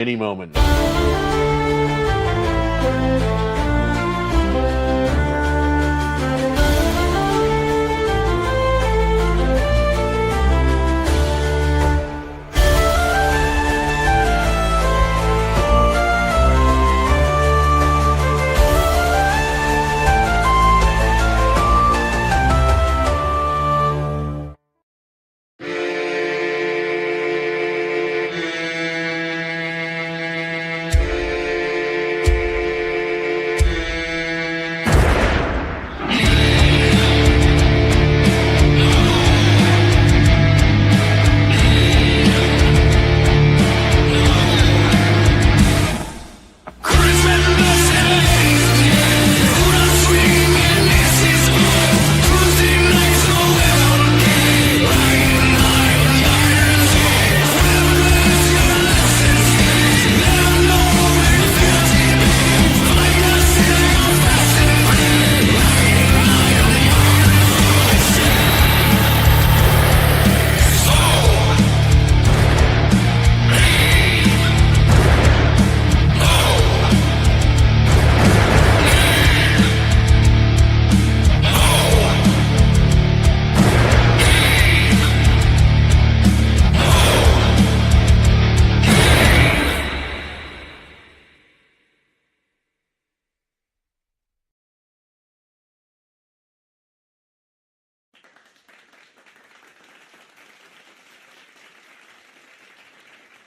Any moment.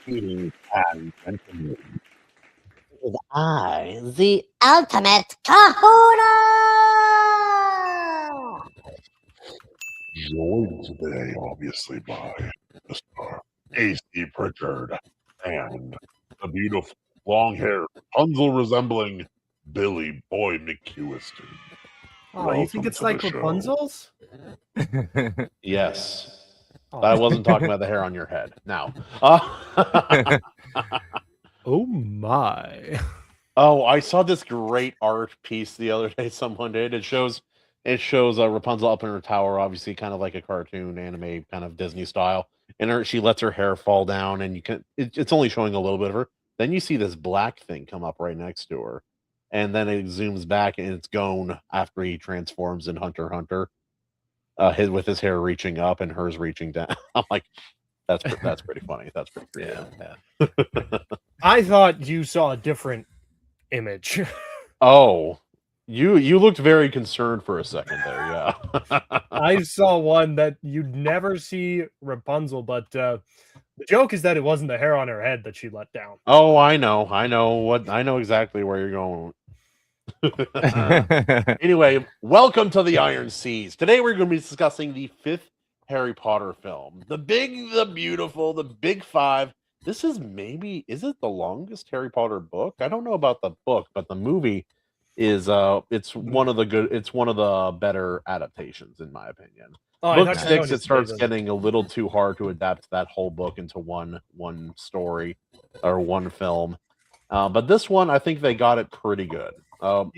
Ladies and gentlemen, With I, the ultimate Kahuna! joined today, obviously, by Mr. A.C Pritchard and the beautiful long-haired, Rapunzel-resembling Billy Boy McEwiston. Oh, you think it's like Rapunzel's? Yes. Oh. I wasn't talking about the hair on your head. Now. Oh my. Oh, I saw this great art piece the other day someone did. It shows Rapunzel up in her tower, obviously kind of like a cartoon anime kind of Disney style. And she lets her hair fall down and it's only showing a little bit of her. Then you see this black thing come up right next to her. And then it zooms back and it's Gon after he transforms in Hunter x Hunter. With his hair reaching up and hers reaching down. I'm like, that's pretty funny. That's pretty creative. Yeah. I thought you saw a different image. Oh, you looked very concerned for a second there. Yeah. I saw one that you'd never see Rapunzel, but the joke is that it wasn't the hair on her head that she let down. Oh, I know exactly where you're going. Anyway, welcome to the Iron Seas. Today we're going to be discussing the 5th Harry Potter film. The big, the beautiful, the big 5. This is is it the longest Harry Potter book? I don't know about the book, but the movie is it's one of the better adaptations in my opinion. Book 6, it starts getting a little too hard to adapt that whole book into one story or one film. But this one, I think they got it pretty good. You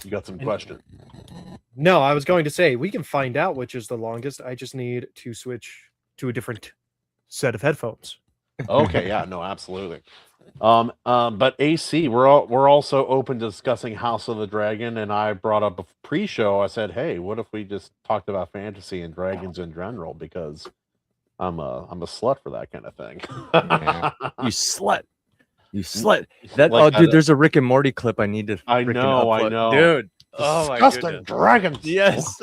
got some questions? No, I was going to say we can find out which is the longest. I just need to switch to a different set of headphones. Okay, yeah, no, absolutely. But AC, we're also open to discussing House of the Dragon, and I brought up a pre-show. I said, hey, what if we just talked about fantasy and dragons in general? Because I'm a slut for that kind of thing. Yeah. You slut. That dude, there's a Rick and Morty clip I need to. I know, dude. Oh my goodness. Dragons. Yes,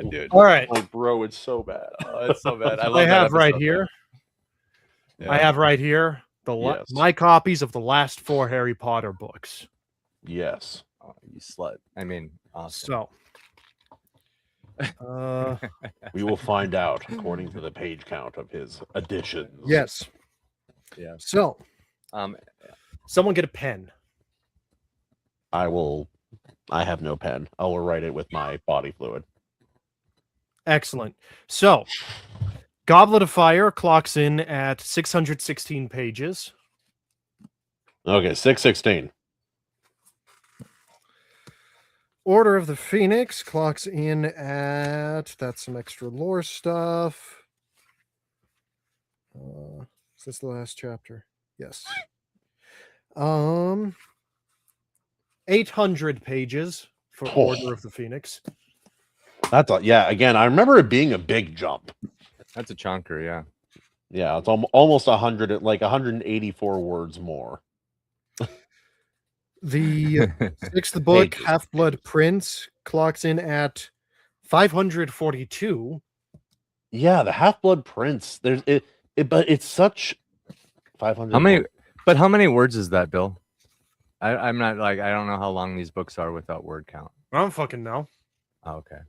dude. All right, like, bro, it's so bad. Oh, it's so bad. I have right here. Yeah. I have right here my copies of the last 4 Harry Potter books. Yes. Oh, you slut. I mean, awesome. So, we will find out according to the page count of his editions. Yes. Yeah. So, someone get a pen. I have no pen. I will write it with my body fluid. Excellent. So, Goblet of Fire clocks in at 616 pages. Okay, 616. Order of the Phoenix clocks in at, that's some extra lore stuff. this the last chapter? Yes. 800 pages for Order of the Phoenix. That's yeah. Again, I remember it being a big jump. That's a chunker, yeah. Yeah, it's almost 100, like 184 words more. The sixth book, Pages. Half-Blood Prince, clocks in at 542. Yeah, the Half-Blood Prince. There's but it's such 500. How many? But how many words is that, Bill? I'm not like I don't know how long these books are without word count. I don't fucking know. Oh, okay.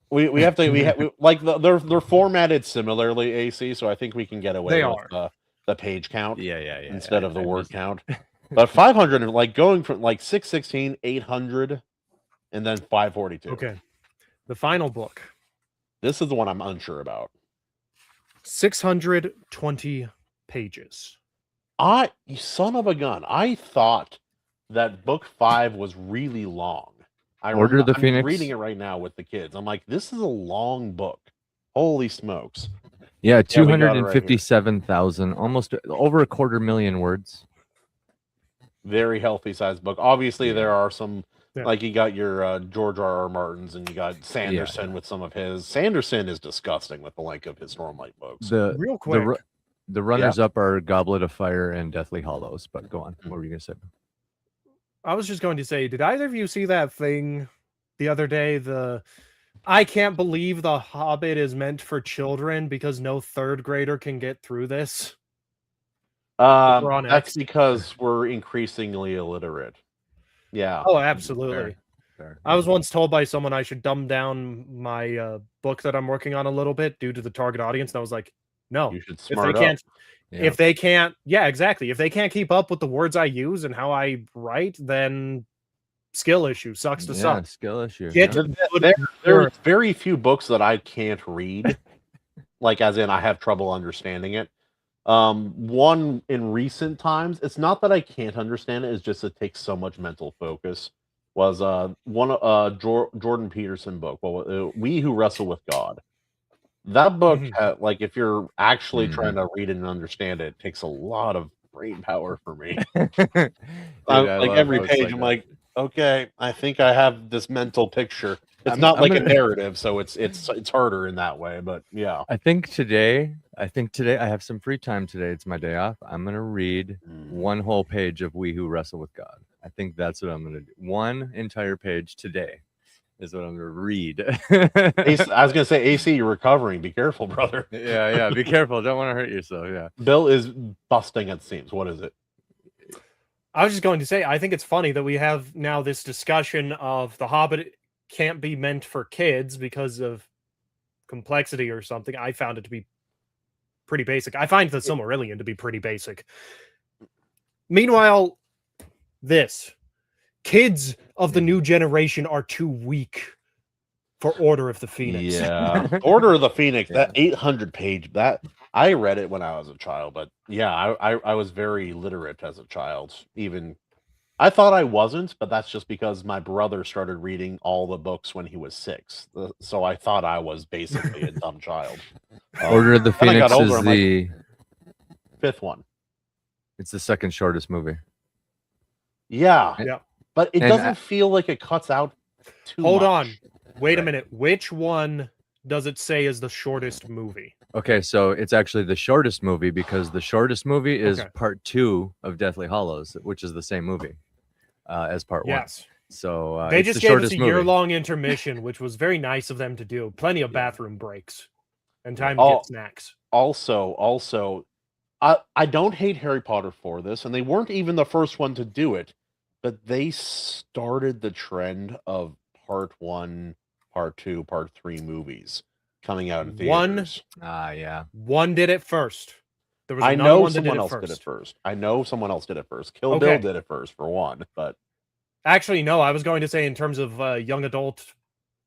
We have to like they're formatted similarly, AC. So I think we can get away with the page count, Yeah. instead of the word count. But 500, like going from like 616, 800, and then 542. Okay, the final book. This is the one I'm unsure about. 620 pages. You son of a gun! I thought that book 5 was really long. Order of the Phoenix. I'm reading it right now with the kids. I'm like, this is a long book. Holy smokes! Yeah, we got it right here. 257,000, almost over 250,000 words. Very healthy sized book. Obviously, there are some Yeah. like you got your George R.R. Martins and you got Sanderson with some of his. Sanderson is disgusting with the length of his Stormlight books. Real quick. The runners up are Goblet of Fire and Deathly Hollows. But go on. What were you gonna say? I was just going to say, did either of you see that thing the other day? I can't believe The Hobbit is meant for children because no third grader can get through this. That's because we're increasingly illiterate. Yeah. Oh, absolutely. Fair. I was once told by someone I should dumb down my book that I'm working on a little bit due to the target audience. And I was like, no, You should if smart they can't, up. if they can't, yeah, exactly. If they can't keep up with the words I use and how I write, then skill issue sucks to suck. Skill issue. There's very few books that I can't read, like as in I have trouble understanding it. One in recent times, it's not that I can't understand it, it's just it takes so much mental focus. Was Jordan Peterson book, We Who Wrestle with God. That book, like if you're actually trying to read it and understand it, takes a lot of brain power for me. Dude, like every page, I'm like, okay, I think I have this mental picture. It's not like a narrative, so it's harder in that way. But yeah, I think today I have some free time today. It's my day off. I'm gonna read one whole page of We Who Wrestle with God. I think that's what I'm gonna do. One entire page today is what I'm gonna read. I was gonna say, AC, you're recovering. Be careful, brother. Yeah. Be careful. Don't want to hurt yourself. Yeah. Bill is busting at the seams. What is it? I was just going to say, I think it's funny that we have now this discussion of The Hobbit can't be meant for kids because of complexity or something. I found it to be pretty basic. I find the Silmarillion to be pretty basic. Meanwhile, this kids of the new generation are too weak for Order of the Phoenix. Yeah, Order of the Phoenix. That 800 page. That I read it when I was a child, but yeah, I was very literate as a child. Even I thought I wasn't, but that's just because my brother started reading all the books when he was 6. So I thought I was basically a dumb child. Order of the Phoenix is the 5th one. It's the second shortest movie. Yeah. But it doesn't feel like it cuts out too much. Hold on. Wait a minute. Which one does it say is the shortest movie? Okay, so it's actually the shortest movie because the shortest movie is part 2 of Deathly Hollows, which is the same movie as part 1. Yes. So they just gave us a year-long intermission, which was very nice of them to do. Plenty of bathroom breaks and time to get snacks. Also, I don't hate Harry Potter for this, and they weren't even the first one to do it, but they started the trend of part 1, part 2, part 3 movies coming out in theaters. One did it first. There was I know someone else did it first. I know someone else did it first. Kill Bill did it first for one, but actually, no. I was going to say in terms of young adult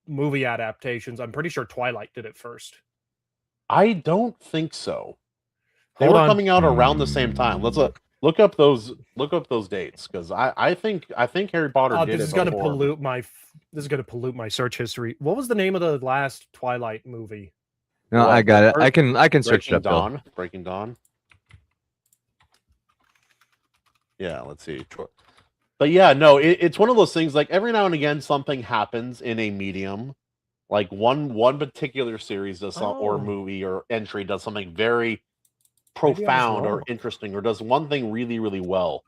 movie adaptations, I'm pretty sure Twilight did it first. I don't think so. They were coming out around the same time. Let's look up those dates because I think Harry Potter did this it. Is going to pollute my this is going to pollute my search history. What was the name of the last Twilight movie? No, I got it. I can search it up. Breaking Dawn. Yeah, let's see. But yeah, no, it's one of those things. Like every now and again, something happens in a medium. Like one particular series does or Oh. movie or entry does something very Maybe I was profound or wrong. interesting, or does one thing really, really well,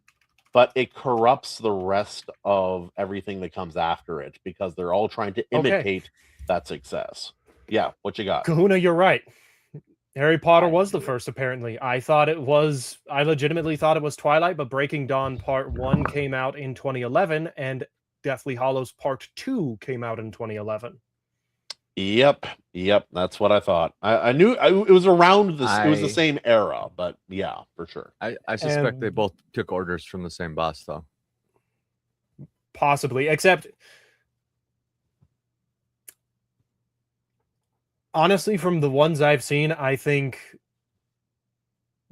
but it corrupts the rest of everything that comes after it because they're all trying to Okay. imitate that success. Yeah, what you got? Kahuna, you're right. Harry Potter I was the knew it. first, apparently. I legitimately thought it was Twilight, but Breaking Dawn Part 1 came out in 2011, and Deathly Hallows Part 2 came out in 2011. Yep, that's what I thought. I knew it was around this. It was the same era, but yeah, for sure. I suspect they both took orders from the same boss, though. Possibly, except honestly, from the ones I've seen, I think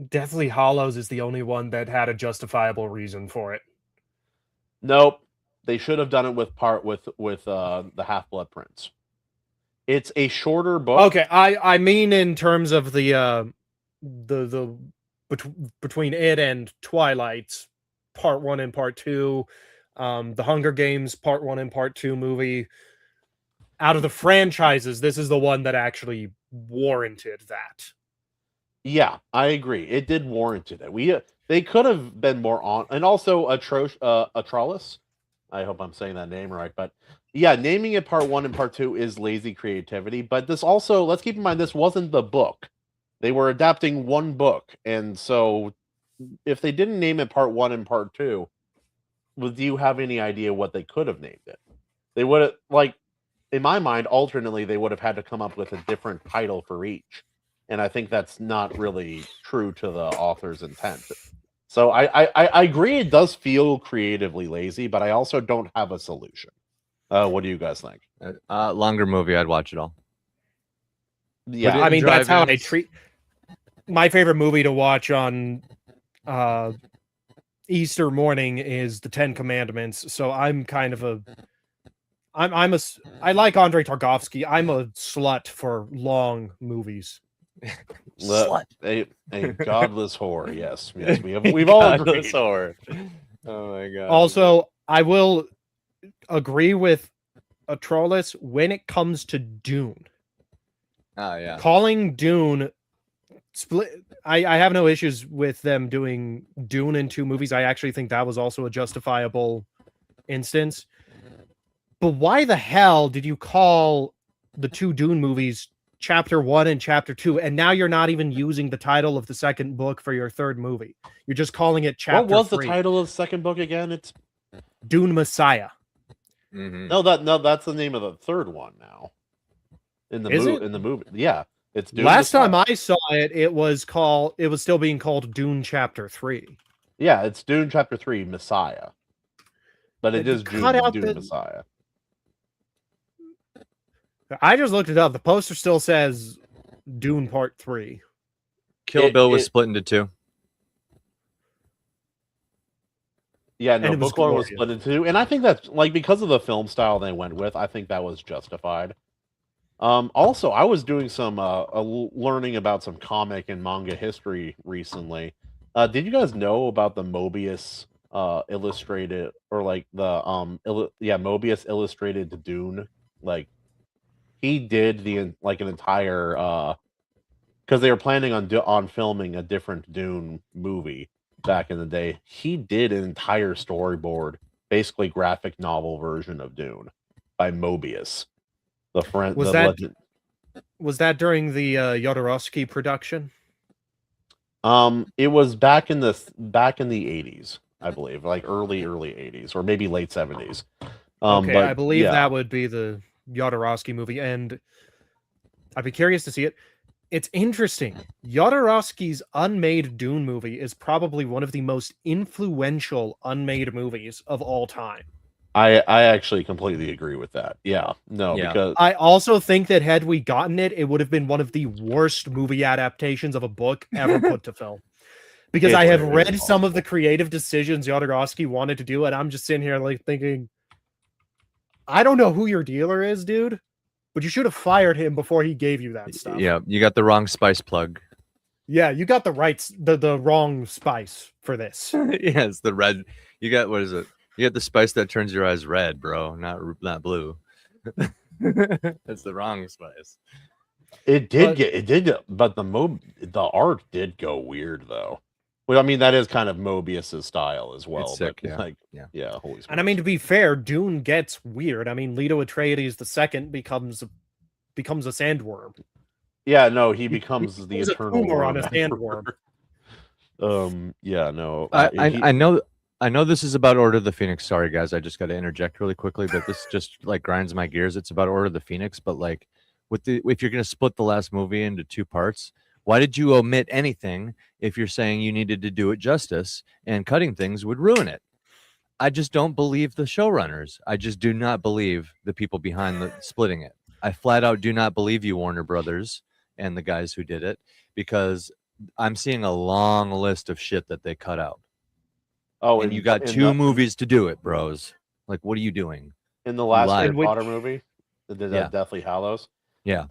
Deathly Hallows is the only one that had a justifiable reason for it. Nope, they should have done it with the Half-Blood Prince. It's a shorter book. Okay, I mean in terms of the between it and Twilight, Part 1 and Part 2, the Hunger Games Part 1 and Part 2 movie. Out of the franchises, this is the one that actually warranted that. Yeah, I agree. It did warrant it. They could have been more on, and also Atrolis. I hope I'm saying that name right, but yeah, naming it Part 1 and Part 2 is lazy creativity. But this also, let's keep in mind, this wasn't the book. They were adapting one book, and so if they didn't name it Part 1 and Part 2, do you have any idea what they could have named it? They would have, like, in my mind, alternately, they would have had to come up with a different title for each. And I think that's not really true to the author's intent. So I agree it does feel creatively lazy, but I also don't have a solution. What do you guys think? Longer movie, I'd watch it all. Yeah, I mean, that's how I treat my favorite movie to watch on Easter morning is the 10 Commandments. So I'm kind of I like Andrei Tarkovsky. I'm a slut for long movies. Slut. A godless whore. Yes, we've all agreed. Whore. Oh my god. Also, I will agree with Atrolis when it comes to Dune. Oh yeah. Calling Dune split. I have no issues with them doing Dune in 2 movies. I actually think that was also a justifiable instance. But why the hell did you call the 2 Dune movies Chapter 1 and Chapter 2, and now you're not even using the title of the second book for your third movie? You're just calling it Chapter 3. What was the title of the second book again? It's Dune Messiah. Mm-hmm. No, that's the name of the third one now. In the movie, yeah, it's Dune Last Messiah. time I saw it, it was still being called Dune Chapter 3. Yeah, it's Dune Chapter 3 Messiah, but it is Dune Messiah. I just looked it up. The poster still says Dune Part 3. Kill Bill was split into 2. Yeah, no, book 1 was split into 2, and I think that's because of the film style they went with. I think that was justified. Also, I was doing some learning about some comic and manga history recently. Did you guys know about the Mobius illustrated, or Mobius illustrated Dune? He did an entire because they were planning on filming a different Dune movie back in the day. He did an entire storyboard, basically graphic novel version of Dune by Mobius. Was that during the Jodorowsky production? It was back in the 80s, I believe, early 80s, or maybe late 70s. Okay, I believe that would be the Jodorowsky movie, and I'd be curious to see it. It's interesting. Jodorowsky's unmade Dune movie is probably one of the most influential unmade movies of all time. I actually completely agree with that. Because I also think that had we gotten it, it would have been one of the worst movie adaptations of a book ever put to film. Because I have read some of the creative decisions Jodorowsky wanted to do, and I'm just sitting here thinking, I don't know who your dealer is, dude, but you should have fired him before he gave you that stuff. Yeah, you got the wrong spice plug. Yeah, you got the wrong spice for this. Yes, the red. You got what is it? You got the spice that turns your eyes red, bro, not blue. That's the wrong spice. It did, but the art did go weird though. Well, I mean that is kind of Mobius's style as well. It's sick, but yeah. like, Yeah. Holy And I mean, to be fair, Dune gets weird. I mean, Leto Atreides II becomes a sandworm. yeah, no, he becomes the becomes a eternal tumor on worm a sandworm. yeah, no. I know this is about Order of the Phoenix. Sorry, guys, I just got to interject really quickly, but this just like grinds my gears. It's about Order of the Phoenix, but like if you're gonna split the last movie into two parts, why did you omit anything if you're saying you needed to do it justice and cutting things would ruin it? I just don't believe the showrunners. I just do not believe the people behind the splitting it. I flat out do not believe you, Warner Brothers, and the guys who did it, because I'm seeing a long list of shit that they cut out. Oh, and you got two movies to do it, bros. Like, what are you doing? In the last Harry Which- Potter movie, the Yeah. Deathly Hallows. Yeah.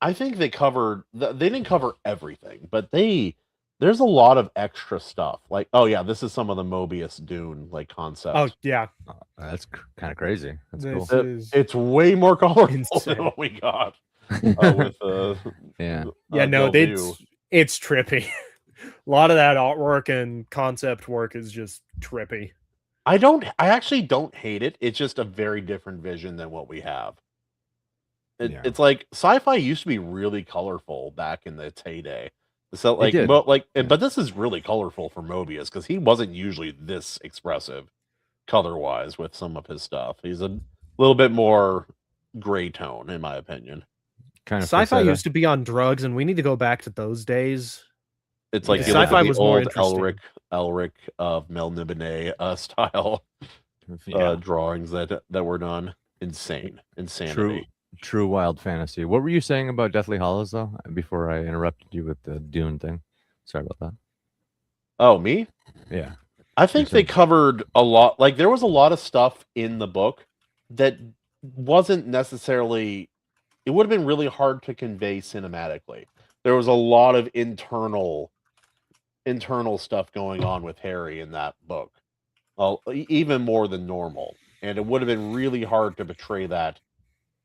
I think they covered. They didn't cover everything, but there's a lot of extra stuff. Like, oh yeah, this is some of the Mobius Dune like concepts. Oh yeah, That's kind of crazy. That's this cool. is It's way more colorful insane. than what we got with Yeah. yeah. No, Bellevue. it's trippy. A lot of that artwork and concept work is just trippy. I actually don't hate it. It's just a very different vision than what we have. Yeah. It's like sci-fi used to be really colorful back in its heyday. So like, did. but this is really colorful for Mobius because he wasn't usually this expressive color-wise with some of his stuff. He's a little bit more gray tone, in my opinion. Kind of Sci-fi used to be on drugs, and we need to go back to those days. It's like Yeah. you look at Sci-fi the was more old interesting. Elric of Melniboné style drawings that were done. Insanity. True wild fantasy. What were you saying about Deathly Hallows though? Before I interrupted you with the Dune thing. Sorry about that. Oh, me? Yeah. I think they covered a lot. Like there was a lot of stuff in the book that wasn't necessarily. It would have been really hard to convey cinematically. There was a lot of internal stuff going on with Harry in that book, even more than normal, and it would have been really hard to portray that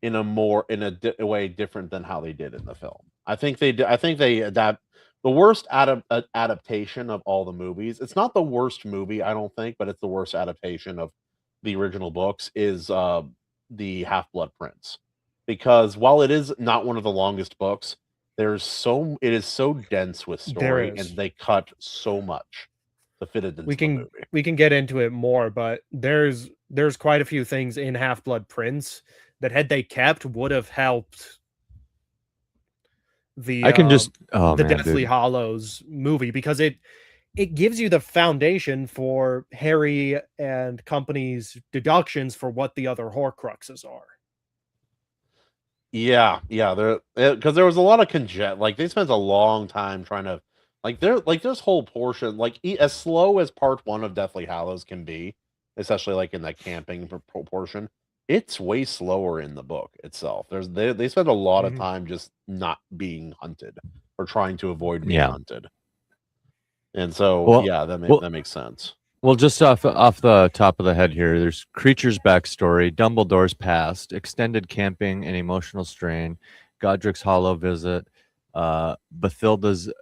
in a way different than how they did in the film. I think they adapt the worst adaptation of all the movies. It's not the worst movie, I don't think, but it's the worst adaptation of the original books is the Half-Blood Prince, because while it is not one of the longest books, it is so dense with story, and they cut so much to fit it into the movie. We can get into it more, but there's quite a few things in Half-Blood Prince that had they kept would have helped the Deathly Hallows movie, because it gives you the foundation for Harry and company's deductions for what the other Horcruxes are. Yeah, because there was a lot of like they spent a long time trying to this whole portion, like as slow as part 1 of Deathly Hallows can be, especially like in that camping portion. It's way slower in the book itself. They spend a lot of time just not being hunted or trying to avoid being hunted, and so that makes sense. Well, just off the top of the head here, there's Creature's backstory, Dumbledore's past, extended camping and emotional strain, Godric's hollow visit, Bathilda's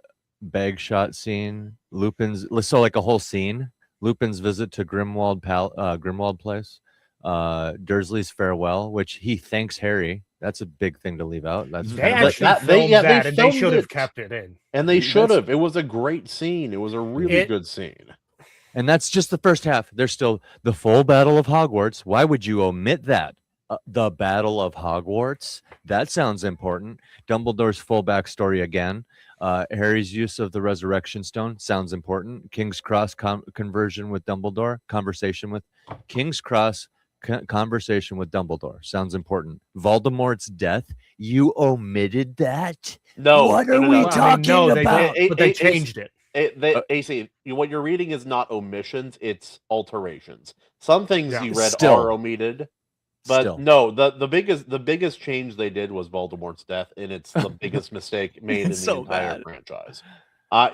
bag shot scene, Lupin's like a whole scene, Lupin's visit to Grimwald Place. Dursley's farewell, which he thanks Harry. That's a big thing to leave out. That's they actually filmed that, and they should have kept it in. And they should have. It was a great scene. It was a really good scene. And that's just the first half. There's still the full Battle of Hogwarts. Why would you omit that? The Battle of Hogwarts. That sounds important. Dumbledore's full backstory again. Harry's use of the Resurrection Stone sounds important. King's Cross conversion with Dumbledore. Conversation with King's Cross. Conversation with Dumbledore sounds important. Voldemort's death, you omitted that? No, what are we talking about? But they changed it. AC, what you're reading is not omissions; it's alterations. Some things you read still are omitted, But Still. no, the biggest change they did was Voldemort's death, and it's the biggest mistake made in It's the so entire bad. franchise.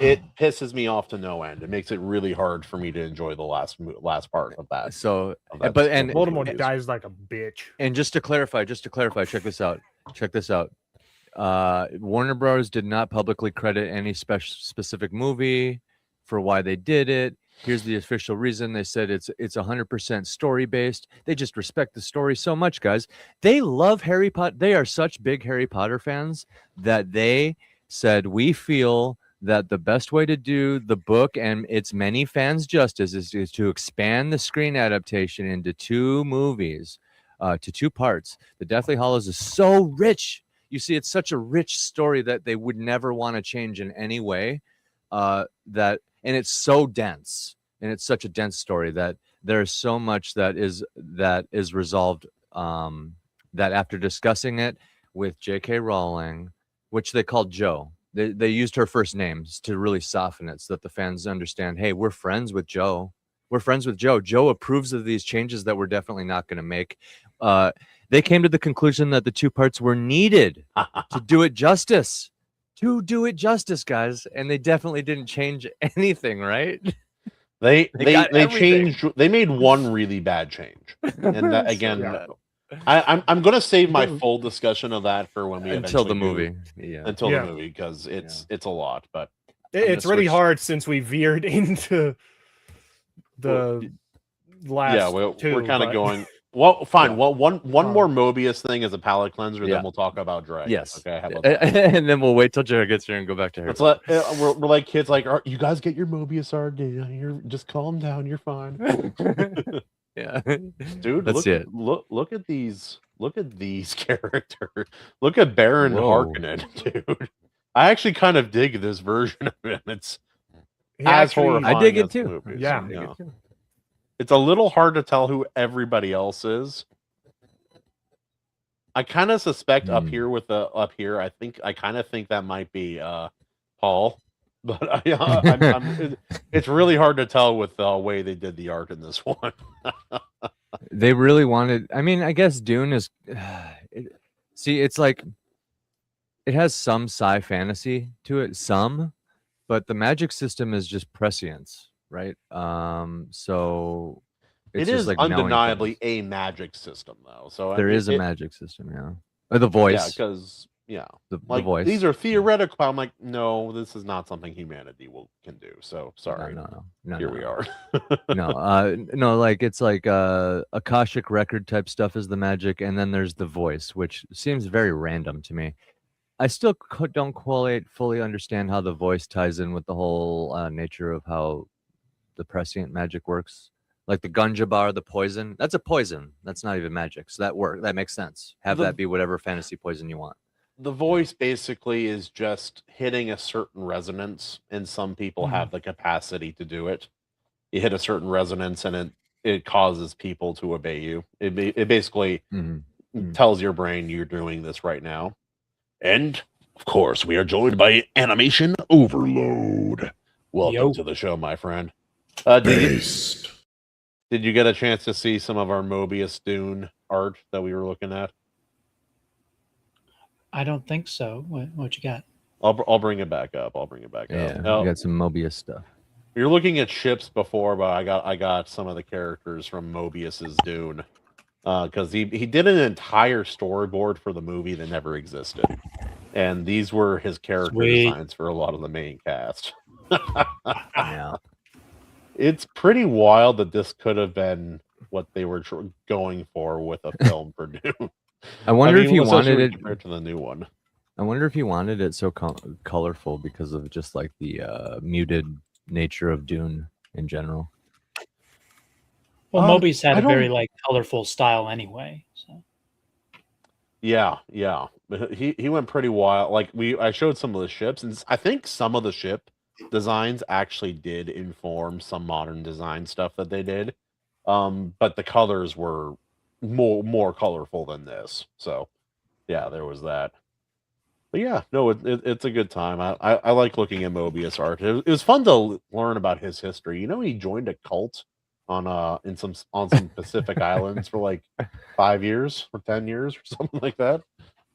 It pisses me off to no end. It makes it really hard for me to enjoy the last part of that. So, of that but and Voldemort movies. dies like a bitch. And just to clarify, check this out. Warner Bros. Did not publicly credit any specific movie for why they did it. Here's the official reason. They said it's 100% story based. They just respect the story so much, guys. They love Harry Potter. They are such big Harry Potter fans that they said, we feel that the best way to do the book and its many fans justice is to expand the screen adaptation into 2 movies, to 2 parts. The Deathly Hallows is so rich. You see, it's such a rich story that they would never want to change in any way. And it's so dense, and it's such a dense story that there's so much that is resolved. That after discussing it with J.K. Rowling, which they called Jo, they used her first names to really soften it so that the fans understand. Hey, we're friends with Jo. We're friends with Jo. Jo approves of these changes that we're definitely not going to make. They came to the conclusion that the 2 parts were needed to do it justice. To do it justice, guys, and they definitely didn't change anything, right? They everything. changed. They made one really bad change, and that, So again, bad. I'm going to save my full discussion of that for when we until the eventually movie. Yeah. until the movie, because it's a lot. But It's really switch- hard since we veered into the last. Yeah, we're 2, kind of but- going. Well, fine. Yeah. Well, one more Mobius thing as a palate cleanser, Yeah. then we'll talk about Dragon. Yes. Okay. How about that? And then we'll wait till Jared gets here and go back to Harry. It's like we're like kids. Like, you guys get your Mobius art. You're just calm down. You're fine. Yeah, Dude, that's it. Look at these. Look at these characters. Look at Baron Whoa. Harkonnen, dude. I actually kind of dig this version of him. It's He as actually- horrifying I dig it as too. the movies, Yeah. you know. It's a little hard to tell who everybody else is. I kind of suspect up here I kind of think that might be Paul, but it's really hard to tell with the way they did the art in this one. They really wanted. I mean, I guess Dune is. See, it's like it has some sci fantasy to it, but the magic system is just prescience, right? So It just is like knowing undeniably things. a magic system, though. So There is a magic system, yeah. Or the voice, Yeah, because the like voice. these are theoretical. I'm like, no, this is not something humanity can do. So sorry. No, Here we are. no, like it's like Akashic record type stuff is the magic, and then there's the voice, which seems very random to me. I still don't fully understand how the voice ties in with the whole nature of how the prescient magic works. Like the Gunja bar, the poison, that's a poison. That's not even magic. So that makes sense. Have that be whatever fantasy poison you want. The voice basically is just hitting a certain resonance, and some people have the capacity to do it. You hit a certain resonance, and it causes people to obey you. It basically tells your brain you're doing this right now. And of course, we are joined by Animation Overload. Welcome to the show, my friend. Did you get a chance to see some of our Mobius Dune art that we were looking at? I don't think so. What you got? I'll bring it back up. Yeah, Now, we got some Mobius stuff. you're looking at ships before, but I got some of the characters from Mobius's Dune. Because he did an entire storyboard for the movie that never existed. And these were his character Sweet. designs for a lot of the main cast. Yeah. It's pretty wild that this could have been what they were going for with a film for Dune. I wonder if he especially wanted it compared to the new one. I wonder if he wanted it so colorful because of just like the muted nature of Dune in general. Well, Mobius had I a very don't- like colorful style anyway. So Yeah. But he went pretty wild. Like I showed some of the ships, and I think some of the ship designs actually did inform some modern design stuff that they did. But the colors were more colorful than this. So yeah, there was that. But yeah, no, it's a good time. I like looking at Mobius art. It was fun to learn about his history. You know, he joined a cult on some Pacific islands for like 5 years or 10 years or something like that.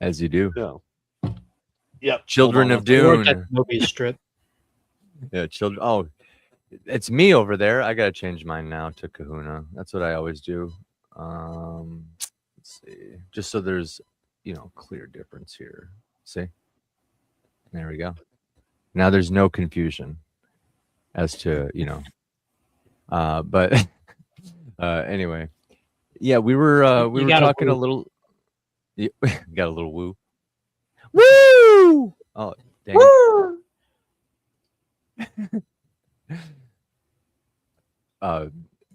As you do. Yeah. Yep. Children of I worked at Dune. the movie strip. Yeah, children. Oh, it's me over there. I gotta change mine now to Kahuna. That's what I always do. Let's see, just so there's clear difference here. See, there we go. Now there's no confusion as to but anyway, yeah, we were talking a little. Yeah, got a little woo. Woo! Oh, dang it.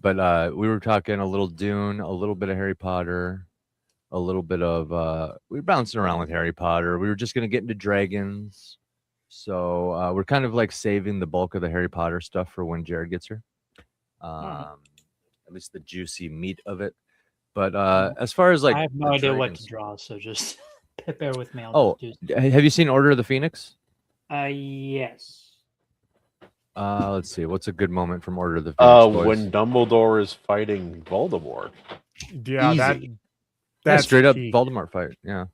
But we were talking a little Dune, a little bit of Harry Potter, a little bit of we were bouncing around with Harry Potter. We were just gonna get into dragons, so we're kind of like saving the bulk of the Harry Potter stuff for when Jarrod gets here. At least the juicy meat of it. But as far as like, I have no idea what to draw, so just bear with me. I'll have you seen Order of the Phoenix? Yes. Let's see. What's a good moment from Order of the Phoenix? Boys? When Dumbledore is fighting Voldemort. Yeah, Easy. that's straight up key. Voldemort fight. Yeah.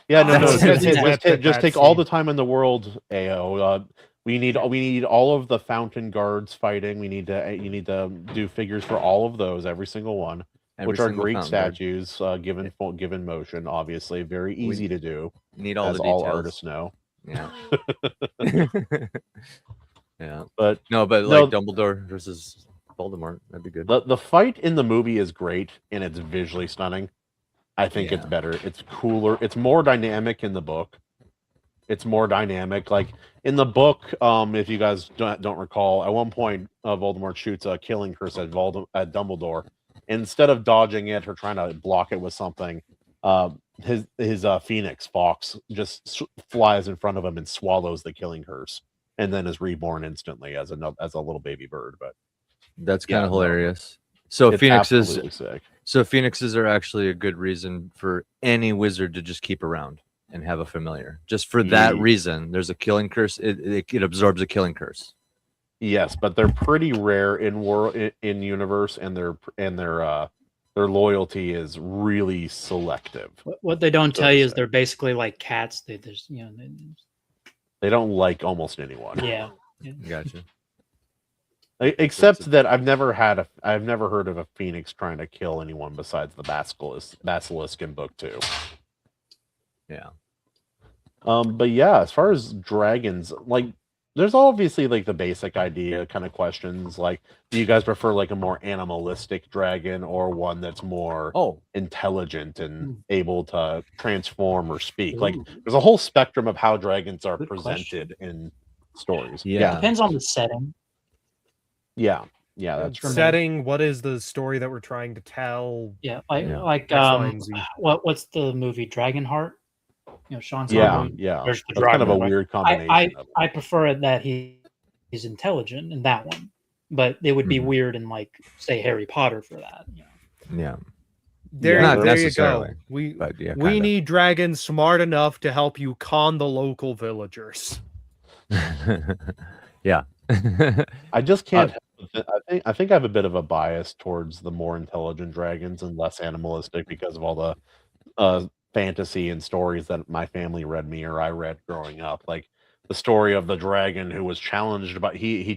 Yeah, no. That's Just take all the time in the world, AO. We need all of the fountain guards fighting. You need to do figures for all of those, every single one, which are great statues, given motion. Obviously, very easy to do. Need all as the details. all artists know. Yeah. Yeah. But Dumbledore versus Voldemort, that'd be good. The fight in the movie is great and it's visually stunning. I think it's better. It's cooler. It's more dynamic in the book. It's more dynamic. Like in the book, if you guys don't recall, at one point Voldemort shoots a killing curse at Dumbledore. Instead of dodging it or trying to block it with something, his Phoenix Fox just flies in front of him and swallows the killing curse, and then is reborn instantly as a little baby bird. But that's kind of hilarious. So Phoenixes sick. So Phoenixes are actually a good reason for any wizard to just keep around and have a familiar. Just for that reason, there's a killing curse. It absorbs a killing curse. Yes, but they're pretty rare in universe, and their loyalty is really selective. What they don't tell you is they're basically like cats. They don't like almost anyone. Yeah. Gotcha. Except that I've never heard of a Phoenix trying to kill anyone besides the Basilisk in book 2. Yeah. But yeah, as far as dragons, like there's obviously like the basic idea kind of questions, like do you guys prefer like a more animalistic dragon or one that's more intelligent and able to transform or speak? Like there's a whole spectrum of how dragons are presented in stories. Yeah. Depends on the setting. Yeah, that's setting. What is the story that we're trying to tell? Yeah, like what's the movie Dragonheart? Sean's There's the dragon, kind of a weird combination. I prefer that he's intelligent in that one, but it would be weird in like say Harry Potter for that. Yeah. There you go. We need dragons smart enough to help you con the local villagers. Yeah. I just can't. I think I have a bit of a bias towards the more intelligent dragons and less animalistic because of all the fantasy and stories that my family read me or I read growing up. Like the story of the dragon who was challenged, but he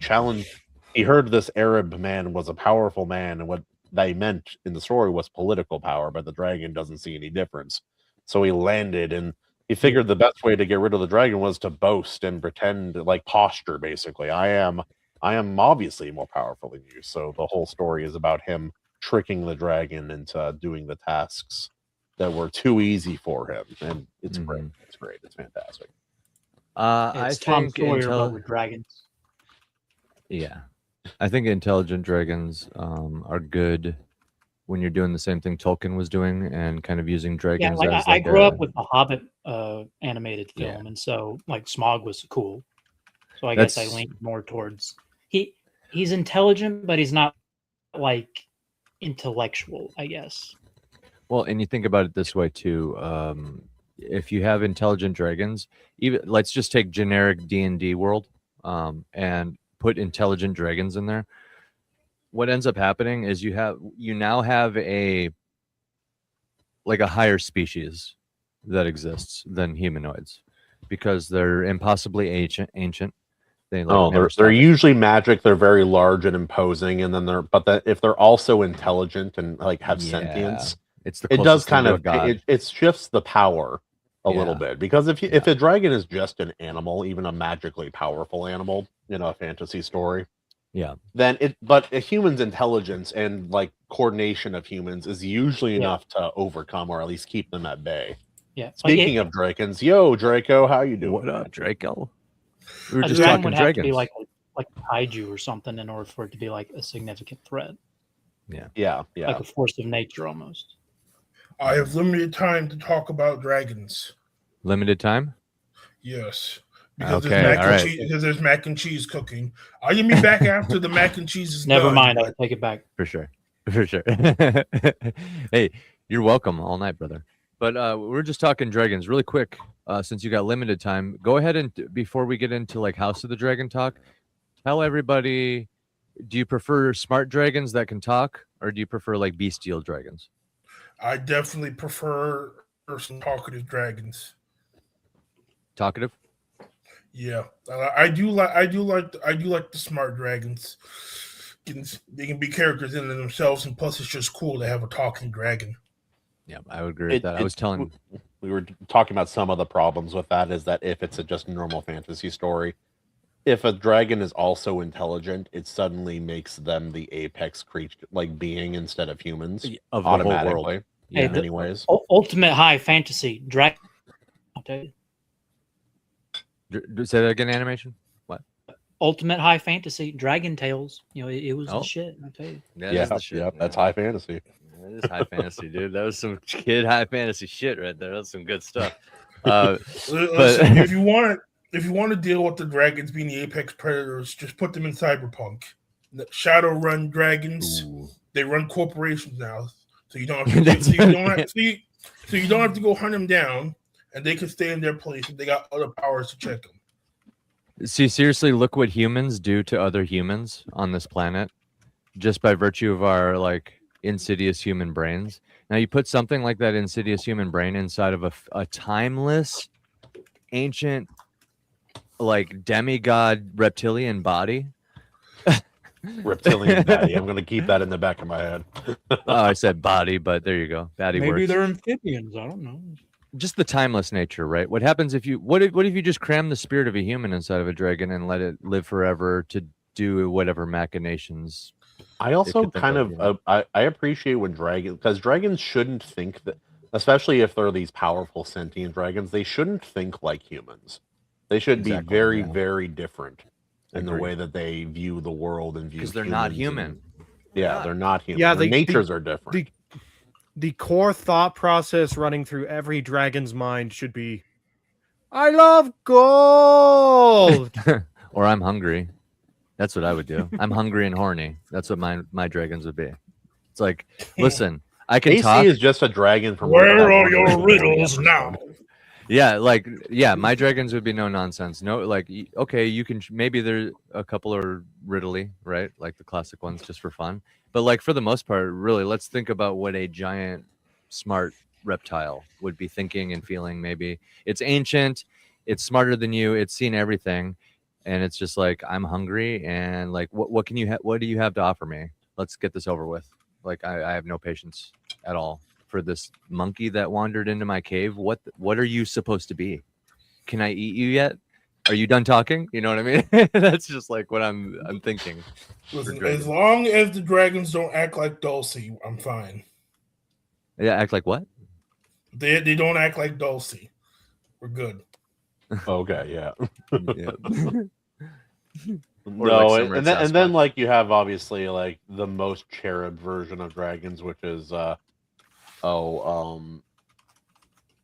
heard this Arab man was a powerful man, and what they meant in the story was political power, but the dragon doesn't see any difference. So he landed, and he figured the best way to get rid of the dragon was to boast and pretend, like posture, basically. I am obviously more powerful than you. So the whole story is about him tricking the dragon into doing the tasks that were too easy for him, and it's great. It's great. It's fantastic. It's Tom Sawyer with dragons. Yeah, I think intelligent dragons are good when you're doing the same thing Tolkien was doing and kind of using dragons. Yeah, I grew up with the Hobbit animated film, and so like Smaug was cool. So I guess I leaned more towards he's intelligent, but he's not like intellectual, I guess. Well, and you think about it this way too. If you have intelligent dragons, even let's just take generic D&D world and put intelligent dragons in there. what ends up happening is you now have a higher species that exists than humanoids because they're impossibly ancient. They they're usually magic. They're very large and imposing, and then if they're also intelligent and like have sentience, it does kind of it shifts the power a little bit, because if a dragon is just an animal, even a magically powerful animal in a fantasy story, then but a human's intelligence and like coordination of humans is usually enough to overcome or at least keep them at bay. Yeah. Speaking of dragons, yo Draco, how you doing? What up, Draco? We were a just dragon talking would dragons. have to be like kaiju or something in order for it to be like a significant threat. Yeah. Like a force of nature almost. I have limited time to talk about dragons. Limited time? Yes. Because there's mac and cheese cooking. Are you be back after the mac and cheese is Never done? mind, I'll take it back. For sure. Hey, you're welcome all night, brother. But we're just talking dragons really quick. Since you got limited time, go ahead and before we get into like House of the Dragon talk, tell everybody, do you prefer smart dragons that can talk, or do you prefer like bestial dragons? I definitely prefer some talkative dragons. Talkative? Yeah, I do like the smart dragons. They can be characters in themselves, and plus, it's just cool to have a talking dragon. Yeah, I would agree with that. I was telling we were talking about some of the problems with that is that if it's just a normal fantasy story, if a dragon is also intelligent, it suddenly makes them the apex creature, like being instead of humans, of the automatically. whole world. Yeah, in many ways. Ultimate high fantasy dragon. I'll tell you. Say that again, animation? What? Ultimate high fantasy Dragon Tales. You know, it was the shit. I'll tell you. That's high fantasy. That is high fantasy, dude. That was some kid high fantasy shit right there. That's some good stuff. Listen, if you want to deal with the dragons being the apex predators, just put them in Cyberpunk. The Shadowrun dragons, they run corporations now, so you don't have to. So you don't have to go hunt them down, and they can stay in their place, and they got other powers to check them. See, seriously, look what humans do to other humans on this planet, just by virtue of our like insidious human brains. Now you put something like that insidious human brain inside of a timeless, ancient, like demigod reptilian body. Reptilian body. I'm going to keep that in the back of my head. Oh, I said body, but there you go. Maybe works. They're amphibians. I don't know. Just the timeless nature, right? What happens if you what if you just cram the spirit of a human inside of a dragon and let it live forever to do whatever machinations? I also kind of I appreciate when dragons shouldn't think that, especially if they're these powerful sentient dragons, they shouldn't think like humans. They should be very, very different in the way that they view the world and view, because they're not human. They're not human. Yeah, their natures are different. The core thought process running through every dragon's mind should be, I love gold. Or I'm hungry. That's what I would do. I'm hungry and horny. That's what my dragons would be. It's like, listen, I can talk. AC is just a dragon from Where are your riddles now? Yeah, my dragons would be no nonsense. No, like, okay, you can maybe there a couple are riddly, right? Like the classic ones, just for fun. But like for the most part, really, let's think about what a giant, smart reptile would be thinking and feeling. Maybe it's ancient, it's smarter than you, it's seen everything, and it's just like, I'm hungry, and like, what can you what do you have to offer me? Let's get this over with. Like, I have no patience at all for this monkey that wandered into my cave. What are you supposed to be? Can I eat you yet? Are you done talking? You know what I mean? That's just like what I'm thinking. Listen, as long as the dragons don't act like Dulcie, I'm fine. Yeah, act like what? They don't act like Dulcie. We're good. Okay, yeah. Yeah. No, like and then like you have obviously like the most cherub version of dragons, which is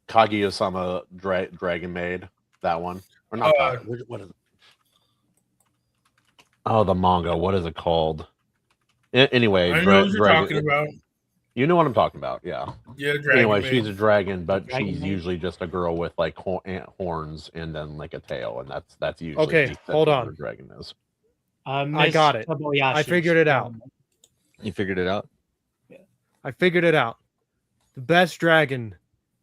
Kaguya-sama Dragon Maid, that one. Or not what is it? Oh, the manga. What is it called? Anyway, I know what you're talking about. You know what I'm talking about, yeah. Yeah, dragon. Anyway, Maid. she's a dragon, but she's Maid. usually just a girl with like horns and then like a tail, and that's usually Okay, hold on. what a dragon is. I got it. I figured it out. You figured it out? I figured it out. The best dragon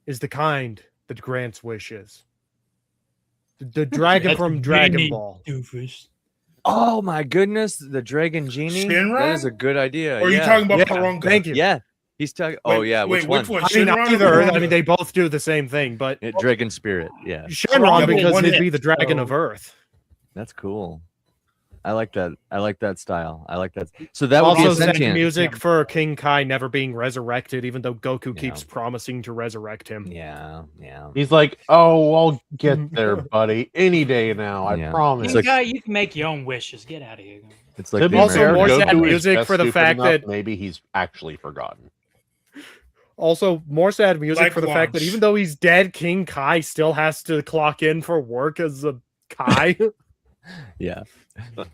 is the kind that grants wishes. The dragon That's from a Dragon genie, Ball. doofus. Oh my goodness, the Dragon Genie. That Shinron? is a good idea. Or are you yeah. talking about Yeah, Parunga? thank you. Yeah, he's talking. Oh Wait, yeah, wait, which one? which one? I mean, Shinron or either. I Parunga? mean, they both do the same thing, but Dragon Spirit. Yeah, Shenron Parunga, because one he'd hit, be the dragon so- of Earth. that's cool. I like that. I like that style. I like that. So that would be Also, a sad sentient. music for King Kai never being resurrected, even though Goku Yeah. keeps promising to resurrect him. Yeah, yeah. He's like, "Oh, I'll get there, buddy. Any day now. I Yeah. promise." It's King like- Kai, you can make your own wishes. Get out of here. It's like To the be Also, fair, more American sad Goku is music just for the stupid fact enough, that- maybe he's actually forgotten. Also, more sad music Like for the fact that Launch. even though he's dead, King Kai still has to clock in for work as a Kai. Yeah.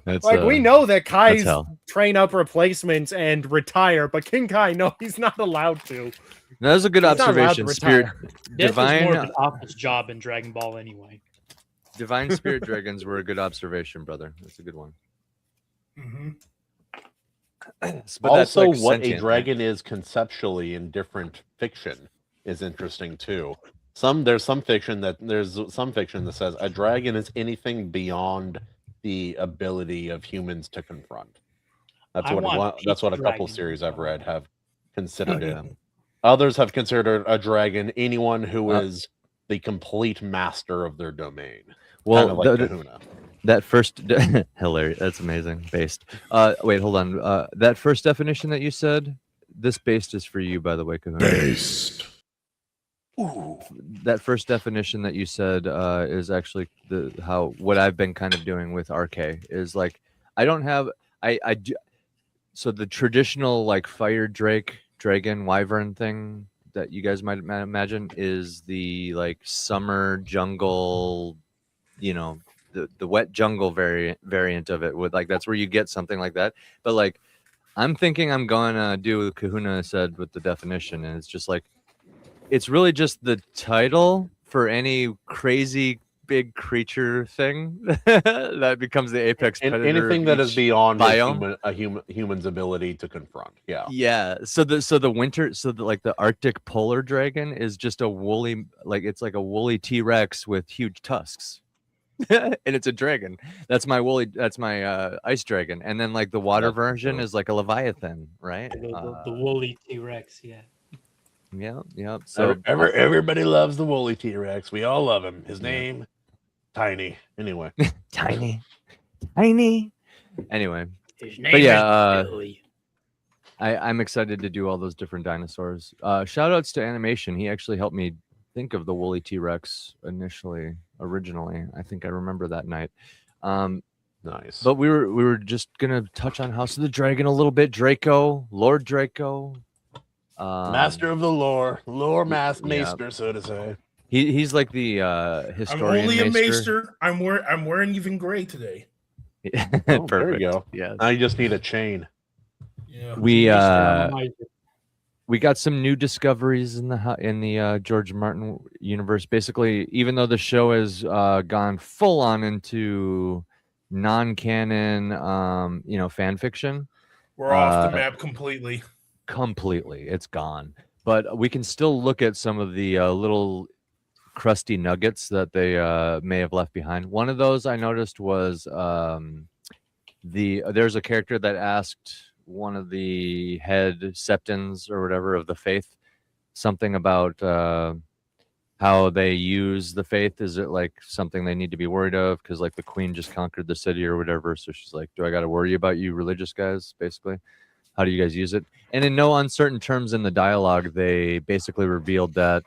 That's Like, we know that Kai's hell. train up replacements and retire, but King Kai, no, he's not allowed to. That was a good He's not allowed observation. to Spirit, retire. Death is more of divine, an office job in Dragon Ball anyway. divine spirit dragons were a good observation, brother. That's a good one. Mm-hmm. But that's Also, like what a sentient, dragon is conceptually in different fiction is interesting too. There's some fiction that says a dragon is anything beyond the ability of humans to confront. That's I what want that's what a Peach couple Dragon. series I've read have considered Yeah. it. Others have considered a dragon anyone who Uh, is the complete master of their domain. Well, Kind of like the- Kahuna. that first hilarious. That's amazing. Based. Wait, hold on. That first definition that you said. This based is for you, by the way, Kahuna. Based. Ooh. That first definition that you said is actually what I've been kind of doing with RK is like I don't have I do so the traditional like fire dragon wyvern thing that you guys might imagine is the like summer jungle, you know, the wet jungle variant of it with like that's where you get something like that. But like I'm thinking I'm gonna do what Kahuna said with the definition, and it's just like it's really just the title for any crazy big creature thing that becomes the apex predator. Anything of that is each beyond biome. a human's ability to confront. Yeah. Yeah. So the winter, like the Arctic polar dragon is just a woolly, like it's like a woolly T-Rex with huge tusks. And it's a dragon. That's my ice dragon. And then like the water That's version cool. is like a leviathan, right? The woolly T-Rex, yeah. Yeah. So Everybody loves the woolly T-Rex. We all love him. His name, Tiny. Anyway. tiny. Anyway, His But yeah, is Billy. I'm excited to do all those different dinosaurs. Shout outs to animation. He actually helped me think of the woolly T-Rex originally. I think I remember that night. Nice. But we were just gonna touch on House of the Dragon a little bit. Lord Draco. Master of the lore. yeah. Maester, so to say. He's like the I'm historian. only a maester. I'm wearing even gray today. Oh, Perfect. there you go. Yes. I just need a chain. Yeah. We Maester, we got some new discoveries in the George Martin universe. Basically, even though the show has gone full on into non-canon, fan fiction, We're off the map completely. it's gone. But we can still look at some of the little crusty nuggets that they may have left behind. One of those I noticed was there's a character that asked one of the head septons or whatever of the faith something about how they use the faith. Is it like something they need to be worried of because like the queen just conquered the city or whatever, so she's like, do I got to worry about you religious guys? Basically, how do you guys use it? And in no uncertain terms in the dialogue, they basically revealed that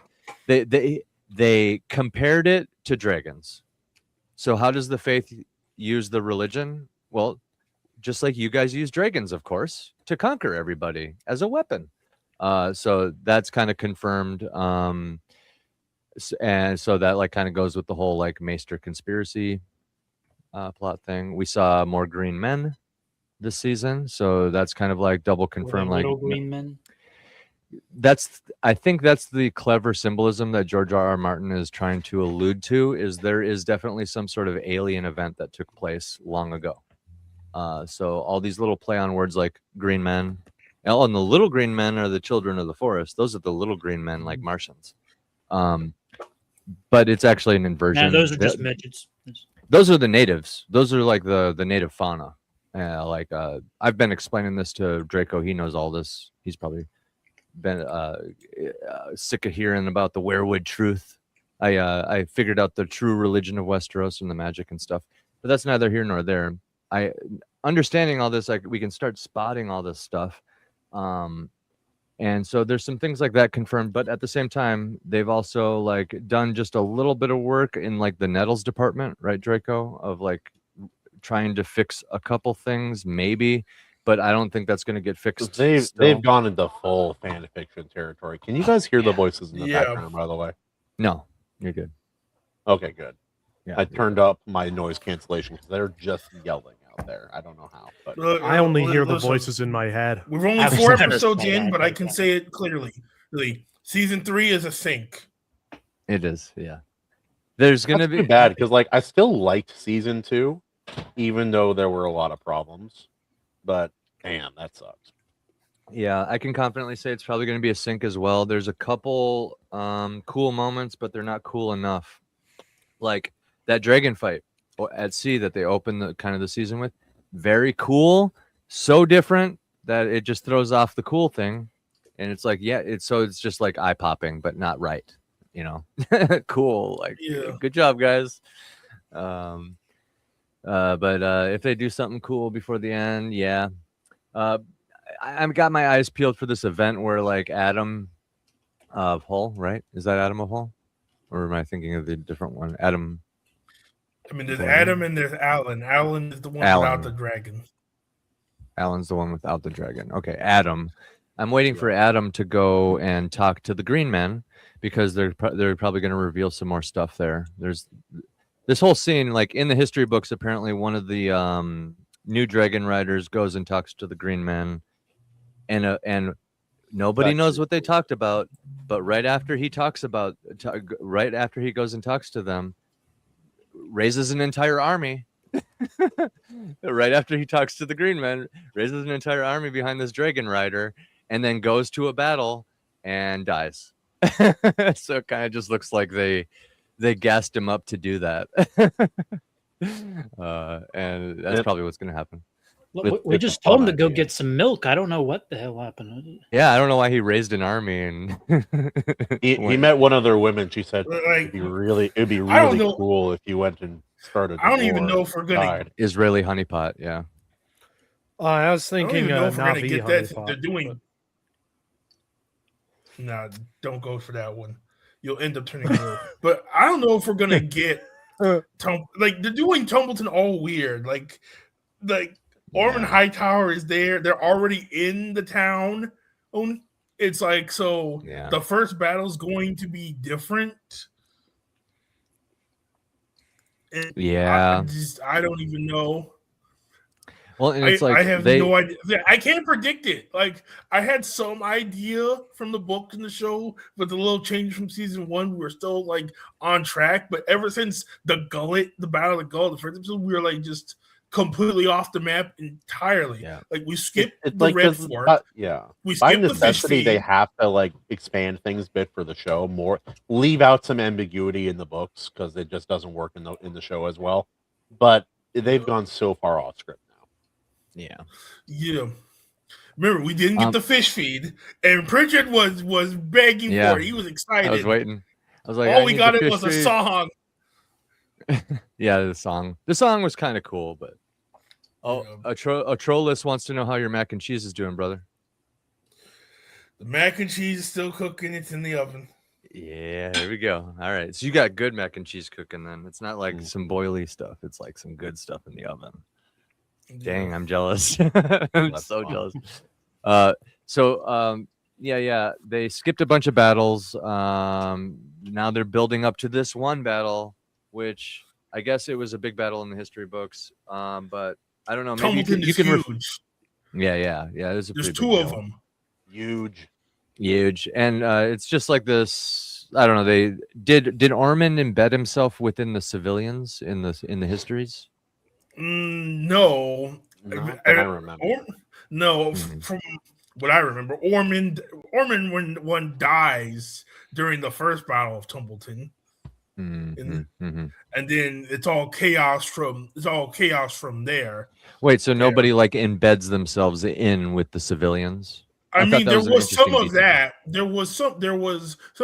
they compared it to dragons. So how does the faith use the religion? Well, just like you guys use dragons, of course, to conquer everybody as a weapon. So that's kind of confirmed. And so that like kind of goes with the whole like Maester conspiracy plot thing. We saw more green men this season, so that's kind of like double confirmed. Like little green men. I think that's the clever symbolism that George R.R. Martin is trying to allude to. Is there is definitely some sort of alien event that took place long ago. So all these little play on words like green men, And the little green men are the children of the forest. Those are the little green men, like Martians. But it's actually an inversion. No, those are just midgets. Those are the natives. Those are like the native fauna. I've been explaining this to Draco. He knows all this. He's probably been sick of hearing about the werewood truth. I figured out the true religion of Westeros and the magic and stuff, but that's neither here nor there. Understanding all this, we can start spotting all this stuff. And so there's some things like that confirmed, but at the same time, they've also like done just a little bit of work in like the Nettles department, right, Draco, of like trying to fix a couple things, maybe, but I don't think that's going to get fixed. They've gone into full fan fiction territory. Can you guys hear the voices in the background, by the way? No, you're good. Okay, good. Yeah, I turned up my noise cancellation because they're just yelling out there. I don't know how, but I only hear the voices in my head. We're only 4 episodes in, but I can say it clearly. Really, season 3 is a sink. It is, yeah. There's gonna be bad because like I still liked season 2, even though there were a lot of problems. But damn, that sucks. Yeah, I can confidently say it's probably going to be a sink as well. There's a couple cool moments, but they're not cool enough. Like that dragon fight at sea that they open the season with, very cool, so different that it just throws off the cool thing, and it's like it's just like eye popping, but not right, cool, like good job, guys. But if they do something cool before the end, I've got my eyes peeled for this event where like Adam of Hull, right? Is that Adam of Hull, or am I thinking of the different one? Adam. I mean, there's Adam and there's Alan. Alan is the one without the dragon. Alan's the one without the dragon. Okay, Adam. I'm waiting for Adam to go and talk to the Green Men because they're probably going to reveal some more stuff there. There's this whole scene, like in the history books. Apparently, one of the new dragon riders goes and talks to the Green Men, and nobody knows what they talked about. But right after he goes and talks to them, raises an entire army. Right after he talks to the Green Men, raises an entire army behind this dragon rider, and then goes to a battle and dies. So it kind of just looks like they gassed him up to do that. And that's probably what's going to happen. We just told him to go get some milk. I don't know what the hell happened. Yeah, I don't know why he raised an army and he met one of their women. She said it'd be really cool if you went and started. I don't even know if we're gonna Israeli honeypot. Yeah, I was thinking if we're gonna get that. honeypot, They're doing. Nah, don't go for that one. You'll end up turning blue. But I don't know if we're gonna get like they're doing Tumbleton all weird. Like Ormond Hightower is there. They're already in the town. It's like the first battle's going to be different. And I don't even know. Well, and it's I have no idea. I can't predict it. Like I had some idea from the book and the show, but the little change from season 1, we were still like on track. But ever since the Battle of the Gullet, the first episode, we were like just completely off the map entirely. Yeah. Like we skipped the Red Fort. We by skipped the fish necessity, feed. they have to like expand things a bit for the show more, leave out some ambiguity in the books because it just doesn't work in the show as well. But they've gone so far off script now. Yeah. Remember, we didn't get the fish feed, and Pritchard was begging for it. He was excited. I was waiting. I was like, all we got it was a song. Yeah, the song. The song was kind of cool, but a troll list wants to know how your mac and cheese is doing, brother. The mac and cheese is still cooking. It's in the oven. Yeah, here we go. All right, so you got good mac and cheese cooking then. It's not like some boily stuff. It's like some good stuff in the oven. Dang, I'm jealous. I'm so jealous. They skipped a bunch of battles. Now they're building up to this one battle, which I guess it was a big battle in the history books. But I don't know. Maybe you can huge. Yeah. There's 2 of them. Huge, and it's just like this. I don't know. They did Ormond embed himself within the civilians in the histories? No. I remember. No, from what I remember, Ormond when one dies during the first battle of Tumbleton. And then it's all chaos from there. Wait, so nobody like embeds themselves in with the civilians? I mean, there was some of detail. that. There was some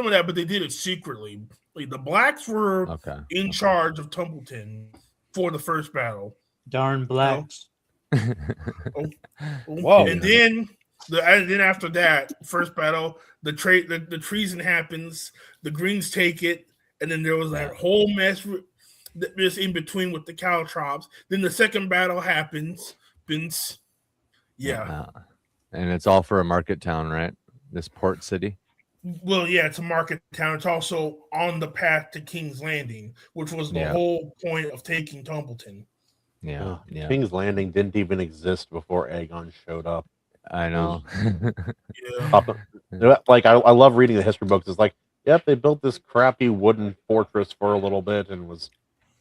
of that, but they did it secretly. Like, the blacks were in charge of Tumbleton for the first battle. Darn blacks. Whoa. And then after that first battle, the treason happens. The Greens take it, and then there was that whole mess just in between with the caltrops. Then the second battle happens. Yeah. And it's all for a market town, right? This port city. Well, yeah, it's a market town. It's also on the path to King's Landing, which was the whole point of taking Tumbleton. Yeah. King's Landing didn't even exist before Aegon showed up. I know. Like, I love reading the history books. It's like, yep, they built this crappy wooden fortress for a little bit, and was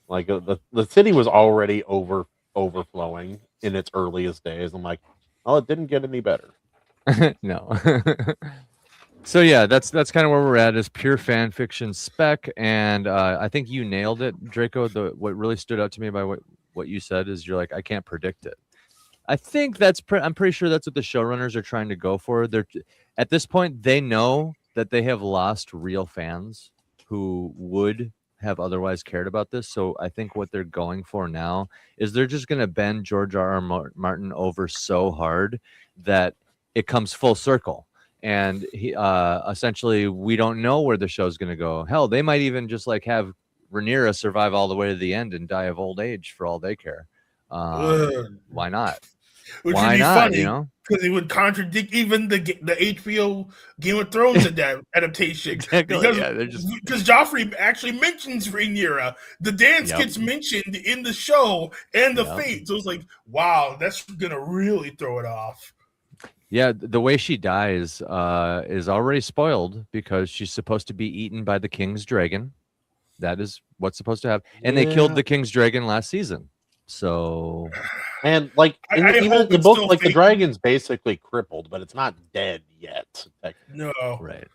like the city was already overflowing in its earliest days. I'm like, oh, it didn't get any better. No. So yeah, that's kind of where we're at, is pure fan fiction spec, and I think you nailed it, Draco. What really stood out to me by what you said is you're like, I can't predict it. I think I'm pretty sure that's what the showrunners are trying to go for. They're at this point, they know that they have lost real fans who would have otherwise cared about this. So I think what they're going for now is they're just going to bend George R.R. Martin over so hard that it comes full circle. And he essentially, we don't know where the show's going to go. Hell, they might even just like have Rhaenyra survive all the way to the end and die of old age for all they care. Why not? Which Why would be not? funny, You know, because it would contradict even the HBO Game of Thrones adaptation. Exactly. Because Joffrey actually mentions Rhaenyra. The dance gets mentioned in the show and the fate. So it's like, wow, that's gonna really throw it off. Yeah, the way she dies is already spoiled because she's supposed to be eaten by the King's Dragon. That is what's supposed to happen. And they killed the King's Dragon last season. So, and like even the book, like the dragon's basically crippled, but it's not dead yet. No, right.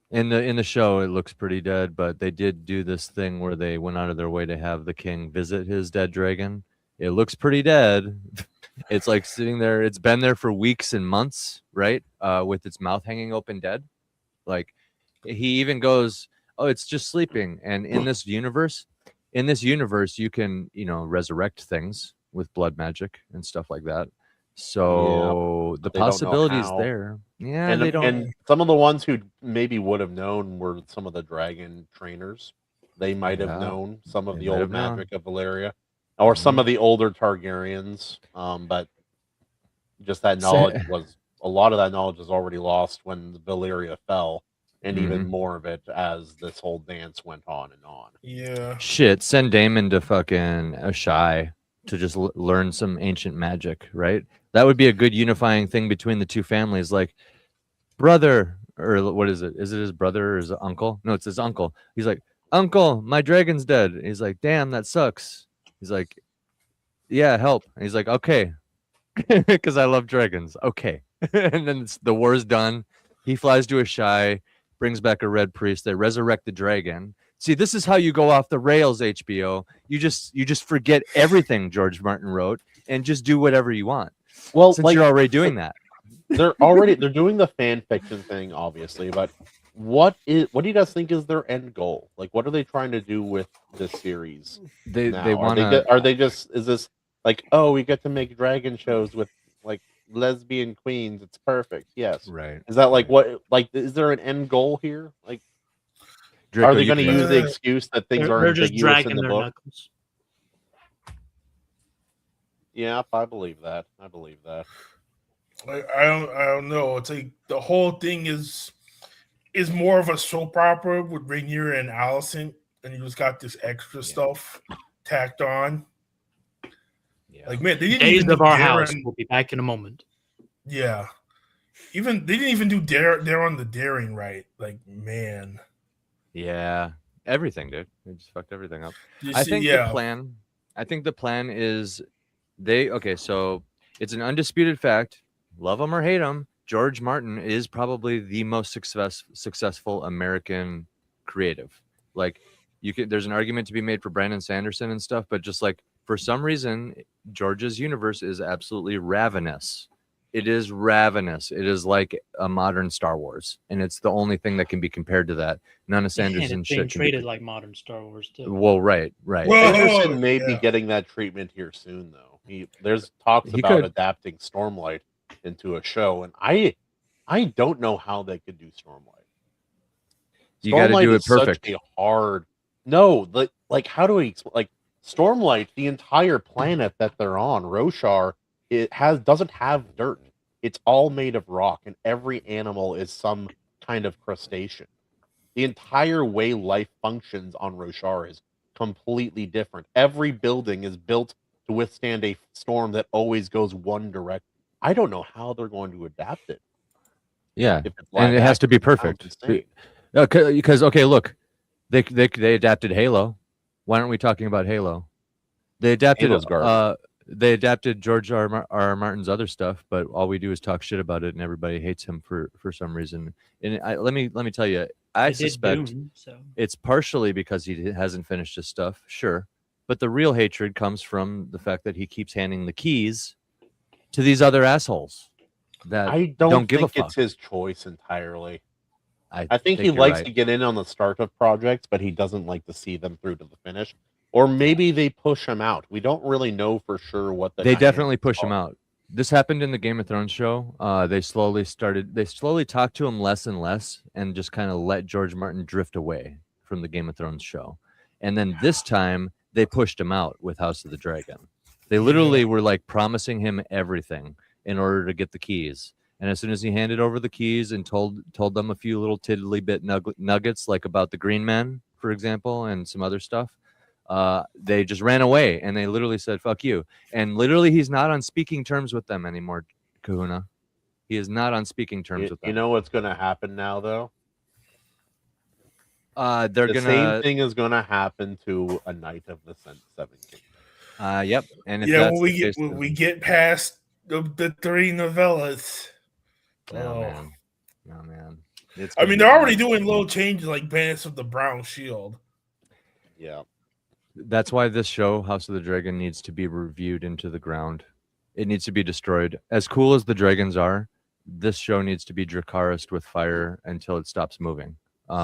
In the show, it looks pretty dead, but they did do this thing where they went out of their way to have the king visit his dead dragon. It looks pretty dead. It's like sitting there. It's been there for weeks and months, right? With its mouth hanging open, dead. Like, he even goes, "Oh, it's just sleeping." And in this universe, you can, resurrect things with blood magic and stuff like that. So the possibilities there. Yeah, and some of the ones who maybe would have known were some of the dragon trainers. They might have known some of the old magic of Valyria, or some of the older Targaryens. But just that knowledge a lot of that knowledge was already lost when Valyria fell. And even more of it as this whole dance went on and on. Yeah. Shit, send Daemon to fucking Ashai to just learn some ancient magic, right? That would be a good unifying thing between the two families. Like, brother, or what is it? Is it his brother or his uncle? No, it's his uncle. He's like, "Uncle, my dragon's dead." He's like, "Damn, that sucks." He's like, "Yeah, help." And he's like, "Okay," because I love dragons. Okay. And then the war's done. He flies to Ashai. Brings back a red priest. They resurrect the dragon. See, this is how you go off the rails, HBO. You just forget everything George Martin wrote and just do whatever you want. Well, since you're already doing that. They're doing the fan fiction thing, obviously, but what do you guys think is their end goal? Like, what are they trying to do with this series? They want to. Are they just? Is this like, oh, we get to make dragon shows with like lesbian queens? It's perfect. Yes. Right. Is that like what? Like, is there an end goal here? Like, Draco, are they going to use the excuse that things are ambiguous in the book? Knuckles. Yeah, I believe that. Like, I don't know. It's like the whole thing is more of a soap opera with Rhaenyra and Alicent, and you just got this extra stuff tacked on. Yeah. Like, man, they didn't Days even of Our House. We'll be back in a moment. Yeah, they didn't even do Dare on the Daring right. Like, man. Yeah, everything, dude. They just fucked everything up. I think the plan is so it's an undisputed fact love him or hate him, George Martin is probably the most successful American creative. Like, there's an argument to be made for Brandon Sanderson and stuff, but just like for some reason, George's universe is absolutely ravenous. It is ravenous. It is like a modern Star Wars, and it's the only thing that can be compared to that. None of Sanderson's and it's shit being can be treated like modern Star Wars too. Well, right. Well, Sanderson may be yeah. getting that treatment here soon, though. There's talks He about could. adapting Stormlight into a show, and I don't know how they could do Stormlight. You got to do it is such perfect. a hard. No, like how do we explain? Like Stormlight, the entire planet that they're on, Roshar, doesn't have dirt. It's all made of rock, and every animal is some kind of crustacean. The entire way life functions on Roshar is completely different. Every building is built to withstand a storm that always goes one direction. I don't know how they're going to adapt it. Yeah, If it's and live it has to be action, it sounds perfect. insane. Because okay, look, they adapted Halo. Why aren't we talking about Halo? They adapted Halo's garbage. They adapted George R. Martin's other stuff, but all we do is talk shit about it, and everybody hates him for some reason. And let me tell you, I They did suspect Dune, so it's partially because he hasn't finished his stuff, sure, but the real hatred comes from the fact that he keeps handing the keys to these other assholes that I don't give a think it's fuck. his choice entirely. I think he you're likes right. to get in on the start of projects, but he doesn't like to see them through to the finish. Or maybe they push him out. We don't really know for sure what They definitely dynamics push him are. out. This happened in the Game of Thrones show. They slowly talked to him less and less and just kind of let George Martin drift away from the Game of Thrones show. And then this time they pushed him out with House of the Dragon. They literally were like promising him everything in order to get the keys. And as soon as he handed over the keys and told them a few little tiddly bit nuggets, like about the Green Man, for example, and some other stuff, they just ran away and they literally said, fuck you. And literally he's not on speaking terms with them anymore, Kahuna. He is not on speaking terms with them. You know what's going to happen now, though? They're the gonna same thing is going to happen to a Knight of the Seven Kingdoms. Yep. And if Yeah, that's when we get past the three novellas. Oh man. I mean, they're already doing little changes like Bandits of the Brown Shield. Yeah. That's why this show, House of the Dragon, needs to be reviewed into the ground. It needs to be destroyed. As cool as the dragons are, this show needs to be Dracarys with fire until it stops moving.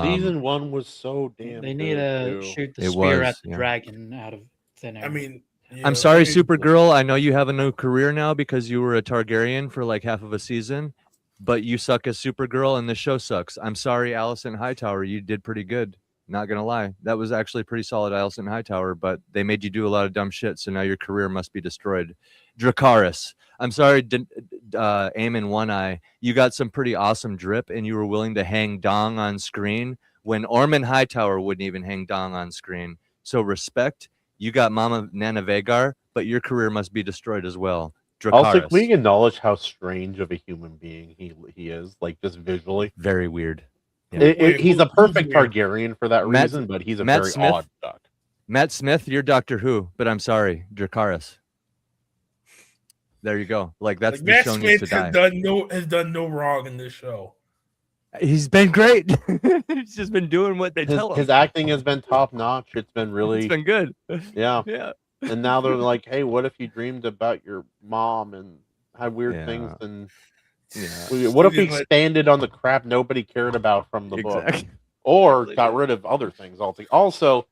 Season 1 was so damn they need to shoot the It spear was, at the yeah. dragon out of thin air. I mean, I'm sorry, Supergirl. I know you have a new career now because you were a Targaryen for like half of a season, but you suck as Supergirl and the show sucks. I'm sorry, Allison Hightower. You did pretty good. Not gonna lie, that was actually pretty solid, Allison Hightower. But they made you do a lot of dumb shit, so now your career must be destroyed. Dracarys. I'm sorry, aim in one eye. You got some pretty awesome drip, and you were willing to hang dong on screen when Ormond Hightower wouldn't even hang dong on screen. So respect. You got Mama Nana Vagar, but your career must be destroyed as well. Dracarys. Also, can we acknowledge how strange of a human being he is, like just visually? Very weird. Yeah. He's a perfect Targaryen for that reason, but he's a very odd duck. Matt Smith, you're Doctor Who, but I'm sorry, Dracarys. There you go. Like that's the Matt show Smith needs to die. has done no wrong in this show. He's been great. He's just been doing what they tell him. His acting has been top notch. It's been really. It's been good. Yeah. Yeah. And now they're like, hey, what if you dreamed about your mom and had weird things? And what if we expanded on the crap nobody cared about from the book, or got rid of other things altogether? Also,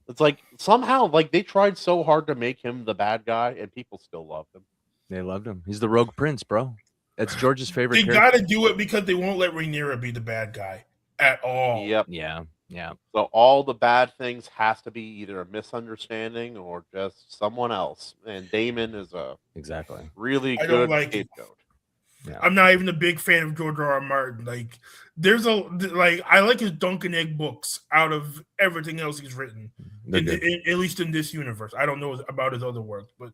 it's like somehow like they tried so hard to make him the bad guy, and people still loved him. They loved him. He's the rogue prince, bro. It's George's favorite. They got to do it because they won't let Rhaenyra be the bad guy at all. Yep. Yeah. So all the bad things has to be either a misunderstanding or just someone else. And Daemon is a really good scapegoat. Yeah. I'm not even a big fan of George R.R. Martin. Like, I like his Dunk and Egg books out of everything else he's written. At least in this universe. I don't know about his other works, but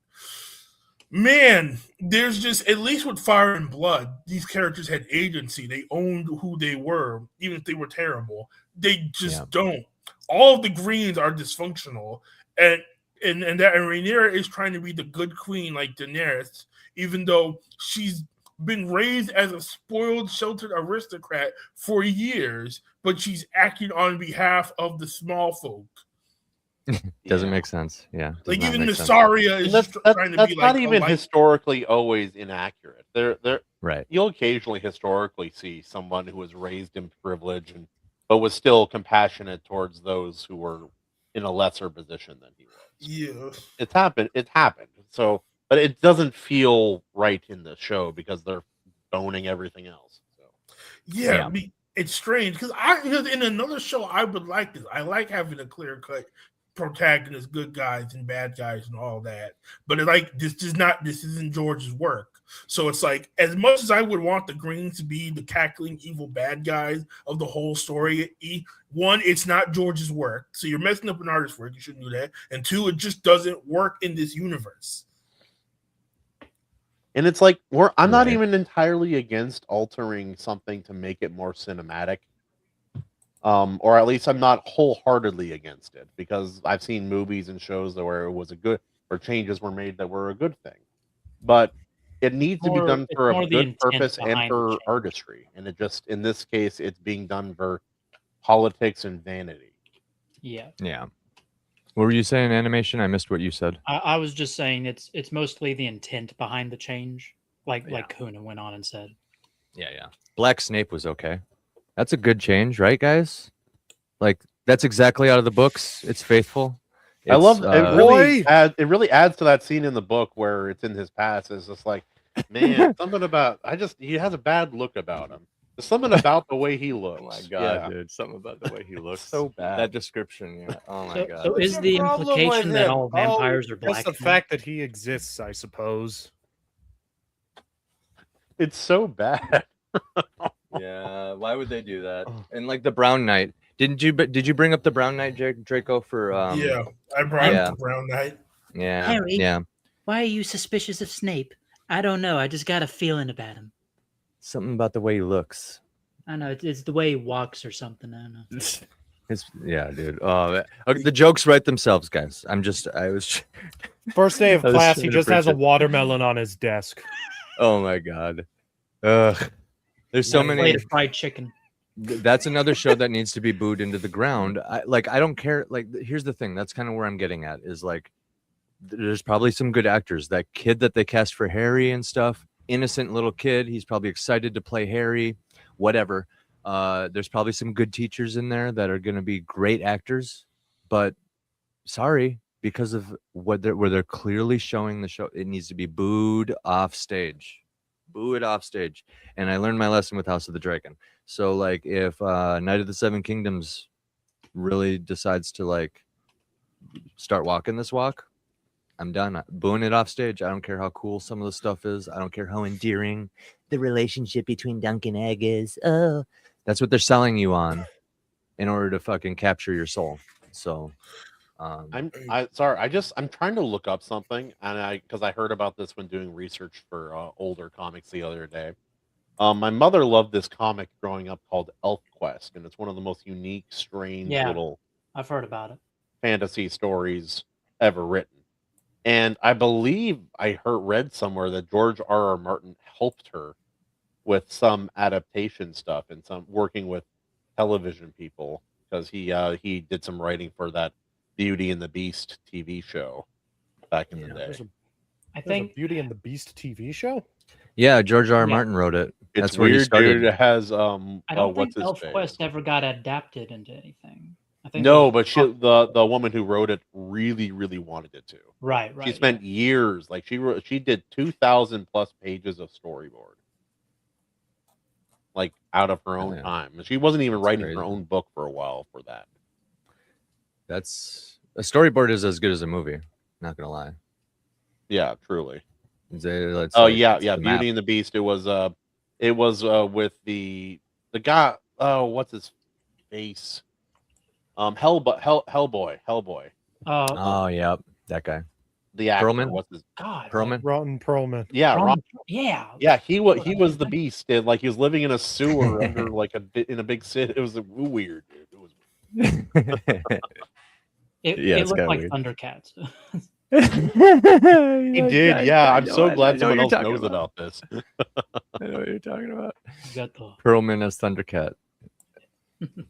man, there's just, at least with Fire and Blood, these characters had agency. They owned who they were, even if they were terrible. They just don't. All of the Greens are dysfunctional, and Rhaenyra is trying to be the good queen like Daenerys, even though she's been raised as a spoiled, sheltered aristocrat for years, but she's acting on behalf of the small folk. Doesn't make sense. Yeah. does Like not even make sense. Missaria is That's, just that's, trying to that's be not like even a light. historically always inaccurate. Right. You'll occasionally historically see someone who was raised in privilege but was still compassionate towards those who were in a lesser position than he was. Yeah. It's happened. It happened. So, but it doesn't feel right in the show because they're boning everything else. So, Yeah. It's strange because in another show I would like this. I like having a clear cut protagonist, good guys and bad guys and all that. But this isn't George's work. So it's like, as much as I would want the Greens to be the cackling evil bad guys of the whole story, one, it's not George's work. So you're messing up an artist's work. You shouldn't do that. And two, it just doesn't work in this universe. and it's like I'm not even entirely against altering something to make it more cinematic. Or at least I'm not wholeheartedly against it, because I've seen movies and shows where it was changes were made that were a good thing. But it needs to be done for a good purpose and for artistry. And it just, in this case, it's being done for politics and vanity. Yeah. Yeah. What were you saying, animation? I missed what you said. I was just saying it's mostly the intent behind the change, like Kahuna went on and said. Yeah. Black Snape was okay. That's a good change, right, guys? Like, that's exactly out of the books. It's faithful. I love it. It really adds to that scene in the book where it's in his past. It's just like, man, something about he has a bad look about him. There's something about the way he looks. Oh my god, dude! Something about the way he looks. So bad. That description, yeah. Oh my god. So is the implication that all vampires are black? Just the fact that he exists, I suppose. It's so bad. Yeah, why would they do that? And like the Brown Knight, did you bring up the Brown Knight, Draco, for yeah, I brought up the Brown Knight. Yeah. Harry, yeah. Why are you suspicious of Snape? I don't know. I just got a feeling about him. Something about the way he looks. I know it's the way he walks or something. I don't know. Yeah, dude. Oh, okay, the jokes write themselves, guys. First day of class, he just has a watermelon on his desk. Oh my god. Ugh. There's so many. Plate of fried chicken. That's another show that needs to be booed into the ground. I don't care. Like, here's the thing. That's kind of where I'm getting at. Is like, there's probably some good actors. That kid that they cast for Harry and stuff, innocent little kid. He's probably excited to play Harry. Whatever. There's probably some good teachers in there that are going to be great actors. But sorry, because of where they're clearly showing the show, it needs to be booed off stage. Boo it off stage. And I learned my lesson with House of the Dragon. So like, if Knight of the Seven Kingdoms really decides to like start walking this walk, I'm done. Booing it off stage. I don't care how cool some of the stuff is. I don't care how endearing the relationship between Dunk and Egg is. Oh, that's what they're selling you on in order to fucking capture your soul. So I'm trying to look up something, and because I heard about this when doing research for older comics the other day. My mother loved this comic growing up called Elf Quest, and it's one of the most unique, strange little I've heard about it. fantasy stories ever written. And I believe I read somewhere that George R.R. Martin helped her with some adaptation stuff and some working with television people, because he did some writing for that Beauty and the Beast TV show back in the day. I think Beauty and the Beast TV show. yeah, George R. R. Martin wrote it. It's That's where he weird, started. dude. It has I don't what's think his Elf Quest face? ever got adapted into anything. I think No, but the woman who wrote it really, really wanted it to. right. She spent years, like she did 2,000 plus pages of storyboard, like out of her own time. And she wasn't even writing her own book for a while for that. That's a storyboard is as good as a movie. Not gonna lie. Yeah, truly. Beauty and the Beast. It was with the guy. Oh, what's his face? Hellboy. Oh, yeah, that guy. The actor. Perlman? What's his God. Perlman? Ron Perlman. Yeah, Ron. Yeah. He was the Beast. And, like, he was living in a sewer under like in a big city. It was weird, dude. It was. It looked like Thundercats. He did, yeah. I'm so glad someone else knows about this. I know what you're talking about. You got the Perlman as Thundercat.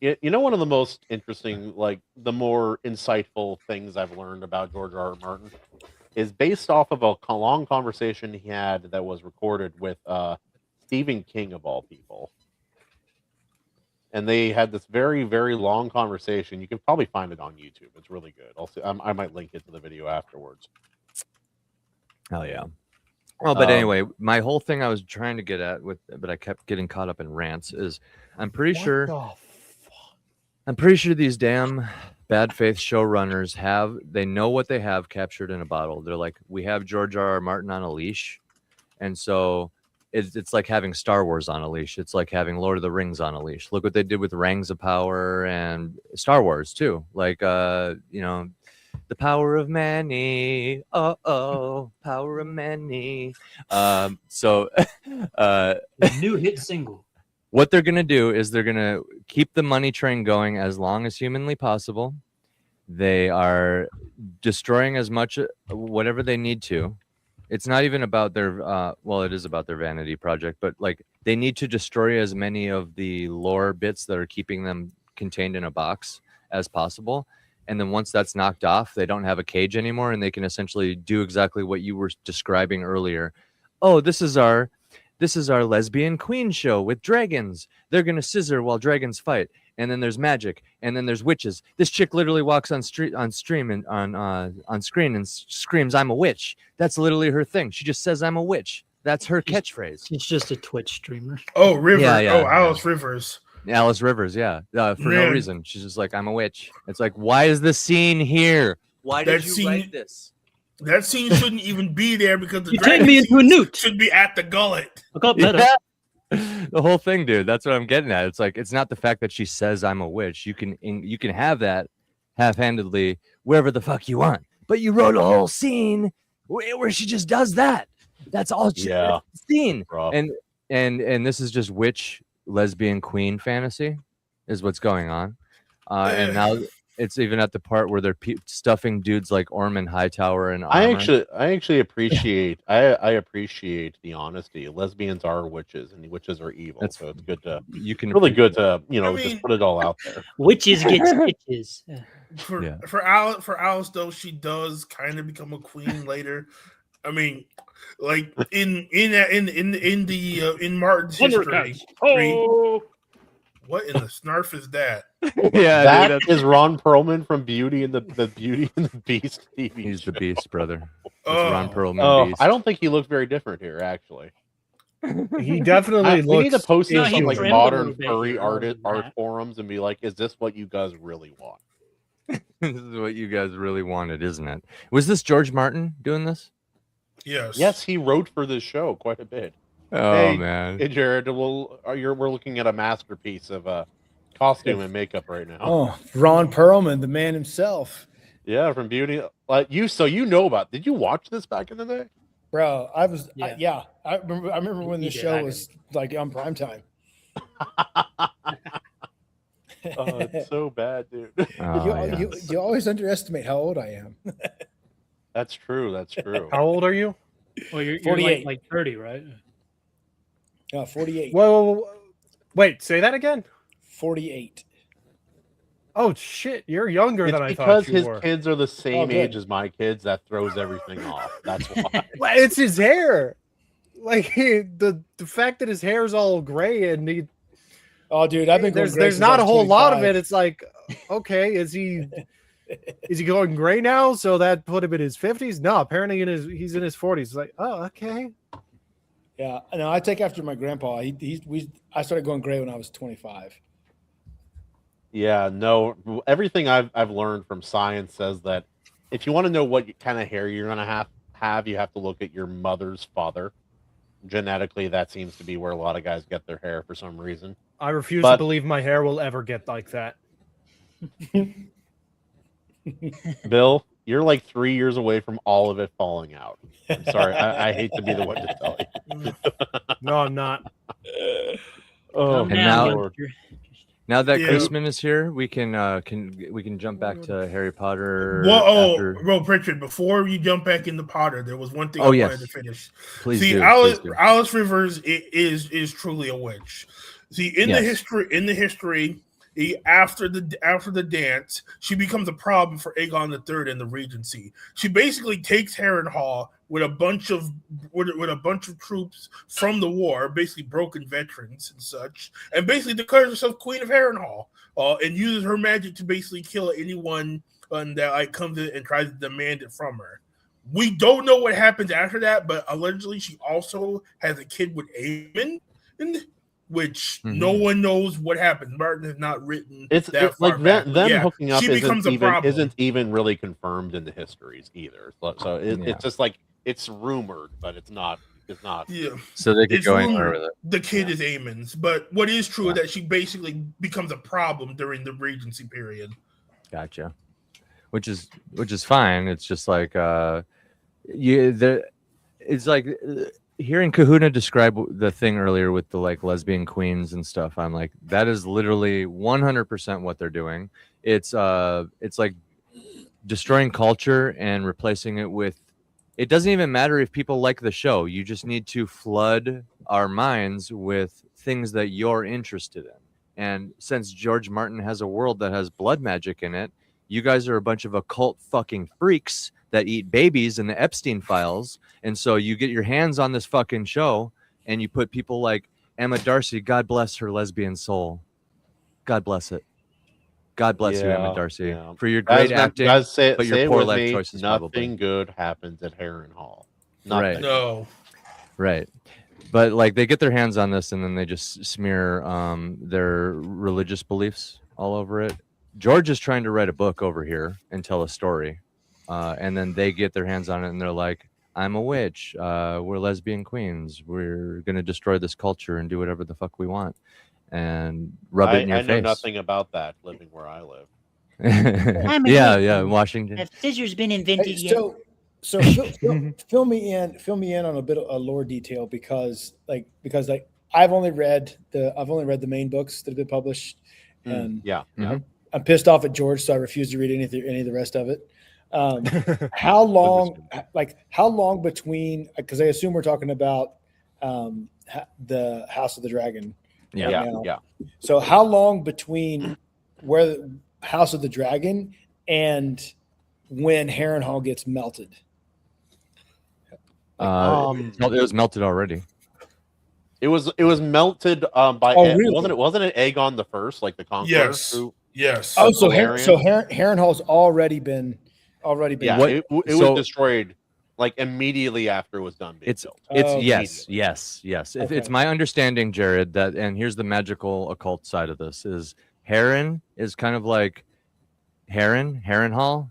You know, one of the most interesting, like the more insightful things I've learned about George R. R. Martin is based off of a long conversation he had that was recorded with Stephen King, of all people. And they had this very, very long conversation. You can probably find it on YouTube. It's really good. I might link it to the video afterwards. Hell yeah. Well, but anyway, my whole thing I was trying to get at but I kept getting caught up in rants is I'm pretty sure these damn bad faith showrunners they know what they have captured in a bottle. They're like, we have George R. R. Martin on a leash. And so it's like having Star Wars on a leash. It's like having Lord of the Rings on a leash. Look what they did with Rings of Power and Star Wars too. Like, you know, the power of many. Power of many. So the new hit single. What they're going to do is they're going to keep the money train going as long as humanly possible. They are destroying as much whatever they need to. It's not even about their well, it is about their vanity project, but like they need to destroy as many of the lore bits that are keeping them contained in a box as possible. And then once that's knocked off, they don't have a cage anymore, and they can essentially do exactly what you were describing earlier. Oh, this is our lesbian queen show with dragons. They're gonna scissor while dragons fight, and then there's magic, and then there's witches. This chick literally walks on screen and screams, "I'm a witch." That's literally her thing. She just says, "I'm a witch." That's her catchphrase. She's just a Twitch streamer. Oh, Rivers. Yeah, yeah, Alice Rivers. Alice Rivers, yeah. For no reason. She's just like, "I'm a witch." It's like, why is the scene here? Why did you write this? That scene shouldn't even be there because the You turned me into a newt. Should be at the gullet. Look up better. Yeah. The whole thing, dude. That's what I'm getting at. It's like, it's not the fact that she says I'm a witch. You can have that half-handedly wherever the fuck you want, but you wrote a whole scene where she just does that. That's all. Scene. Rough. And this is just witch lesbian queen fantasy, is what's going on. And now it's even at the part where they're stuffing dudes like Ormond Hightower and I actually appreciate I appreciate the honesty. Lesbians are witches, and witches are evil. So it's good to really good to just put it all out there. Witches get stitches. For Alice though, she does kind of become a queen later. I mean, like in Martin's history. Oh. What in the snarf is that? Yeah, that is Ron Perlman from Beauty and the Beauty and the Beast TV. He's show. the Beast, brother. That's Ron Perlman. Oh, Beast. I don't think he looks very different here, actually. He definitely looks. We need to post this on like trimmed modern a little furry bit. art forums and be like, "Is this what you guys really want?" This is what you guys really wanted, isn't it? Was this George Martin doing this? Yes. Yes, he wrote for this show quite a bit. Oh man, hey Jared, we're looking at a masterpiece of costume and makeup right now. Oh, Ron Perlman, the man himself. Yeah, from Beauty. So you know about? Did you watch this back in the day, bro? I was, Yeah. I remember when the show was like on prime time. Oh, it's so bad, dude. You always underestimate how old I am. That's true. That's true. How old are you? Well, you're 48. like 30, right? 48. Whoa. Wait, say that again. 48. Oh shit, you're younger It's than I because thought you his were. kids are the same good. age as my kids. That throws everything off. That's why. Well, it's his hair. Like the fact that his hair is all gray and Oh, dude, I've been going there's not a whole lot of it. It's like, okay, is he going gray now? So that put him in his 50s? No, apparently he's in his 40s. It's like, oh, okay. Yeah, no, I take after my grandpa. I started going gray when I was 25. Yeah, no. Everything I've learned from science says that if you want to know what kind of hair you're gonna have, you have to look at your mother's father. Genetically, that seems to be where a lot of guys get their hair for some reason. I refuse to believe my hair will ever get like that. Bill, you're like 3 years away from all of it falling out. I'm sorry. I hate to be the one to tell you. No, I'm not. Oh, And now- Now that Yeah. Christman is here, we can jump back to Harry Potter. Bro, Pritchard, before you jump back into Potter, there was one thing Oh, I yes. wanted to finish. Please See, do. Alice Rivers is truly a witch. See, in the history, after the dance, she becomes a problem for Aegon III and the Regency. She basically takes Harrenhal with a bunch of troops from the war, basically broken veterans and such, and basically declares herself Queen of Harrenhal, and uses her magic to basically kill anyone that comes in and tries to demand it from her. We don't know what happens after that, but allegedly she also has a kid with Aemon, which no one knows what happens. Martin has not written It's far like back. them hooking up problem. isn't even really confirmed in the histories either. So it's just like it's rumored, but it's not. Yeah. So they could go anywhere with it. The kid is Aemon's, but what is true is that she basically becomes a problem during the Regency period. Gotcha. Which is fine. It's just like it's like hearing Kahuna describe the thing earlier with the like lesbian queens and stuff. I'm like, that is literally 100% what they're doing. It's like destroying culture and replacing it with. It doesn't even matter if people like the show. You just need to flood our minds with things that you're interested in. And since George Martin has a world that has blood magic in it, you guys are a bunch of occult fucking freaks that eat babies in the Epstein files. And so you get your hands on this fucking show and you put people like Emma Darcy, God bless her lesbian soul. God bless it. God bless you, Emma Darcy, for your great acting, but your poor life choices. Nothing good happens at Harrenhal. Right. No. Right. But like they get their hands on this and then they just smear their religious beliefs all over it. George is trying to write a book over here and tell a story. And then they get their hands on it and they're like, I'm a witch. We're lesbian queens. We're going to destroy this culture and do whatever the fuck we want. And rub it in your face. I know nothing about that living where I live. Yeah, in Washington. Have scissors been invented yet? So fill me in on a lore detail because I've only read the main books that have been published, and I'm pissed off at George, so I refuse to read any of the rest of it. How long between? Because I assume we're talking about the House of the Dragon. Yeah. So how long between where the House of the Dragon and when Harrenhal gets melted? It was melted already. It was melted by really? wasn't it Aegon the First, like the Conqueror? Yes. Oh, so Harrenhal's already been. Yeah, it was destroyed like immediately after it was done being built. Yes. Okay. It's my understanding, Jarrod, that, and here's the magical occult side of this, is Harren is kind of like Harrenhal,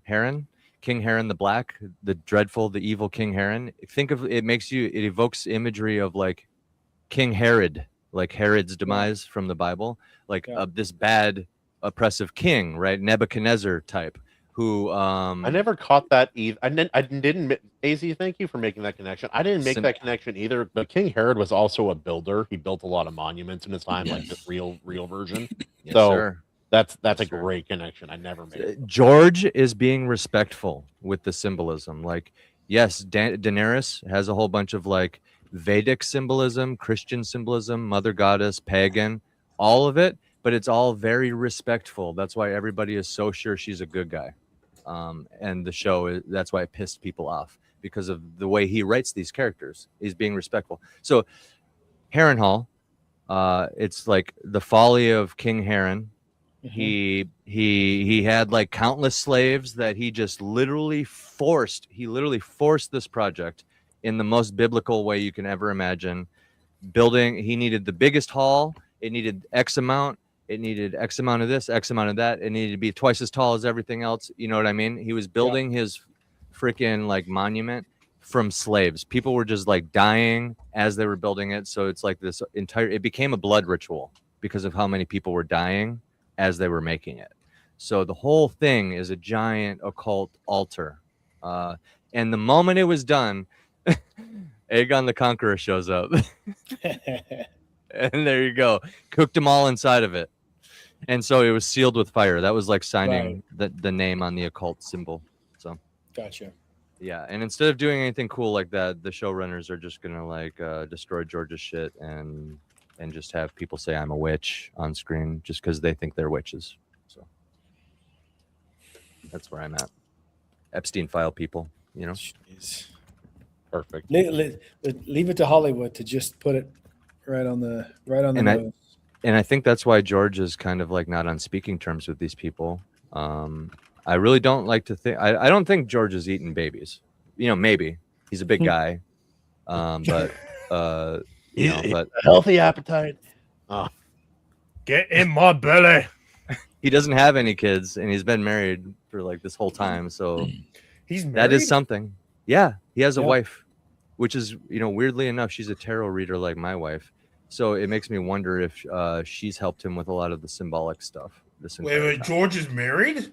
King Harren the Black, the dreadful, the evil King Harren. Think of it, it evokes imagery of like King Herod, like Herod's demise from the Bible, like this bad, oppressive king, right? Nebuchadnezzar type. Who I never caught that either. I didn't. AC, thank you for making that connection. I didn't make that connection either. But King Herod was also a builder. He built a lot of monuments in his time, like this real version. Yes, so sir. that's a great connection. I never made it. George is being respectful with the symbolism. Like, yes, Daenerys has a whole bunch of like Vedic symbolism, Christian symbolism, Mother Goddess, pagan, all of it. But it's all very respectful. That's why everybody is so sure she's a good guy. And the show, that's why it pissed people off, because of the way he writes these characters. He's being respectful. So Harrenhal, it's like the folly of King Harren. Mm-hmm. He had like countless slaves that he just literally forced. He literally forced this project in the most biblical way you can ever imagine. He needed the biggest hall. It needed X amount. It needed X amount of this, X amount of that. It needed to be twice as tall as everything else. You know what I mean? He was building his freaking like monument from slaves. People were just like dying as they were building it. So it's like it became a blood ritual because of how many people were dying as they were making it. So the whole thing is a giant occult altar. And the moment it was done, Aegon the Conqueror shows up. And there you go. Cooked them all inside of it. And so it was sealed with fire. That was like signing the name on the occult symbol. So Gotcha. yeah, and instead of doing anything cool like that, the showrunners are just gonna like destroy George's shit and just have people say I'm a witch on screen just because they think they're witches. So that's where I'm at. Epstein file people, you know. Jeez. Perfect. Leave it to Hollywood to just put it right on the nose. And I think that's why George is kind of like not on speaking terms with these people. I really don't like to think. I don't think George is eating babies. You know, maybe he's a big guy, but you know, but healthy appetite. Get in my belly. he doesn't have any kids, and he's been married for like this whole time. So He's married? that is something. Yeah, he has a Yeah. wife, which is, you know, weirdly enough, she's a tarot reader like my wife. So it makes me wonder if she's helped him with a lot of the symbolic stuff. Wait, time. George is married?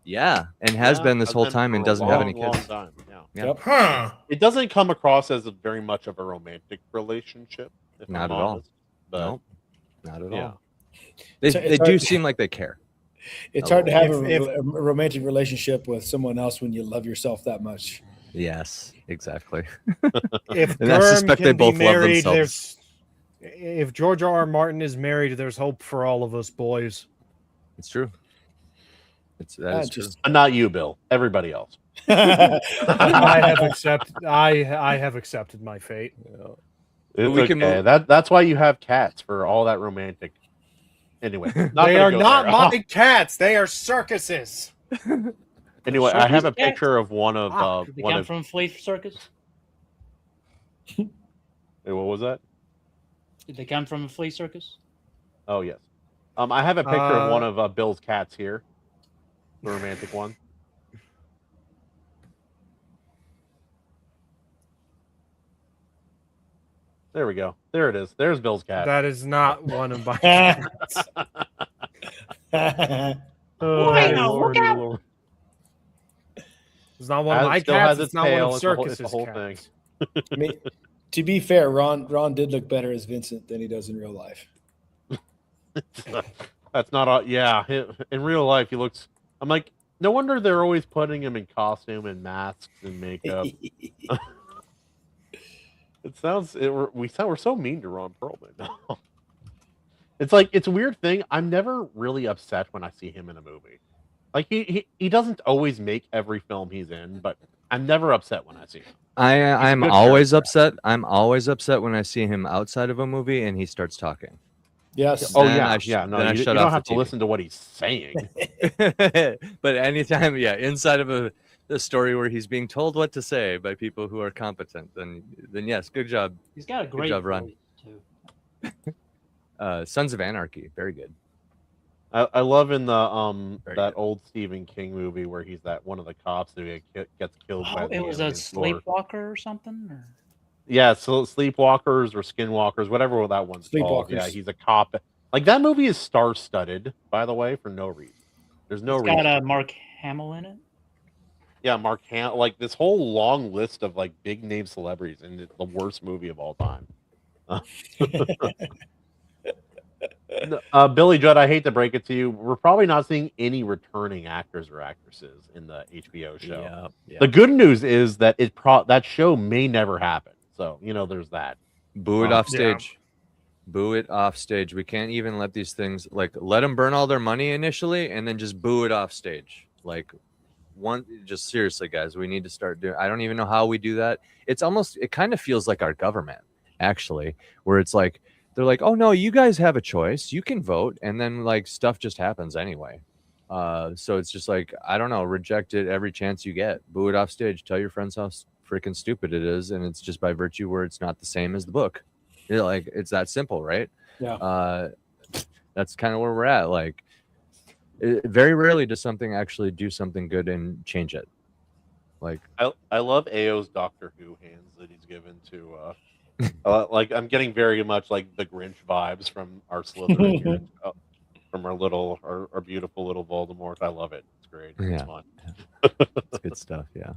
Yeah, and has been this whole time and doesn't have any kids. Time. Yeah. Yeah. Yep. Huh. It doesn't come across as very much of a romantic relationship. If Not I'm at all. honest, But Nope, not at yeah. all. They It's do hard- seem like they care. It's hard to have If- a romantic relationship with someone else when you love yourself that much. Yes, exactly. If And I Germ suspect can they be both love married, themselves. if George R. R. Martin is married, there's hope for all of us boys. It's true. That is true. Not you, Bill. Everybody else. I have accepted my fate. It's we can okay. move- That's why you have cats for all that romantic. Anyway, They gonna are go not there. my cats. They are circuses. Anyway, I have a Circus picture of one of They one come of. from Flea Circus? Wait, what was that? Did they come from a flea circus? Oh yes. I have a picture of one of Bill's cats here. The romantic one. There we go. There it is. There's Bill's cat. That is not one of my cats. Oh, Wait, no, Lord, look out. Lord. It's not one of my Still cats. has It's its not one tail, of it's the whole- Circus's it's the whole cats. thing. I mean, to be fair, Ron did look better as Vincent than he does in real life. That's not all. Yeah, in real life, he looks. I'm like, no wonder they're always putting him in costume and masks and makeup. We're so mean to Ron Perlman now. It's like it's a weird thing. I'm never really upset when I see him in a movie. Like he doesn't always make every film he's in, but I'm never upset when I see him. I'm good always character upset. I'm always upset when I see him outside of a movie and he starts talking. Yes. Oh Then yeah, I yeah. No, then I you shut don't off have the to TV. listen to what he's saying. But anytime, yeah, inside of a story where he's being told what to say by people who are competent, then yes, good job. He's got a great job, Ron. voice, too. Sons of Anarchy, very good. I love in the Very that good. old Stephen King movie where he's that one of the cops who gets killed by Oh, the it was a aliens or- sleepwalker or something? Or... Yeah, so Sleepwalkers or Skinwalkers, whatever that one's called. Yeah, Sleepwalkers. he's a cop. Like that movie is star-studded, by the way, for no reason. There's no It's reason. got Mark Hamill in it. Yeah, Mark Hamill. Like this whole long list of like big name celebrities, and it's the worst movie of all time. Billy Judd, I hate to break it to you, we're probably not seeing any returning actors or actresses in the HBO show. The good news is that that show may never happen. So there's that. Boo it off stage. Boo it off stage. We can't even let these things let them burn all their money initially and then just boo it off stage. Just seriously, guys, we need to start doing. I don't even know how we do that. It kind of feels like our government, actually, where it's like they're like, oh no, you guys have a choice, you can vote, and then stuff just happens anyway. So it's just like, I don't know, reject it every chance you get, boo it off stage, tell your friends how freaking stupid it is, and it's just by virtue where it's not the same as the book. It's that simple, right? Yeah. That's kind of where we're at. Very rarely does something actually do something good and change it. I love Ao's Doctor Who hands that he's given to I'm getting very much like the Grinch vibes from our Slytherin here, from our beautiful little Voldemort. I love it. It's great. It's fun. It's good stuff. Yeah.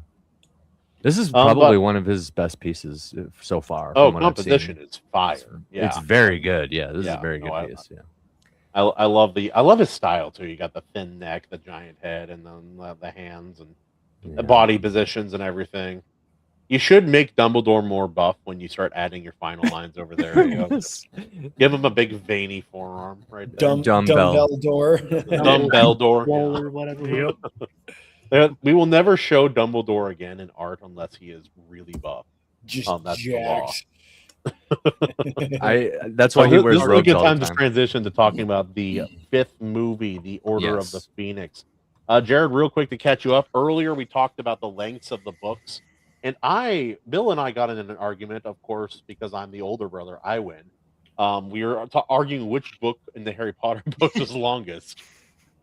This is probably one of his best pieces so far. Oh, composition is fire. Yeah. It's very good. Yeah. This is a very good I piece. Yeah. I love his style too. You got the thin neck, the giant head, and then the hands and the body positions and everything. You should make Dumbledore more buff when you start adding your final lines over there. You know? Give him a big veiny forearm right there. Dumbbell door. Dumbbell door. Wall Yeah. or whatever. Yep. We will never show Dumbledore again in art unless he is really buff. Just That's the law. jacked. That's why he wears this is a robes good all time the to time. transition to talking about the fifth movie, The Order of the Yes. Phoenix. Jarrod, real quick to catch you up. Earlier, we talked about the lengths of the books, and Bill and I got in an argument, of course, because I'm the older brother. I win. We were arguing which book in the Harry Potter books was longest,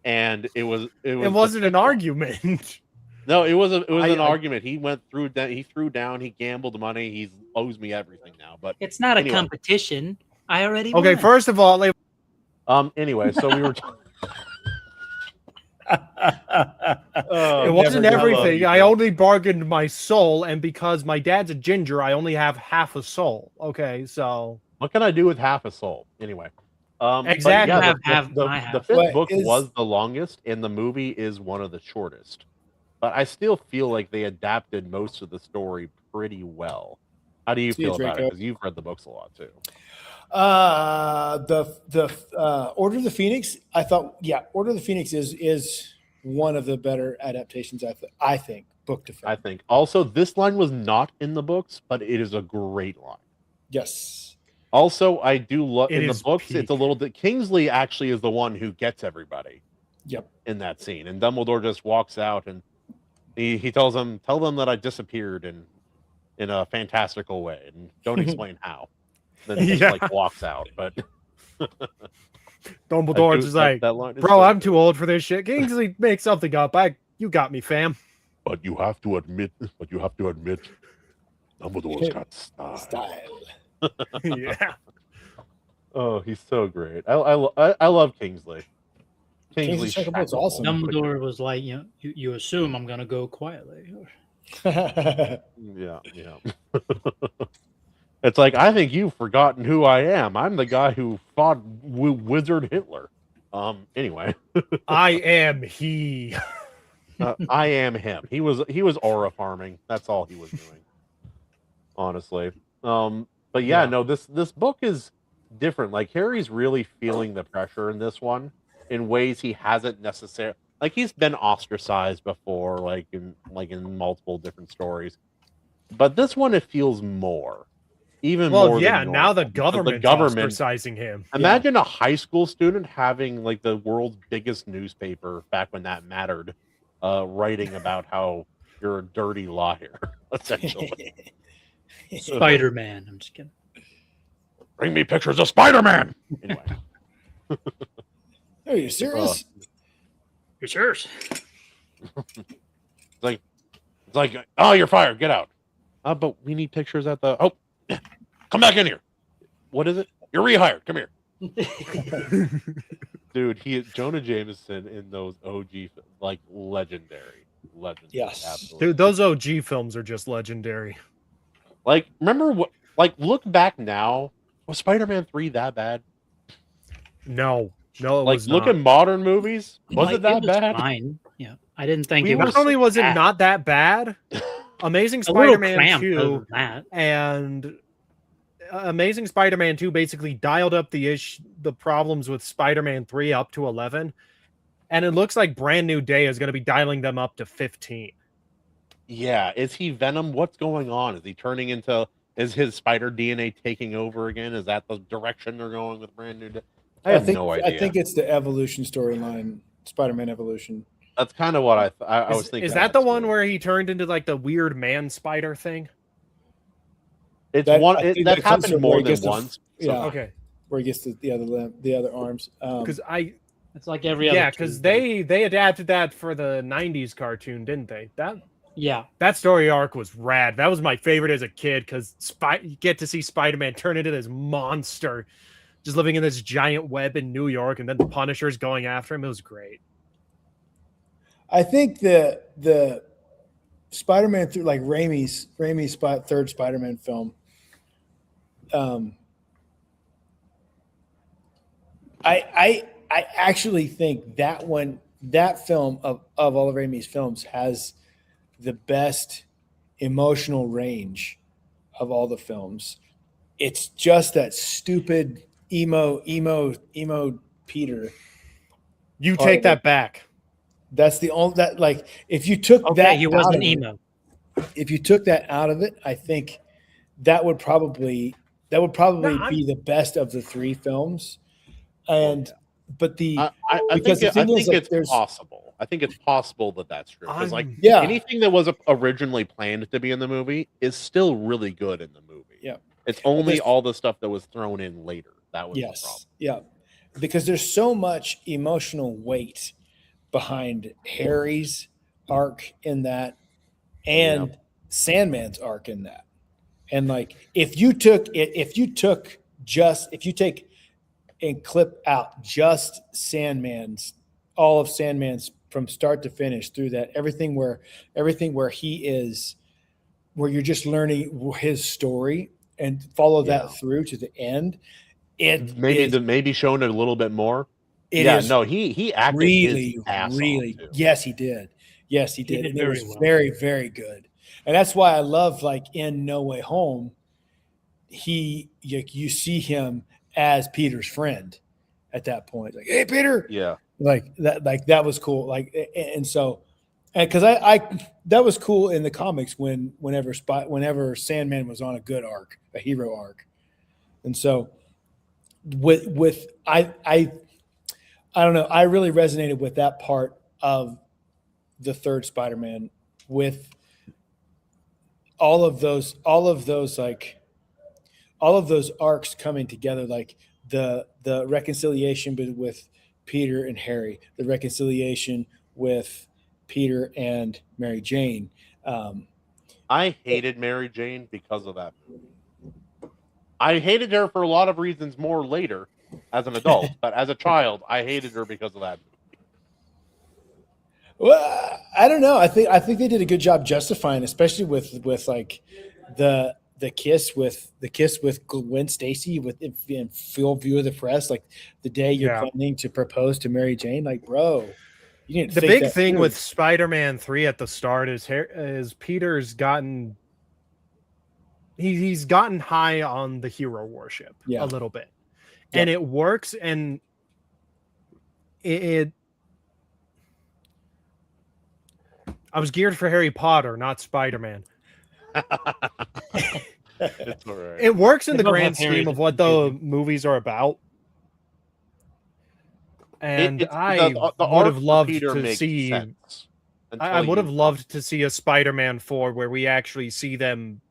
and it wasn't an argument. No, it was an argument. He went through that. He threw down. He gambled money. He owes me everything now. But It's not anyway. a competition. I already Okay, won. first of all, like, Anyway, so we were. it wasn't everything. I only bargained my soul, and because my dad's a ginger, I only have half a soul. Okay, so What can I do with half a soul? Anyway. Exactly. But yeah, Have the my half. fifth What book is- was the longest, and the movie is one of the shortest. But I still feel like they adapted most of the story pretty well. How do you See you, feel about it? Draco. Because you've read the books a lot too. The Order of the Phoenix. I thought, yeah, Order of the Phoenix is one of the better adaptations. I think book to film. I think also this line was not in the books, but it is a great line. Yes. Also, I do love It in the is books. peak. It's a little bit. Kingsley actually is the one who gets everybody. Yep. In that scene, and Dumbledore just walks out and he tells them, "Tell them that I disappeared in a fantastical way, and don't explain how." Then he Yeah. like walks out, but Dumbledore's just like, that line is bro, so I'm good. too old for this shit. Kingsley, make something up. You got me, fam. But you have to admit, Dumbledore's got style. Style. Yeah. Oh, he's so great. I love Kingsley. Kingsley's second book's Shackleton. awesome. Dumbledore was like, you assume I'm gonna go quietly. Yeah. It's like, I think you've forgotten who I am. I'm the guy who fought Wizard Hitler. Anyway, I am he. I am him. He was aura farming. That's all he was doing. Honestly. But yeah, no, this book is different. Like Harry's really feeling the pressure in this one in ways he hasn't necessarily. Like he's been ostracized before, like in multiple different stories. But this one, it feels more. Even more. Well, yeah, than now the normal. government's government ostracizing him. Imagine a high school student having like the world's biggest newspaper back when that mattered, writing about how you're a dirty liar, essentially. Spider-Man. I'm just kidding. Bring me pictures of Spider-Man. Anyway, Are you serious? It's yours. it's like, oh, you're fired. Get out. But we need pictures at the. Oh, come back in here. What is it? You're rehired. Come here. Dude, Jonah Jameson in those OG, like legendary. Yes. Absolutely. Dude, those OG films are just legendary. Like, remember what? Like, look back now. Was Spider-Man 3 that bad? No, it Like, was look not. at modern movies. Was Like, it that bad? Fine. Yeah, I didn't think We it were was. Not only was it bad. not that bad, Amazing A little Spider-Man cramped 2 other than that. and Amazing Spider-Man 2 basically dialed up the problems with Spider-Man 3 up to 11, and it looks like Brand New Day is going to be dialing them up to 15. Yeah. Is he Venom? What's going on? Is he turning into? Is his spider DNA taking over again? Is that the direction they're going with Brand New Day? I have no idea. I think it's the evolution storyline, Spider-Man evolution. That's kind of what I was thinking. Is that the one where he turned into like the weird man spider thing? it's That- one? I think That that comes happened from more where he than gets the- once. Yeah, Okay, where he gets the other arms. because It's like every other. yeah, because they adapted that for the '90s cartoon, didn't they? Yeah. That story arc was rad. That was my favorite as a kid because you get to see Spider-Man turn into this monster, just living in this giant web in New York, and then the Punisher's going after him. It was great. I think the Spider-Man through like Raimi's third Spider-Man film. I actually think that film of all of Raimi's films has the best emotional range of all the films. It's just that stupid emo Peter. You take that back. That's the only that like if you took Okay, that he out wasn't of emo. if you took that out of it, I think that would probably be the best of the three films. And but I because think, the thing is, like, it's possible. I think it's possible that that's true. Because like yeah, anything that was originally planned to be in the movie is still really good in the movie. Yeah. It's only all the stuff that was thrown in later. That was the problem. Yeah. Because there's so much emotional weight behind Harry's arc in that and Sandman's arc in that. And like if you take and clip out just all of Sandman's from start to finish through that, everything where he is, where you're just learning his story and follow that through to the end. It maybe shown it a little bit more. He acted really, his ass really. off too. Yes, he did. Yes, he did. did And it very was well. very, very good. And that's why I love, like, in No Way Home, you see him as Peter's friend at that point. Like, hey, Peter. Yeah. Like that was cool. Like, and so, and because I that was cool in the comics whenever Sandman was on a good arc, a hero arc. And so with I don't know, I really resonated with that part of the third Spider-Man, with all of those arcs coming together, like the reconciliation with Peter and Harry, the reconciliation with Peter and Mary Jane. I hated Mary Jane because of that movie. I hated her for a lot of reasons more later as an adult, but as a child, I hated her because of that movie. Well, I don't know. I think they did a good job justifying, especially with like the kiss with Gwen Stacy in full view of the press, like the day you're planning to propose to Mary Jane. Like, bro, you need to the think big that thing through. with Spider-Man 3 at the start is Peter's gotten he's gotten high on the hero worship a little bit, and it works, and it I was geared for Harry Potter, not Spider-Man. It's all right. It works in They the both grand have Harry scheme of the what the movies are about. And I would have loved to see. I would have loved to see a Spider-Man 4 where we actually see them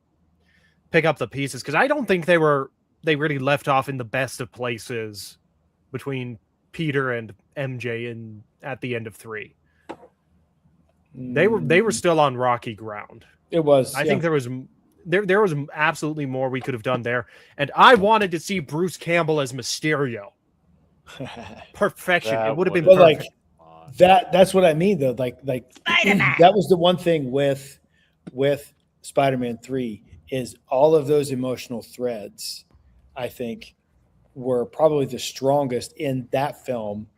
pick up the pieces, because I don't think they really left off in the best of places between Peter and MJ at the end of 3. They were still on rocky ground. It was. I think there was absolutely more we could have done there, and I wanted to see Bruce Campbell as Mysterio. Perfection. It would have been perfect. Like that's what I mean, though. Like that was the one thing with Spider-Man 3 is all of those emotional threads, I think, were probably the strongest in that film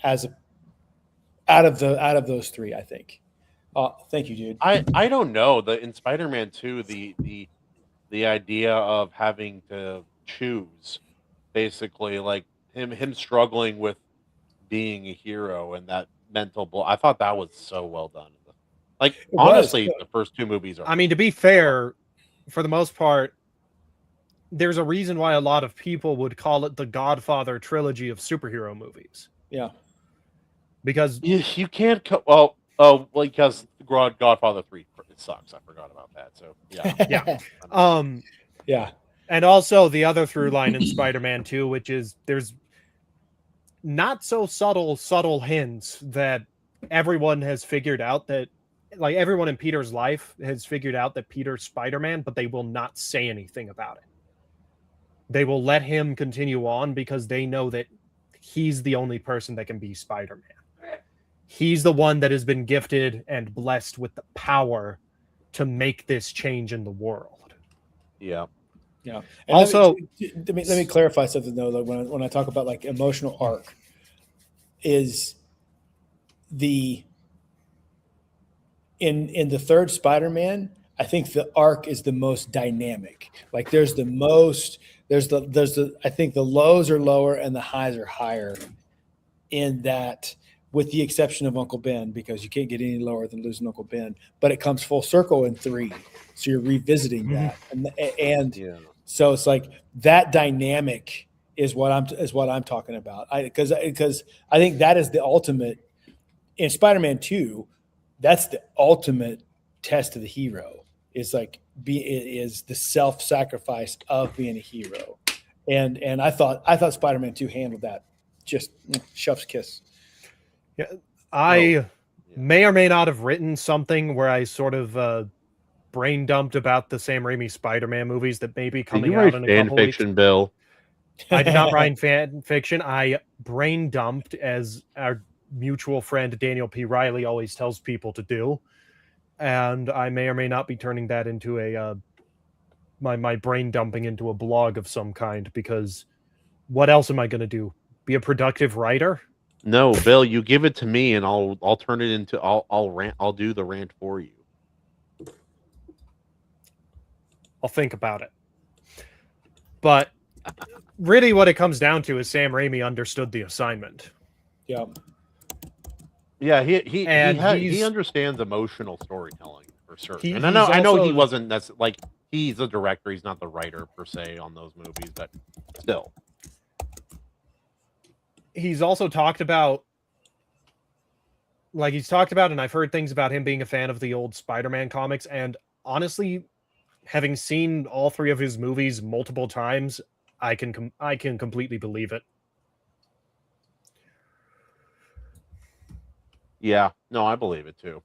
out of those three, I think. Thank you, dude. I don't know. In Spider-Man 2, the idea of having to choose, basically, like him struggling with being a hero and that mental blow. I thought that was so well done. Like, honestly, the first two movies are. I mean, to be fair, for the most part, there's a reason why a lot of people would call it the Godfather trilogy of superhero movies. Yeah. Because you can't because Godfather 3 it sucks. I forgot about that. So yeah. And also the other through line in Spider-Man 2, which is there's not so subtle hints that everyone has figured out that, like, everyone in Peter's life has figured out that Peter's Spider-Man, but they will not say anything about it. They will let him continue on because they know that he's the only person that can be Spider-Man. He's the one that has been gifted and blessed with the power to make this change in the world. Yeah. Yeah. And also, let me clarify something, though. Like when I talk about like emotional arc, is the in the third Spider-Man, I think the arc is the most dynamic. Like there's the I think the lows are lower and the highs are higher in that, with the exception of Uncle Ben, because you can't get any lower than losing Uncle Ben, but it comes full circle in 3. So you're revisiting that. And so it's like that dynamic is what I'm talking about. Because I think that is the ultimate in Spider-Man 2. That's the ultimate test of the hero. It's like is the self-sacrifice of being a hero. And I thought Spider-Man 2 handled that just chef's kiss. Yeah, I may or may not have written something where I sort of brain dumped about the Sam Raimi Spider-Man movies that may be coming out in a couple fiction, weeks. Bill. I did not write fan fiction. I brain dumped, as our mutual friend Daniel P. Riley always tells people to do, and I may or may not be turning that into a my brain dumping into a blog of some kind, because what else am I going to do? Be a productive writer? No, Bill, you give it to me and I'll turn it into I'll rant. I'll do the rant for you. I'll think about it. But really what it comes down to is Sam Raimi understood the assignment. Yeah. Yeah, he understands emotional storytelling for sure. And I know he wasn't like he's the director, he's not the writer per se on those movies, but still. He's also talked about, and I've heard things about him being a fan of the old Spider-Man comics, and honestly, having seen all 3 of his movies multiple times, I can completely believe it. Yeah, no, I believe it too.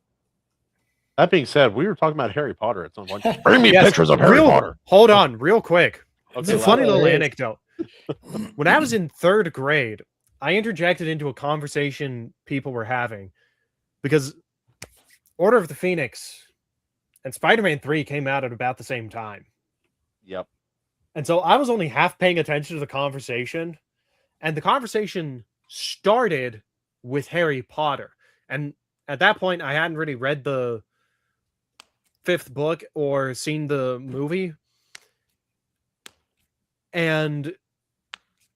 That being said, we were talking about Harry Potter at some point. Bring me pictures of Harry Potter. Hold on, real quick. Okay, it's a funny little anecdote. When I was in 3rd grade, I interjected into a conversation people were having because Order of the Phoenix and Spider-Man 3 came out at about the same time. Yep. And so I was only half paying attention to the conversation, and the conversation started with Harry Potter. And at that point, I hadn't really read the 5th book or seen the movie. And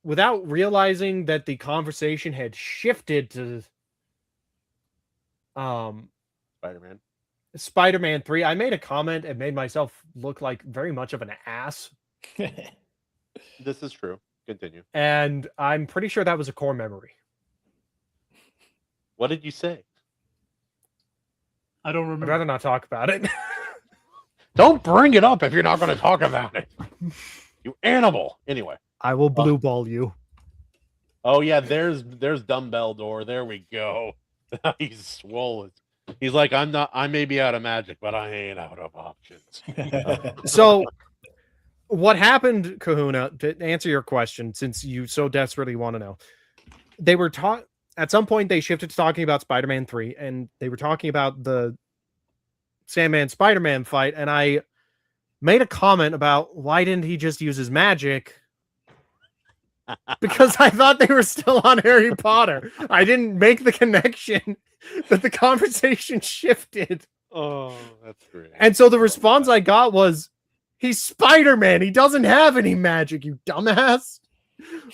without realizing that the conversation had shifted to Spider-Man 3, I made a comment and made myself look like very much of an ass. This is true. Continue. And I'm pretty sure that was a core memory. What did you say? I don't remember. I'd rather not talk about it. Don't bring it up if you're not going to talk about it. You animal. Anyway. I will blue ball you. Oh yeah, there's Dumbledore. There we go. He's swollen. He's like, I may be out of magic, but I ain't out of options. So what happened, Kahuna, to answer your question, since you so desperately want to know, they were at some point they shifted to talking about Spider-Man 3, and they were talking about the Sandman Spider-Man fight, and I made a comment about why didn't he just use his magic? Because I thought they were still on Harry Potter. I didn't make the connection that the conversation shifted. Oh, that's great. And so the response I got was, he's Spider-Man. He doesn't have any magic, you dumbass.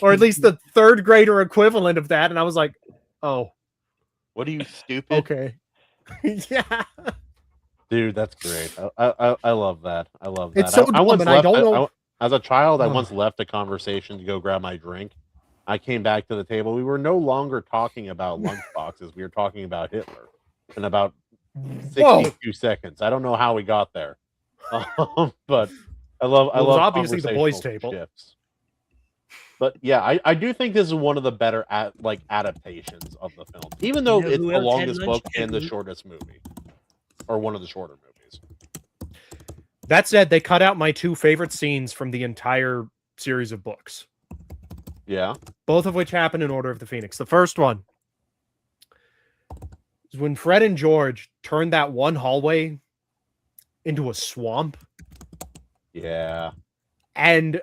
Or at least the 3rd grader equivalent of that. And I was like, oh. What are you, stupid? Okay. Yeah. Dude, that's great. I love that. I love that. It's so dumb, and I don't know. As a child, I once left a conversation to go grab my drink. I came back to the table. We were no longer talking about lunchboxes. We were talking about Hitler in about 62 seconds. I don't know how we got there, but I love obviously the boys' table. Shifts. But yeah, I do think this is one of the better adaptations of the film, even though it's the longest book and the shortest movie, or one of the shorter movies. That said, they cut out my 2 favorite scenes from the entire series of books. Yeah. Both of which happen in Order of the Phoenix. The first one is when Fred and George turned that one hallway into a swamp. Yeah. And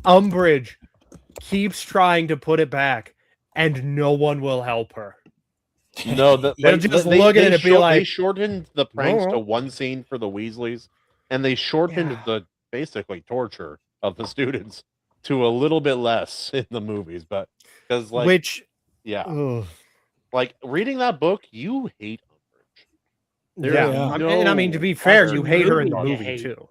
Umbridge keeps trying to put it back. and no one will help her. No, They'll just look at it and be like, they shortened the pranks "Oh." to one scene for the Weasleys, and they shortened Yeah. the basically torture of the students to a little bit less in the movies. But because Ugh. like reading that book, you hate Umbridge. There Yeah, is and I mean, to no be fair, other you hate her in the movie movie hate. too.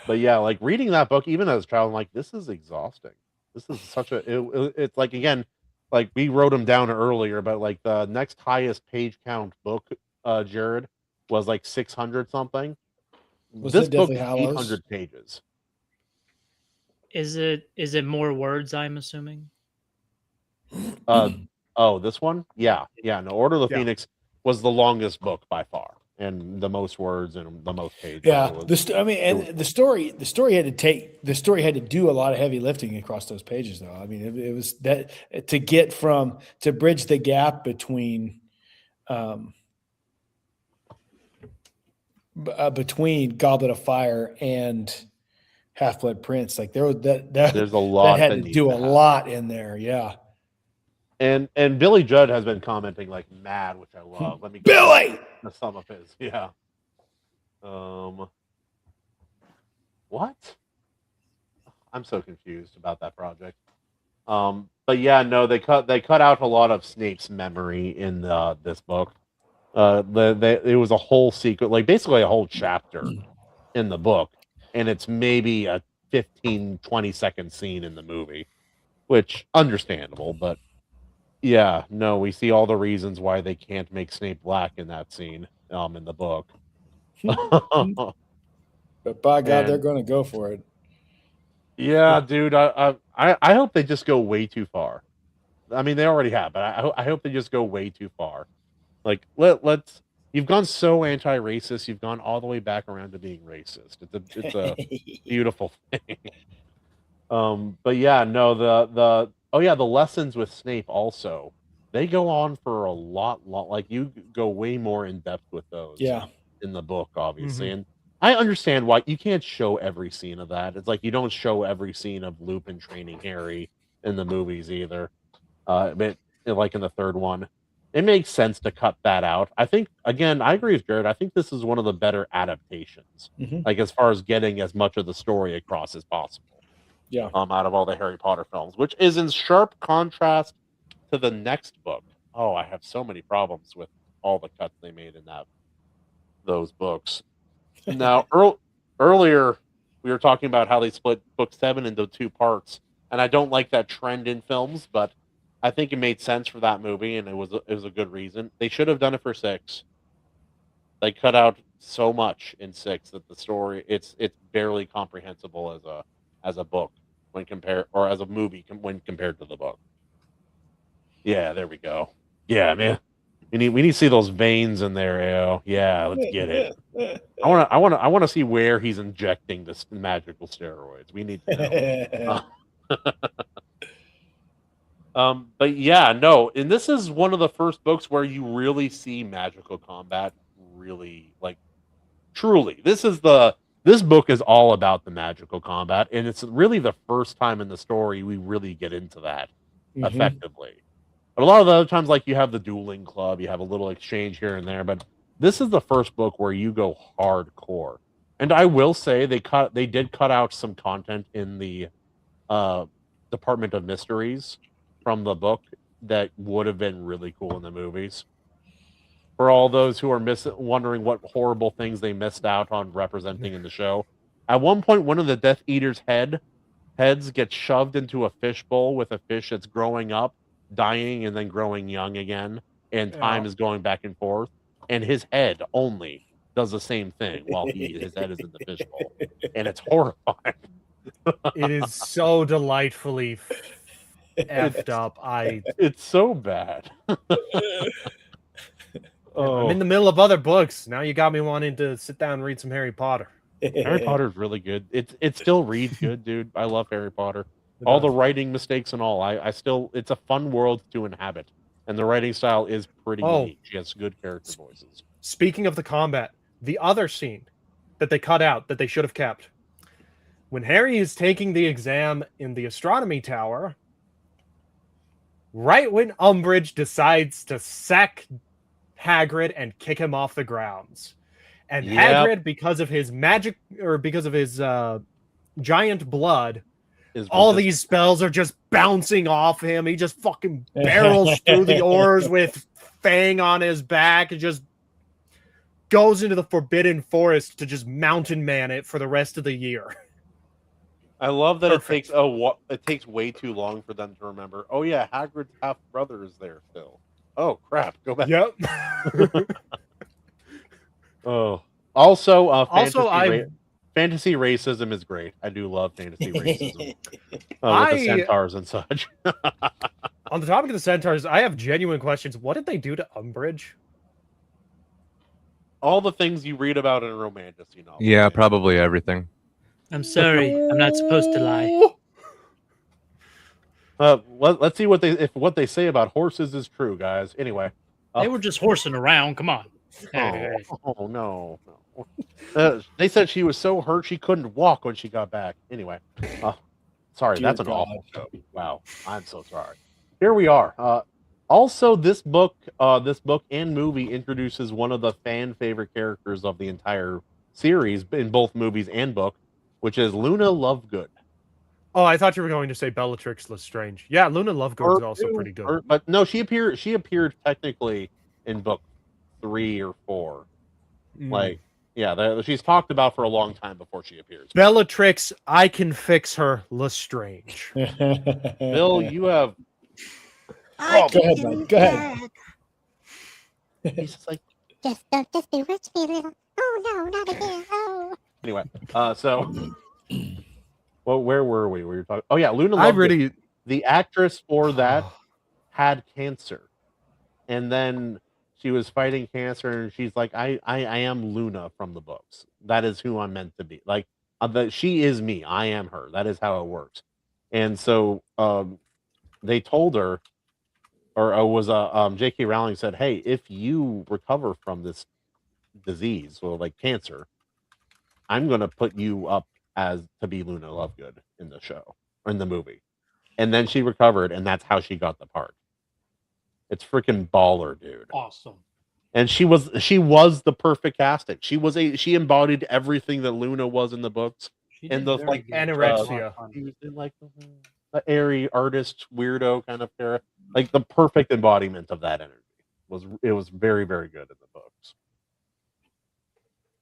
But yeah, like reading that book, even as a child, I'm like, this is exhausting. This is such a. It's like again, like we wrote them down earlier, but like the next highest page count book, Jarrod, was like 600 something. Was This it book Deathly is Hallows? 800 pages. Is it more words? I'm assuming. Oh, this one, yeah. No, Order of the Yeah. Phoenix was the longest book by far, and the most words and the most pages. Yeah, It was- the story had to do a lot of heavy lifting across those pages, though. I mean, it was that to bridge the gap between between Goblet of Fire and Half-Blood Prince. Like there's a lot that had that to needs do to a happen. lot in there. Yeah, And Billy Judd has been commenting like mad, which I love. Let me get Billy. some of his. Yeah. What? I'm so confused about that project. But yeah, no, they cut out a lot of Snape's memory in this book. It was a whole secret, like basically a whole chapter in the book, and it's maybe a 15-20 second scene in the movie, which understandable, but yeah, no, we see all the reasons why they can't make Snape black in that scene in the book. But by God, And- they're going to go for it. Yeah, dude, I hope they just go way too far. I mean, they already have, but I hope they just go way too far. Like let's. You've gone so anti-racist. You've gone all the way back around to being racist. It's a beautiful thing. But yeah, no, the lessons with Snape also, they go on for a lot. Like you go way more in depth with those. Yeah. In the book, obviously, and I understand why you can't show every scene of that. It's like you don't show every scene of Lupin training Harry in the movies either. But like in the third one, it makes sense to cut that out. I think again, I agree with Jarrod. I think this is one of the better adaptations, like as far as getting as much of the story across as possible. Yeah. Out of all the Harry Potter films, which is in sharp contrast to the next book. Oh, I have so many problems with all the cuts they made in those books. Now, earlier we were talking about how they split book 7 into 2 parts, and I don't like that trend in films, but I think it made sense for that movie, and it was a good reason. They should have done it for 6. They cut out so much in 6 that the story it's barely comprehensible as a book when compared, or as a movie when compared to the book. Yeah, there we go. Yeah, man. We need to see those veins in there, yo. Yeah, let's get it. I want to see where he's injecting this magical steroids. We need to know. But yeah, no, and this is one of the first books where you really see magical combat really like truly. This book is all about the magical combat, and it's really the first time in the story we really get into that effectively. But a lot of the other times, like you have the dueling club, you have a little exchange here and there, but this is the first book where you go hardcore. And I will say they did cut out some content in the Department of Mysteries from the book that would have been really cool in the movies. For all those who are wondering what horrible things they missed out on representing in the show, at one point, one of the Death Eater's heads gets shoved into a fishbowl with a fish that's growing up, dying, and then growing young again, and time is going back and forth, and his head only does the same thing while his head is in the fishbowl, and it's horrifying. It is so delightfully effed up. It's so bad. I'm in the middle of other books. Now you got me wanting to sit down and read some Harry Potter. Harry Potter is really good. It still reads good, dude. I love Harry Potter. All the writing mistakes and all. I still, it's a fun world to inhabit, and the writing style is pretty unique. She has good character voices. Speaking of the combat, the other scene that they cut out that they should have kept, when Harry is taking the exam in the astronomy tower, right when Umbridge decides to sack Hagrid and kick him off the grounds. And Hagrid, because of his magic, or because of his giant blood, all these spells are just bouncing off him. He just fucking barrels through the oars with Fang on his back and just goes into the Forbidden Forest to just mountain man it for the rest of the year. I love that it takes way too long for them to remember. Oh yeah, Hagrid's half brother is there still. Oh crap, go back. Yep. Oh, also, fantasy racism is great. I do love fantasy racism with the centaurs and such. On the topic of the centaurs, I have genuine questions. What did they do to Umbridge? All the things you read about in a romantasy novel. Yeah, probably everything. I'm sorry, I'm not supposed to lie. Let's see what they say about horses is true, guys. Anyway, they were just horsing around. Come on. Oh no. They said she was so hurt she couldn't walk when she got back. Anyway, sorry, that's an awful joke. Wow, I'm so sorry. Here we are. Also, this book and movie introduces one of the fan favorite characters of the entire series in both movies and book, which is Luna Lovegood. Oh, I thought you were going to say Bellatrix Lestrange. Yeah, Luna Lovegood is also pretty good. But no, she appeared technically in book 3 or 4. Like, yeah, she's talked about for a long time before she appears. Bellatrix, I can fix her Lestrange. Bill, you have. Oh, go ahead, man. Go ahead. He's just like, just bewitch me, little. Oh no, not again. Oh. Anyway, so. Well, where were we? We were talking. Oh yeah, Luna Lovegood. The actress for that had cancer, and then she was fighting cancer, and she's like, I am Luna from the books. That is who I'm meant to be. Like, she is me. I am her. That is how it works. And so they told her, or was J.K. Rowling said, hey, if you recover from this disease, or like cancer, I'm going to put you up as to be Luna Lovegood in the show or in the movie. And then she recovered, and that's how she got the part. It's freaking baller, dude. Awesome. And she was the perfect casting. She embodied everything that Luna was in the books. And the like anorexia. She was in like the airy artist weirdo kind of character. Like the perfect embodiment of that energy. It was very, very good in the books.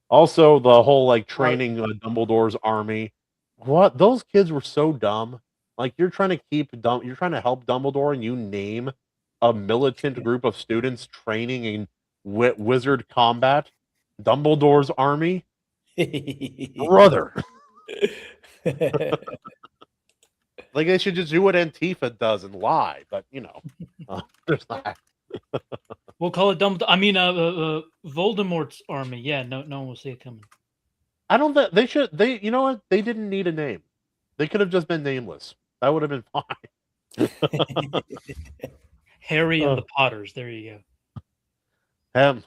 Also, the whole like training Dumbledore's army. What? Those kids were so dumb. Like you're trying to help Dumbledore, and you name a militant group of students training in wizard combat. Dumbledore's army, brother. Like they should just do what Antifa does and lie, but you know, there's that. We'll call it Voldemort's army. Yeah, no one will see it coming. I don't think they should. You know what? They didn't need a name. They could have just been nameless. That would have been fine. Harry and the Potters. There you go.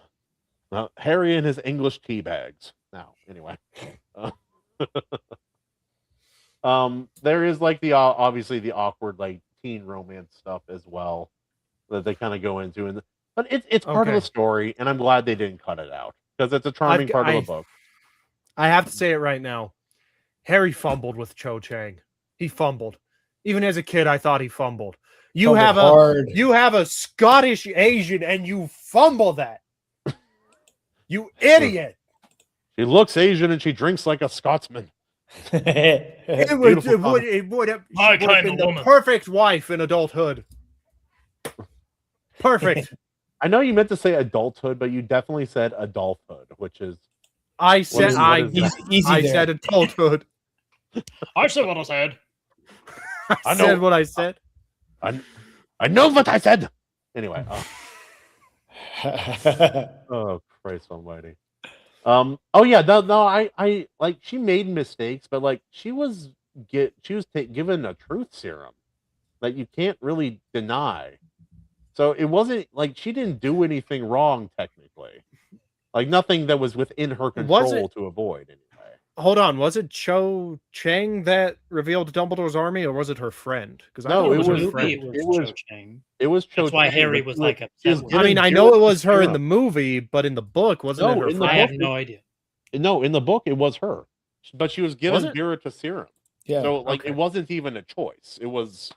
Harry and his English tea bags. Now, anyway, there is like the obviously the awkward like teen romance stuff as well that they kind of go into, but it's part of the story, and I'm glad they didn't cut it out because it's a charming part of the book. I have to say it right now. Harry fumbled with Cho Chang. He fumbled. Even as a kid, I thought he fumbled. You have a Scottish Asian, and you fumble that. You idiot! She looks Asian, and she drinks like a Scotsman. It would have been the perfect wife in adulthood. Perfect. I know you meant to say adulthood, but you definitely said adulthood, which is. I said adulthood. I said what I said. I said what I said. I know what I said. Anyway. Oh, Christ Almighty. Oh yeah, no. I like she made mistakes, but like she was given a truth serum that you can't really deny. So it wasn't like she didn't do anything wrong technically. Like nothing that was within her control to avoid anyway. hold on. Was it Cho Chang that revealed Dumbledore's army, or was it her friend? Because I No, thought it it was her was- friend. It was it was- Cho Chang. It was Cho That's why Chang, Harry but was she like she upset was with I her. mean, giving I know Jarrod it was the her in serum. the movie, but in the book, wasn't it No, her in the I friend? have no idea. No, in the book it was her, but she was given it? Jarrod to serum. Yeah. So like Okay. it wasn't even a choice. It was,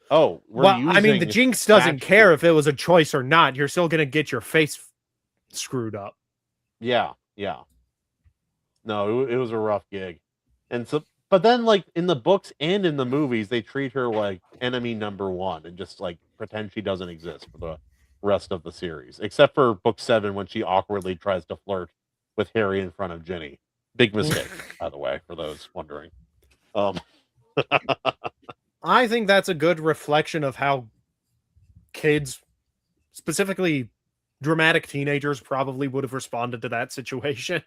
oh, we're Well, using. I mean, the Jinx doesn't match care if serum. it was a choice or not. You're still gonna get your face screwed up. Yeah. No, it was a rough gig, and so, but then like in the books and in the movies, they treat her like enemy number one and just like pretend she doesn't exist for the rest of the series, except for book 7 when she awkwardly tries to flirt with Harry in front of Ginny. Big mistake, by the way, for those wondering. I think that's a good reflection of how kids, specifically dramatic teenagers, probably would have responded to that situation.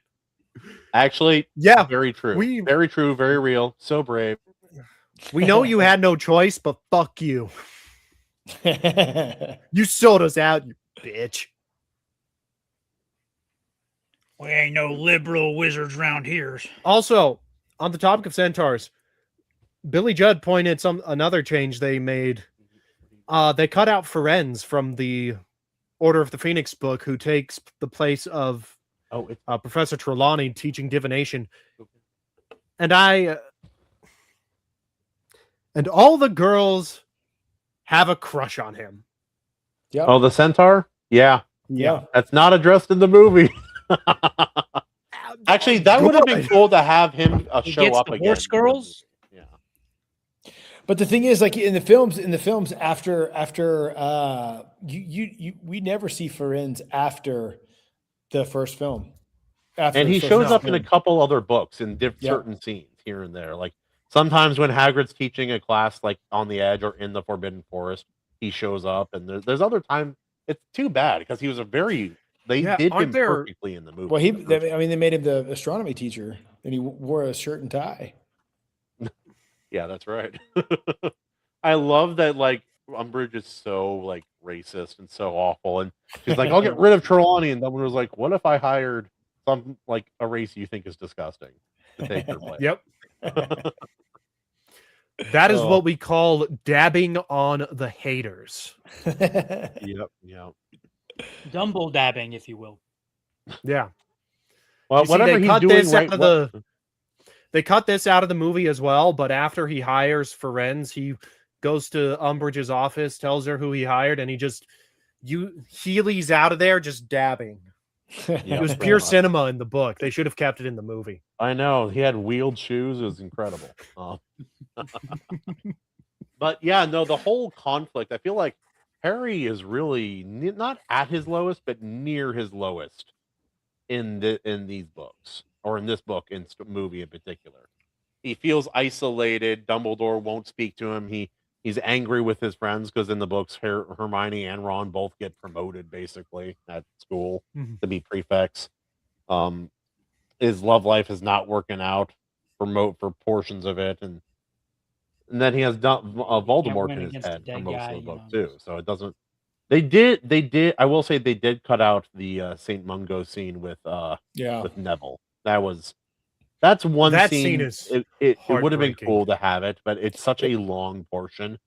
Actually, Yeah, very true. we- Very true, very real. So brave. we know you had no choice, but fuck you. You sold us out, you bitch. We ain't no liberal wizards round here. Also, on the topic of centaurs, Billy Judd pointed another change they made. They cut out Ferenz from the Order of the Phoenix book, who takes the place of Professor Trelawney teaching divination. And all the girls have a crush on him. Yeah. Oh, the centaur? Yeah. Yeah. That's not addressed in the movie. Actually, that would have been cool to have him He show gets up the again. horse girls. Yeah. But the thing is, like in the films after we never see Ferenz after the first film. And he shows up in a couple other books in certain scenes here and there. Like sometimes when Hagrid's teaching a class like on the edge or in the Forbidden Forest, he shows up. And there's other time. It's too bad because he was they did him perfectly in the movie. Well, they made him the astronomy teacher, and he wore a shirt and tie. Yeah, that's right. I love that. Like Umbridge is so like racist and so awful, and she's like, "I'll get rid of Trelawney," and Dumbledore was like, "What if I hired some like a race you think is disgusting to take your place?" Yep. That is what we call dabbing on the haters. Yep. Dumble dabbing, if you will. Yeah. Well, whatever he's doing right. They cut this out of the movie as well, but after he hires Ferenz, he goes to Umbridge's office, tells her who he hired, and Healy's out of there just dabbing. Yeah, it was pure cinema in the book. They should have kept it in the movie. I know. He had wheeled shoes. It was incredible. But yeah, no, the whole conflict, I feel like Harry is really not at his lowest, but near his lowest in these books, or in this book, in movie in particular. He feels isolated. Dumbledore won't speak to him. He's angry with his friends because in the books, Hermione and Ron both get promoted basically at school to be prefects. His love life is not working out for portions of it, and then he has Voldemort in his head for most of the book too. So it doesn't. They did. I will say they did cut out the Saint Mungo scene with Neville. That's one that scene. Scene is it would have been cool to have it, but it's such a long portion.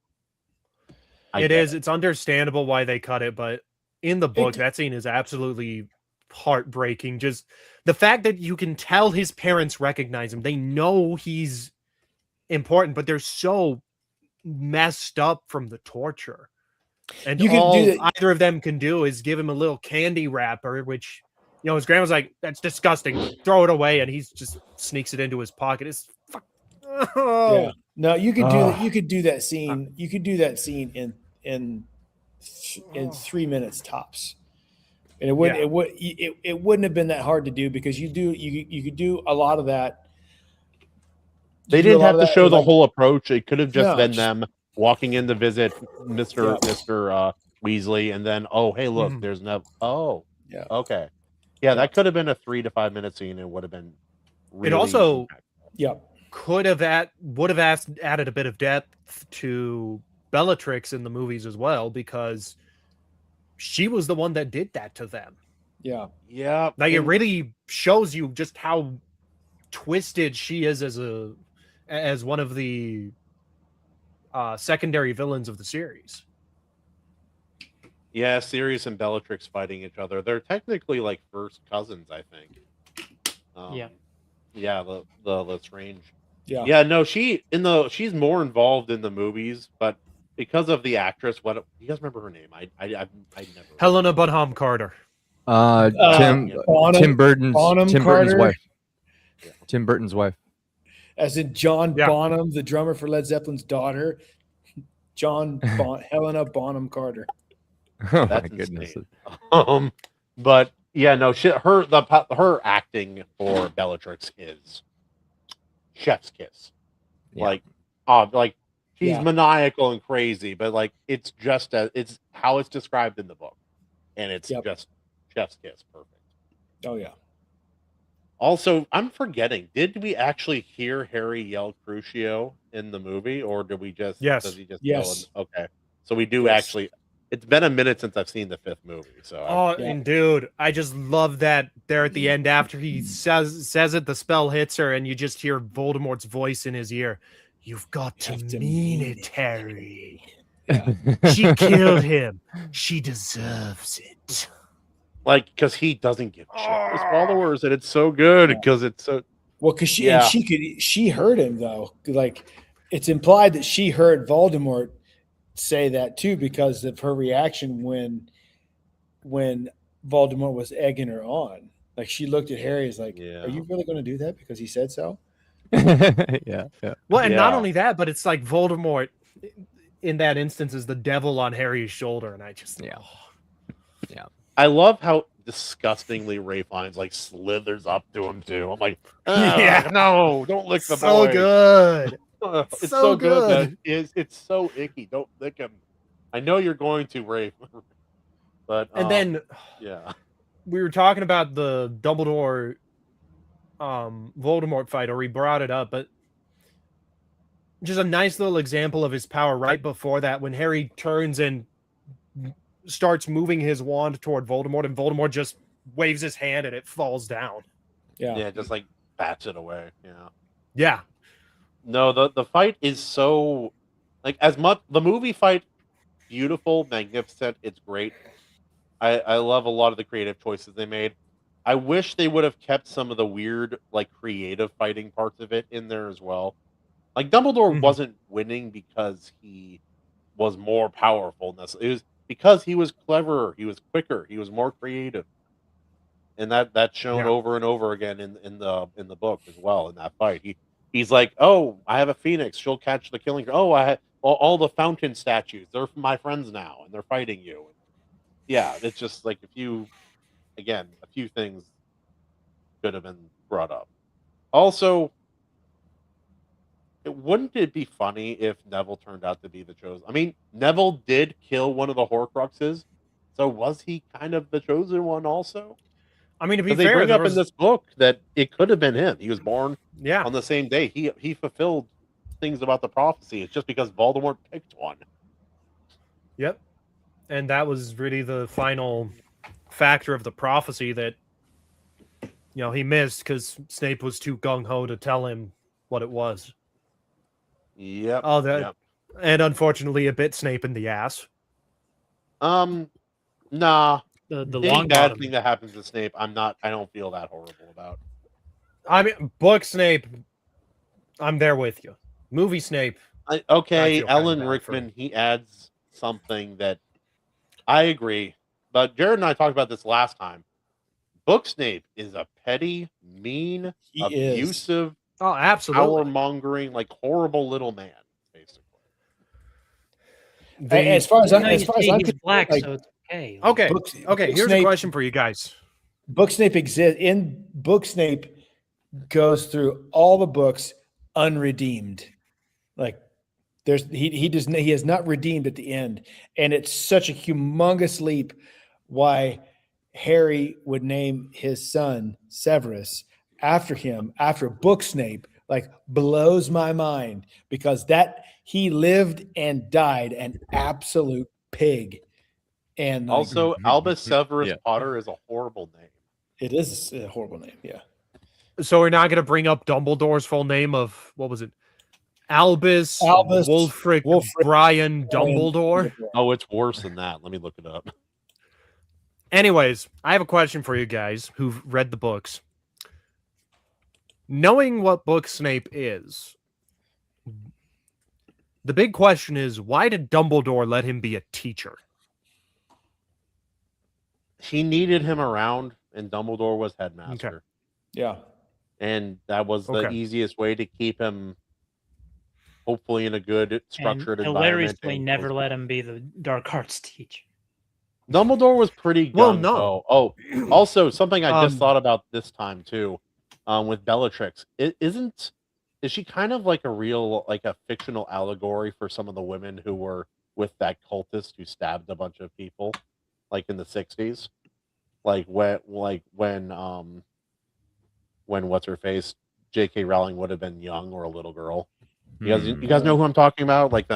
It's understandable why they cut it, but in the book, that scene is absolutely heartbreaking. Just the fact that you can tell his parents recognize him. They know he's important, but they're so messed up from the torture. And either of them can do is give him a little candy wrapper, which, his grandma's like, "That's disgusting. Throw it away," and he just sneaks it into his pocket. It's fuck. Oh. Yeah. No, you could do that. You could do that scene. You could do that scene in 3 minutes tops, and it wouldn't have been that hard to do because you could do a lot of that. They didn't have to show the whole approach. It could have just been them walking in to visit Mr. Weasley, and then, oh, hey, look, there's Neville. Oh, yeah, okay. Yeah, that could have been a 3 to 5 minute scene. It would have been really it also impactful. would have added a bit of depth to Bellatrix in the movies as well, because she was the one that did that to them. Yeah. Like, it really shows you just how twisted she is as one of the secondary villains of the series. Yeah, Sirius and Bellatrix fighting each other. They're technically like first cousins, I think. Yeah. Yeah, the Lestrange. Yeah. Yeah, no, she's more involved in the movies, but because of the actress, what you guys remember her name? I never. Helena Bonham Carter. Tim Burton's Carter. wife. Yeah. Tim Burton's wife. As in John Bonham, the drummer for Led Zeppelin's daughter. Helena Bonham Carter. Oh my goodness. But yeah, no, her acting for Bellatrix is chef's kiss. Yeah. Like she's maniacal and crazy, but like it's how it's described in the book, and it's just chef's kiss, perfect. Oh yeah. Also, I'm forgetting. Did we actually hear Harry yell Crucio in the movie, or did we just? Yes. Does he just yes. Okay. So we do actually. It's been a minute since I've seen the 5th movie. So. And dude, I just love that there at the end after he says it, the spell hits her, and you just hear Voldemort's voice in his ear. You've got to mean it, Harry. Yeah. She killed him. She deserves it. Like, because he doesn't give a shit to his followers, and it's so good because it's so. Well, because she heard him though. Like, it's implied that she heard Voldemort say that too because of her reaction when Voldemort was egging her on. Like, she looked at Harry as like, "Are you really going to do that because he said so?" Yeah. Well, and not only that, but it's like Voldemort in that instance is the devil on Harry's shoulder, and I just yeah. I love how disgustingly Ray Fiennes like slithers up to him too. I'm like, no, don't lick the boy. So good. It's so good. That it's so icky. Don't lick him. I know you're going to, Ray. But and then we were talking about the Dumbledore Voldemort fight, or we brought it up, but just a nice little example of his power right before that when Harry turns and starts moving his wand toward Voldemort, and Voldemort just waves his hand and it falls down. Yeah, just like bats it away. Yeah. No, the fight is so like as much the movie fight, beautiful, magnificent. It's great. I love a lot of the creative choices they made. I wish they would have kept some of the weird, like creative fighting parts of it in there as well. Like Dumbledore wasn't winning because he was more powerful. It was because he was cleverer, he was quicker, he was more creative, and that's shown over and over again in the book as well. In that fight, he's like, "Oh, I have a phoenix. She'll catch the killing. Oh, I have all the fountain statues. They're my friends now, and they're fighting you." Yeah, it's just like a few things could have been brought up. Also, wouldn't it be funny if Neville turned out to be the chosen? I mean, Neville did kill one of the Horcruxes, so was he kind of the chosen one also? I mean, to be fair, they bring up in this book that it could have been him. He was born on the same day. He fulfilled things about the prophecy. It's just because Voldemort picked one. Yep. And that was really the final factor of the prophecy that, he missed because Snape was too gung-ho to tell him what it was. Yep. And unfortunately, it bit Snape in the ass. Nah. The long bad thing that happens to Snape, I don't feel that horrible about. I mean, book Snape, I'm there with you. Movie Snape. Alan Rickman, he adds something that I agree. But Jared and I talked about this last time. Book Snape is a petty, mean, abusive, absolutely, power-mongering, like horrible little man, basically. As far as I'm he's black, so it's okay. Okay. Here's a question for you guys. Book Snape exists in Book Snape goes through all the books unredeemed. Like he has not redeemed at the end, and it's such a humongous leap why Harry would name his son Severus after him, after Book Snape, like blows my mind because that he lived and died an absolute pig. And also, Albus Severus Potter is a horrible name. It is a horrible name, yeah. So we're not going to bring up Dumbledore's full name of, what was it? Albus Wulfric Brian Dumbledore. Oh, it's worse than that. Let me look it up. Anyways, I have a question for you guys who've read the books. Knowing what book Snape is, the big question is, why did Dumbledore let him be a teacher? He needed him around, and Dumbledore was headmaster. Okay. Yeah. And that was the easiest way to keep him hopefully in a good structured and environment. Hilariously never let him be the dark arts teacher. Dumbledore was pretty gung-ho. Oh, also something I just thought about this time too, with Bellatrix. Is she kind of like a fictional allegory for some of the women who were with that cultist who stabbed a bunch of people, like in the 60s? Like when what's her face, J.K. Rowling would have been young or a little girl. You guys know who I'm talking about? Like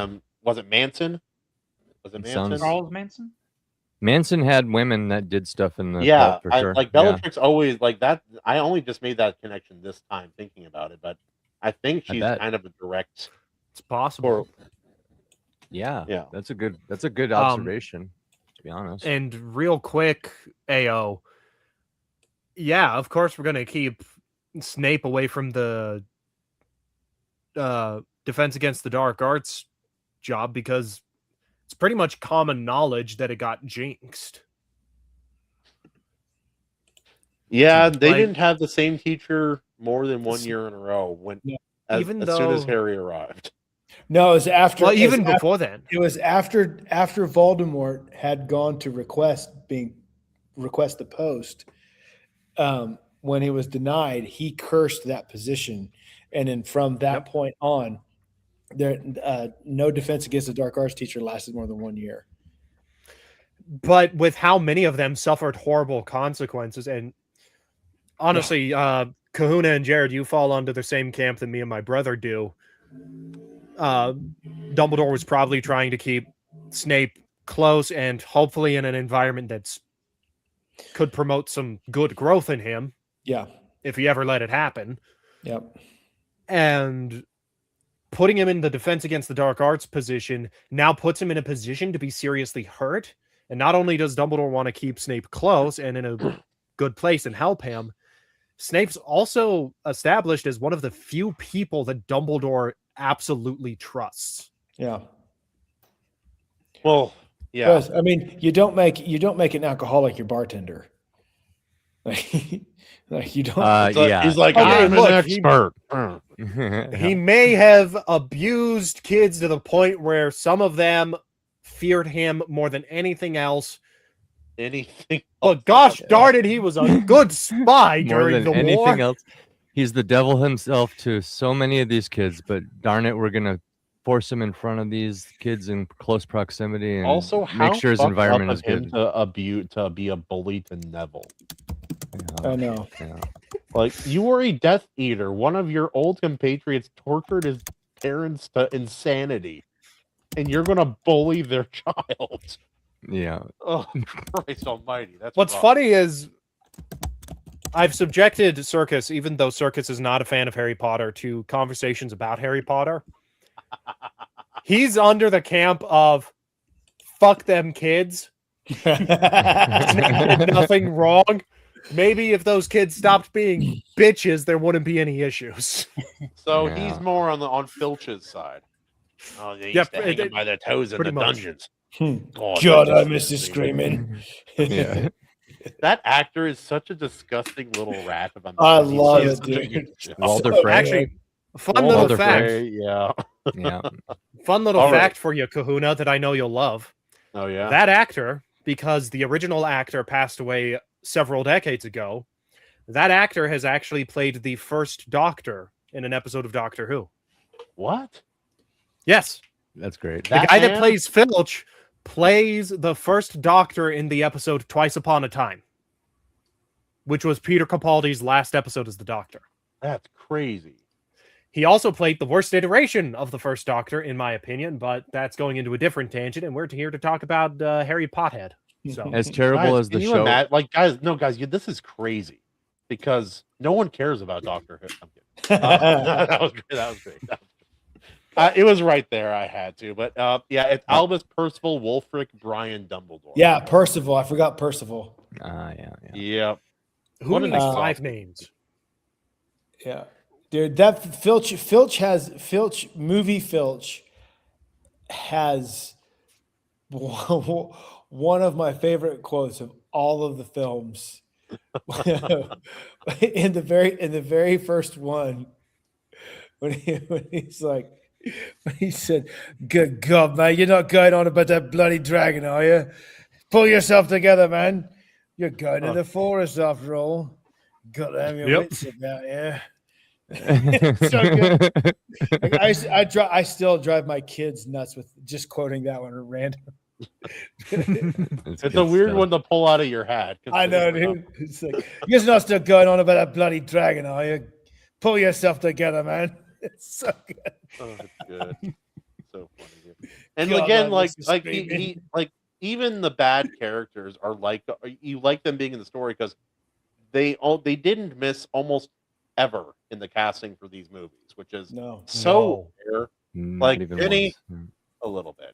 was it Manson? Was it Manson? Charles Manson? Manson had women that did stuff in the cult, for sure. Like Bellatrix always like that. I only just made that connection this time thinking about it, but I think she's kind of a direct. It's possible. Yeah. That's a good observation, to be honest. And real quick, AO. Yeah, of course we're gonna keep Snape away from the Defense Against the Dark Arts job because it's pretty much common knowledge that it got jinxed. Yeah, they didn't have the same teacher more than 1 year in a row as soon as Harry arrived. No, it was after. Well, even before then. It was after Voldemort had gone to request the post. When he was denied, he cursed that position, and then from that point on, there no Defense Against the Dark Arts teacher lasted more than 1 year. But with how many of them suffered horrible consequences, and honestly, Kahuna and Jarrod, you fall under the same camp that me and my brother do. Dumbledore was probably trying to keep Snape close and hopefully in an environment that's could promote some good growth in him. Yeah. If he ever let it happen. Yep. And putting him in the Defense Against the Dark Arts position now puts him in a position to be seriously hurt. And not only does Dumbledore want to keep Snape close and in a good place and help him, Snape's also established as one of the few people that Dumbledore absolutely trusts. Yeah. Well, yeah. I mean, you don't make an alcoholic your bartender. Like you don't. Yeah. He's like, I'm an expert. He may have abused kids to the point where some of them feared him more than anything else. But gosh darn it, he was a good spy during the war. Anything else. He's the devil himself to so many of these kids, but darn it, we're gonna force him in front of these kids in close proximity and also make sure his environment is good. To be a bully to Neville. I know. Yeah. Like, you were a Death Eater. One of your old compatriots tortured his parents to insanity, and you're gonna bully their child. Yeah. Oh, Christ Almighty! What's funny is I've subjected Circus, even though Circus is not a fan of Harry Potter, to conversations about Harry Potter. He's under the camp of fuck them kids. Nothing wrong. Maybe if those kids stopped being bitches, there wouldn't be any issues. So he's more on Filch's side. Oh, they used to hang them by their toes in the dungeons. God, I miss this screaming. Yeah. That actor is such a disgusting little rat. I love it, dude. Walter Frey. Actually, fun little fact. Yeah. Fun little fact for you, Kahuna, that I know you'll love. Oh, yeah. That actor, because the original actor passed away several decades ago, that actor has actually played the first Doctor in an episode of Doctor Who. What? Yes. That's great. The guy that plays Filch plays the first Doctor in the episode Twice Upon a Time, which was Peter Capaldi's last episode as the Doctor. That's crazy. He also played the worst iteration of the first Doctor, in my opinion, but that's going into a different tangent, and we're here to talk about Harry Pothead. So, as terrible as the show, guys, this is crazy. because no one cares about Doctor Who. I'm kidding. That was great. That was great. It was right there. I had to, but yeah, it's Albus Percival Wulfric Brian Dumbledore. Yeah, Percival. I forgot Percival. Yeah. Who needs 5 names? Yeah, dude, that Filch has one of my favorite quotes of all of the films. in the very first one, when he said, "Good God, man, you're not going on about that bloody dragon, are you? Pull yourself together, man. You're going to the forest after all. Got to have your wits about you." So good. Like, I still drive my kids nuts with just quoting that one at random. It's a weird one to pull out of your hat. I know, dude. It's like, you're not still going on about that bloody dragon, are you? Pull yourself together, man. It's so good. Oh, it's good. So funny. Dude. And God, again, man, like he like even the bad characters are like you like them being in the story because they didn't miss almost ever in the casting for these movies, which is so rare. Like Jenny, a little bit.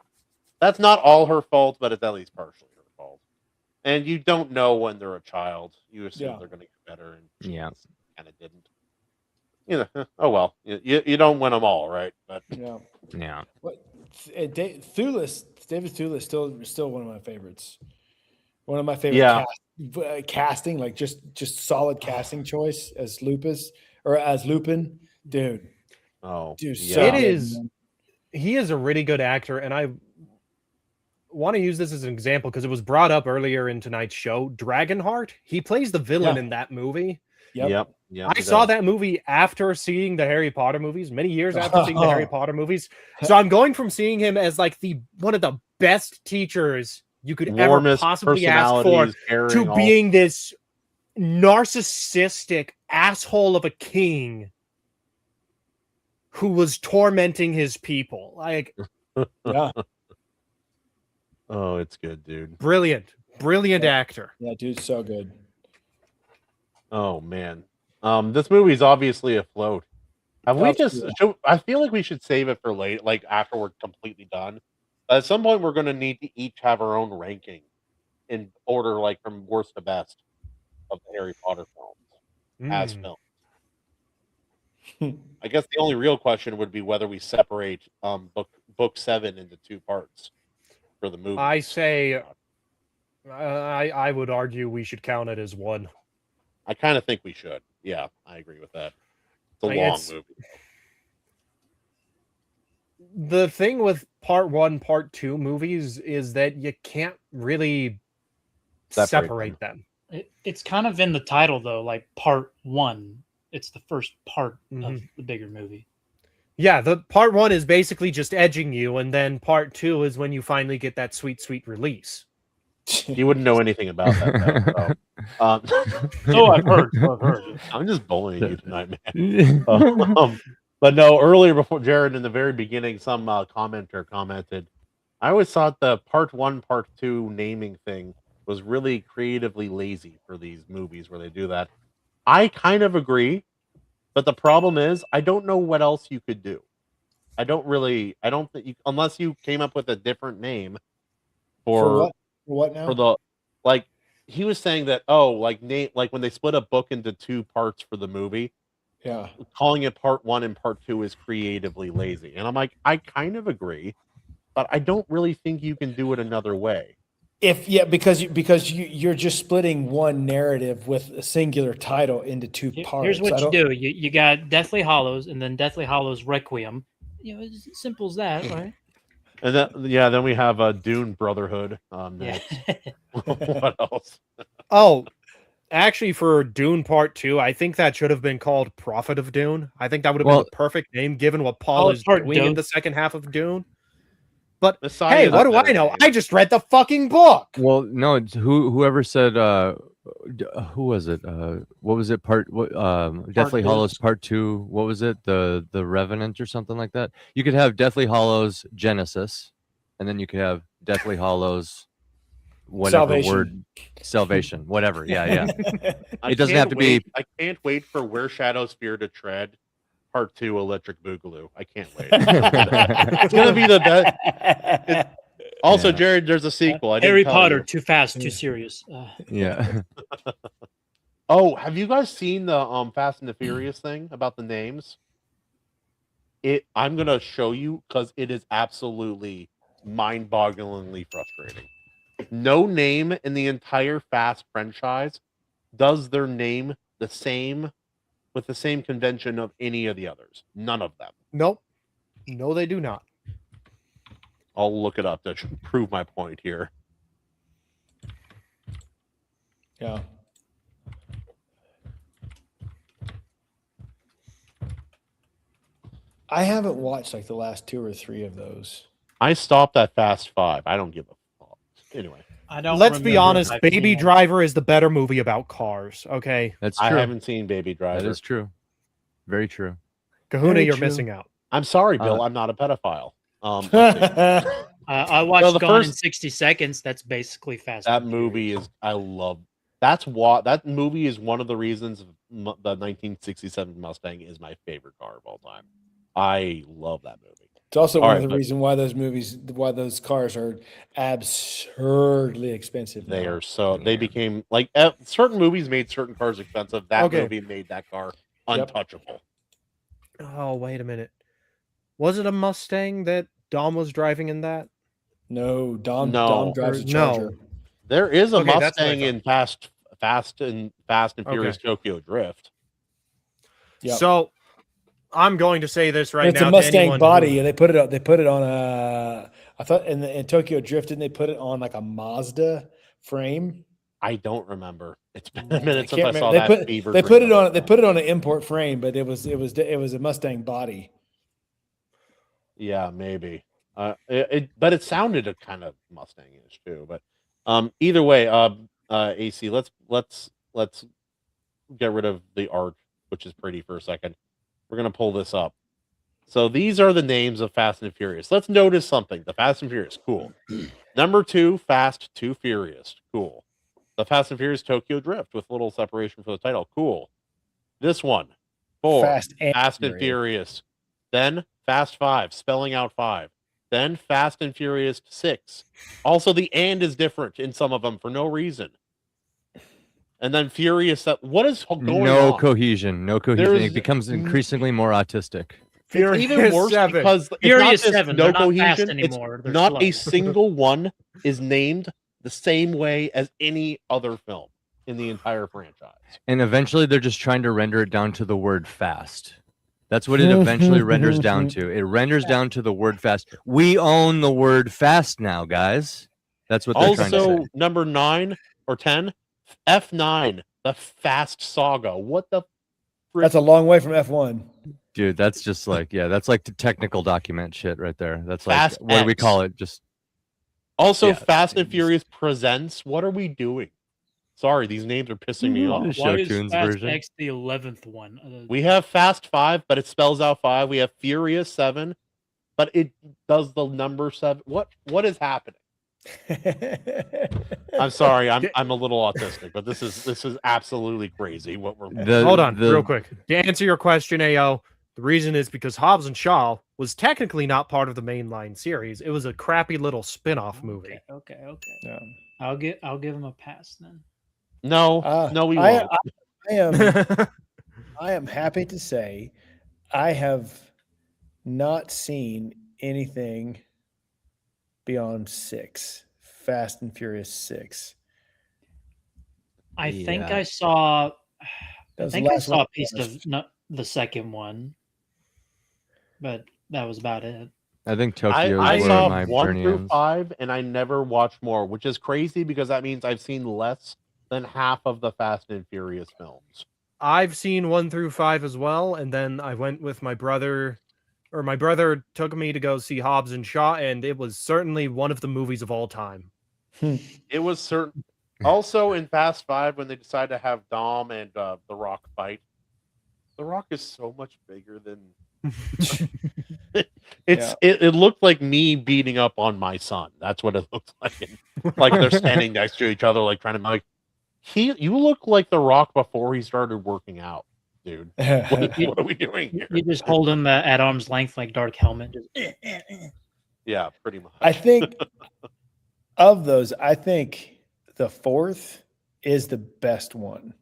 That's not all her fault, but it's at least partially her fault. And you don't know when they're a child. You assume they're going to get better, and she kind of didn't. You know, oh well. You don't win them all, right? But yeah. What David Thewlis still one of my favorites. One of my favorite casting, like just solid casting choice as Lupus or as Lupin, dude. Oh, dude, it is. He is a really good actor, and I want to use this as an example because it was brought up earlier in tonight's show. Dragonheart. He plays the villain in that movie. Yep. I saw that movie after seeing the Harry Potter movies, many years after seeing the Harry Potter movies. So I'm going from seeing him as like one of the best teachers you could ever possibly ask for to being this narcissistic asshole of a king who was tormenting his people. Like, oh, it's good, dude. Brilliant actor. Yeah, dude, so good. Oh man, this movie is obviously afloat. Have we just? I feel like we should save it for late, like after we're completely done. At some point, we're going to need to each have our own ranking in order, like from worst to best of the Harry Potter films as films. I guess the only real question would be whether we separate book 7 into 2 parts for the movie. I say, I would argue we should count it as one. I kind of think we should. Yeah, I agree with that. It's a long movie. The thing with part 1, part 2 movies is that you can't really separate them. It's kind of in the title though, like part 1. It's the first part of the bigger movie. Yeah, the part 1 is basically just edging you, and then part 2 is when you finally get that sweet, sweet release. You wouldn't know anything about that, though. So I've heard. I'm just bullying you tonight, man. But no, earlier before Jarrod, in the very beginning, some commenter commented, I always thought the part 1, part 2 naming thing was really creatively lazy for these movies where they do that. I kind of agree, but the problem is I don't know what else you could do. I don't think you, unless you came up with a different name for what now? For the, like, he was saying that, like when they split a book into 2 parts for the movie, calling it part 1 and part 2 is creatively lazy. And I'm like, I kind of agree, but I don't really think you can do it another way. Because you're just splitting one narrative with a singular title into 2 parts. Here's what you do: you got Deathly Hallows, and then Deathly Hallows Requiem. You know, it's as simple as that, right? And then we have Dune Brotherhood. What else? Oh, actually, for Dune Part 2, I think that should have been called Prophet of Dune. I think that would have been the perfect name given what Paul is doing in the second half of Dune. But hey, what do I know? I just read the fucking book. Well, no, it's whoever said who was it? What was it? Deathly Hallows Part 2. What was it? The Revenant or something like that. You could have Deathly Hallows Genesis, and then you could have Deathly Hallows whatever Salvation. word, salvation, whatever. Yeah, yeah. It doesn't have to be- I can't wait for Where Shadows Fear to Tread, Part 2, Electric Boogaloo. I can't wait. It's gonna be the best. Also, Yeah. Jared, there's a sequel. I didn't Harry tell Potter, you. too fast, too serious. Yeah. Oh, have you guys seen the Fast and the Furious thing about the names? I'm gonna show you because it is absolutely mind-bogglingly frustrating. No name in the entire Fast franchise does their name the same with the same convention of any of the others. None of them. Nope. No, they do not. I'll look it up to prove my point here. Yeah. I haven't watched like the last 2 or 3 of those. I stopped at Fast 5. I don't give a fuck. Anyway, I don't. Let's be remember honest. if I've Baby seen it. Driver is the better movie about cars. Okay, That's I true. haven't seen Baby Driver. That is true. Very true. Kahuna, Very you're true. missing out. I'm sorry, Bill. I'm not a pedophile. Let's see. I watched Well, the Gone in first- 60 Seconds. That's basically Fast. That and movie Furious. is I love. That's what that movie is. One of the reasons the 1967 Mustang is my favorite car of all time. I love that movie. It's also All one right, of the but- reasons why those cars are absurdly expensive. They now. are so they became like certain movies made certain cars expensive. That Okay. movie made that car Yep. untouchable. Oh, wait a minute. Was it a Mustang that Dom was driving in that? No, Dom No. drives a No. Charger. There is a Okay, that's what I Mustang in Fast and Furious Tokyo Drift. Yep. So, I'm going to say this right it's now. a to Mustang anyone body, who- and they put it on a. I thought in Tokyo Drift, didn't they put it on like a Mazda frame? I don't remember. It's been I a minute since can't I saw remember. that. fever They dream put it of on. They put it on an import frame, but it was a Mustang body. Yeah, maybe. But it sounded a kind of Mustang-ish too. But either way, AC, let's get rid of the art, which is pretty, for a second. We're gonna pull this up. So these are the names of Fast and Furious. Let's notice something. The Fast and Furious, cool. Number 2, Fast 2 Furious, cool. The Fast and Furious Tokyo Drift with little separation for the title, cool. This one, 4, Fast and Furious. Then Fast 5, spelling out 5. Then Fast and Furious 6. Also, the "and" is different in some of them for no reason. And then Furious. What is going No on? cohesion. No cohesion. There's- It becomes increasingly more autistic. It's even worse 7. because it's Furious not just 7, no they're not fast cohesion. anymore, It's they're not a slow. single one is named the same way as any other film in the entire franchise. And eventually they're just trying to render it down to the word fast. That's what it eventually renders down to. It renders down to the word fast. We own the word fast now, guys. That's what they're trying to Also, say. number 9 or 10, F9, the Fast Saga. What the? That's a long way from F1. Dude, that's just like, yeah, that's like the technical document shit right there. That's like, Fast what do we X. call it? Just Also, Yeah, Fast and it's- Furious Presents. What are we doing? Sorry, these names are pissing me off. The Why is Show-Tunes Fast version. X the 11th one? We have Fast 5, but it spells out 5. We have Furious 7, but it does the number 7. What is happening? I'm sorry, I'm a little autistic, but this is absolutely crazy. What we're Hold on, real quick. To answer your question, AO, the reason is because Hobbs and Shaw was technically not part of the mainline series. It was a crappy little spin-off movie. Okay. Yeah. I'll give him a pass then. No, no, we I, won't. I am happy to say I have not seen anything beyond 6, Fast and Furious 6. I think Yeah. I saw. That I was the think I last saw one a piece of the second one, but that was about it. I think Tokyo I is where saw my 1 journey through ends. 5, and I never watched more, which is crazy because that means I've seen less than half of the Fast and Furious films. I've seen 1 through 5 as well, and then I went with my brother, or my brother took me to go see Hobbs and Shaw, and it was certainly one of the movies of all time. It was certain. Also, in Fast 5, when they decided to have Dom and The Rock fight, The Rock is so much bigger than It looked like me beating up on my son. That's what it looked like. Like they're standing next to each other, like trying to be like, you look like The Rock before he started working out, dude. What are we doing here? You just hold him at arm's length like Dark Helmet. Just, Yeah, pretty much. I think of those, I think the fourth is the best one.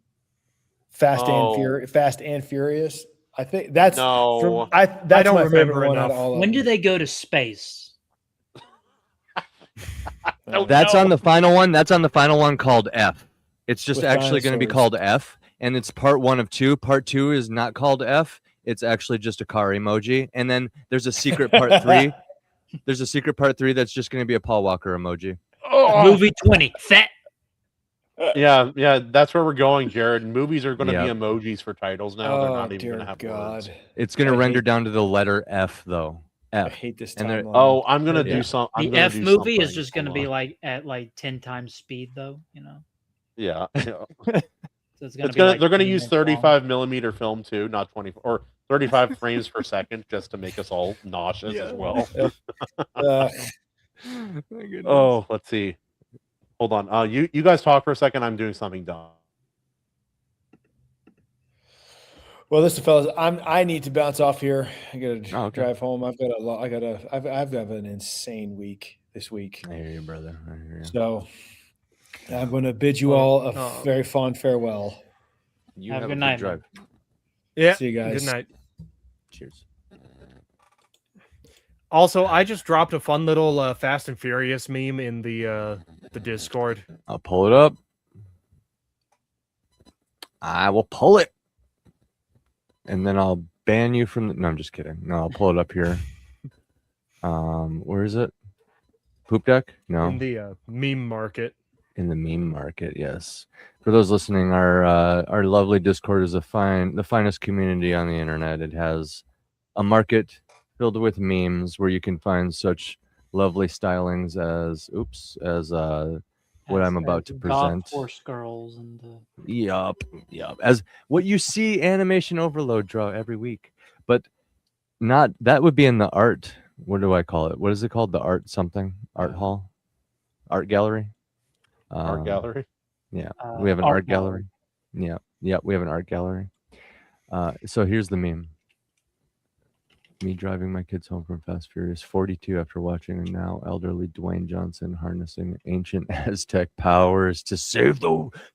Fast and Furious. I think that's no. That's I don't my remember favorite one out enough. of all of when them. do they go to space? That's on the final one. That's on the final one called F. It's just With actually going to be dinosaurs. called F, and it's part 1 of 2. Part 2 is not called F. It's actually just a car emoji, and then there's a secret part 3. There's a secret part 3 that's just going to be a Paul Walker emoji. Oh. Movie 20. Fat. Yeah, that's where we're going, Jared. Movies are going to Yep. be emojis for titles now. They're not even going to have words. It's going to I render hate- down to the letter F though. I F. hate this And they're- timeline. Oh, I'm going to Yeah. do some. I'm The gonna F do movie is something. just going to Hold be on. like at 10 times speed, though. You know, Yeah. so it's going It's to be. gonna. Like They're going to 20 use minutes long. 35 millimeter film too, not 20 or 35 frames per second, just to make us all nauseous as well. Uh, Oh, let's see. Hold on. You guys talk for a second. I'm doing something dumb. well, listen, fellas, I need to bounce off here. I got to Oh, okay. drive home. I've got an insane week this week. I hear you, brother. I hear you. So I'm going to bid you all a Oh. very fond farewell. You Have a a good good night, drive. Yeah. See you guys. Good night. Cheers. Also, I just dropped a fun little Fast and Furious meme in the Discord. I'll pull it up. I will pull it. And then I'll ban you from the... No, I'm just kidding. No, I'll pull it up here. Where is it? Poop Deck? No. In the meme market. In the meme market, yes. For those listening, our lovely Discord is the finest community on the internet. It has a market filled with memes where you can find such lovely stylings as what I'm about to present. Golf course girls and Yup. As what you see Animation Overload draw every week. But not that would be in the art. What do I call it? What is it called? The art something? Art hall? Art gallery? Art gallery. Yeah. We have an art gallery. Yeah. We have an art gallery. So here's the meme. Me driving my kids home from Fast Furious 42 after watching a now elderly Dwayne Johnson harnessing ancient Aztec powers to save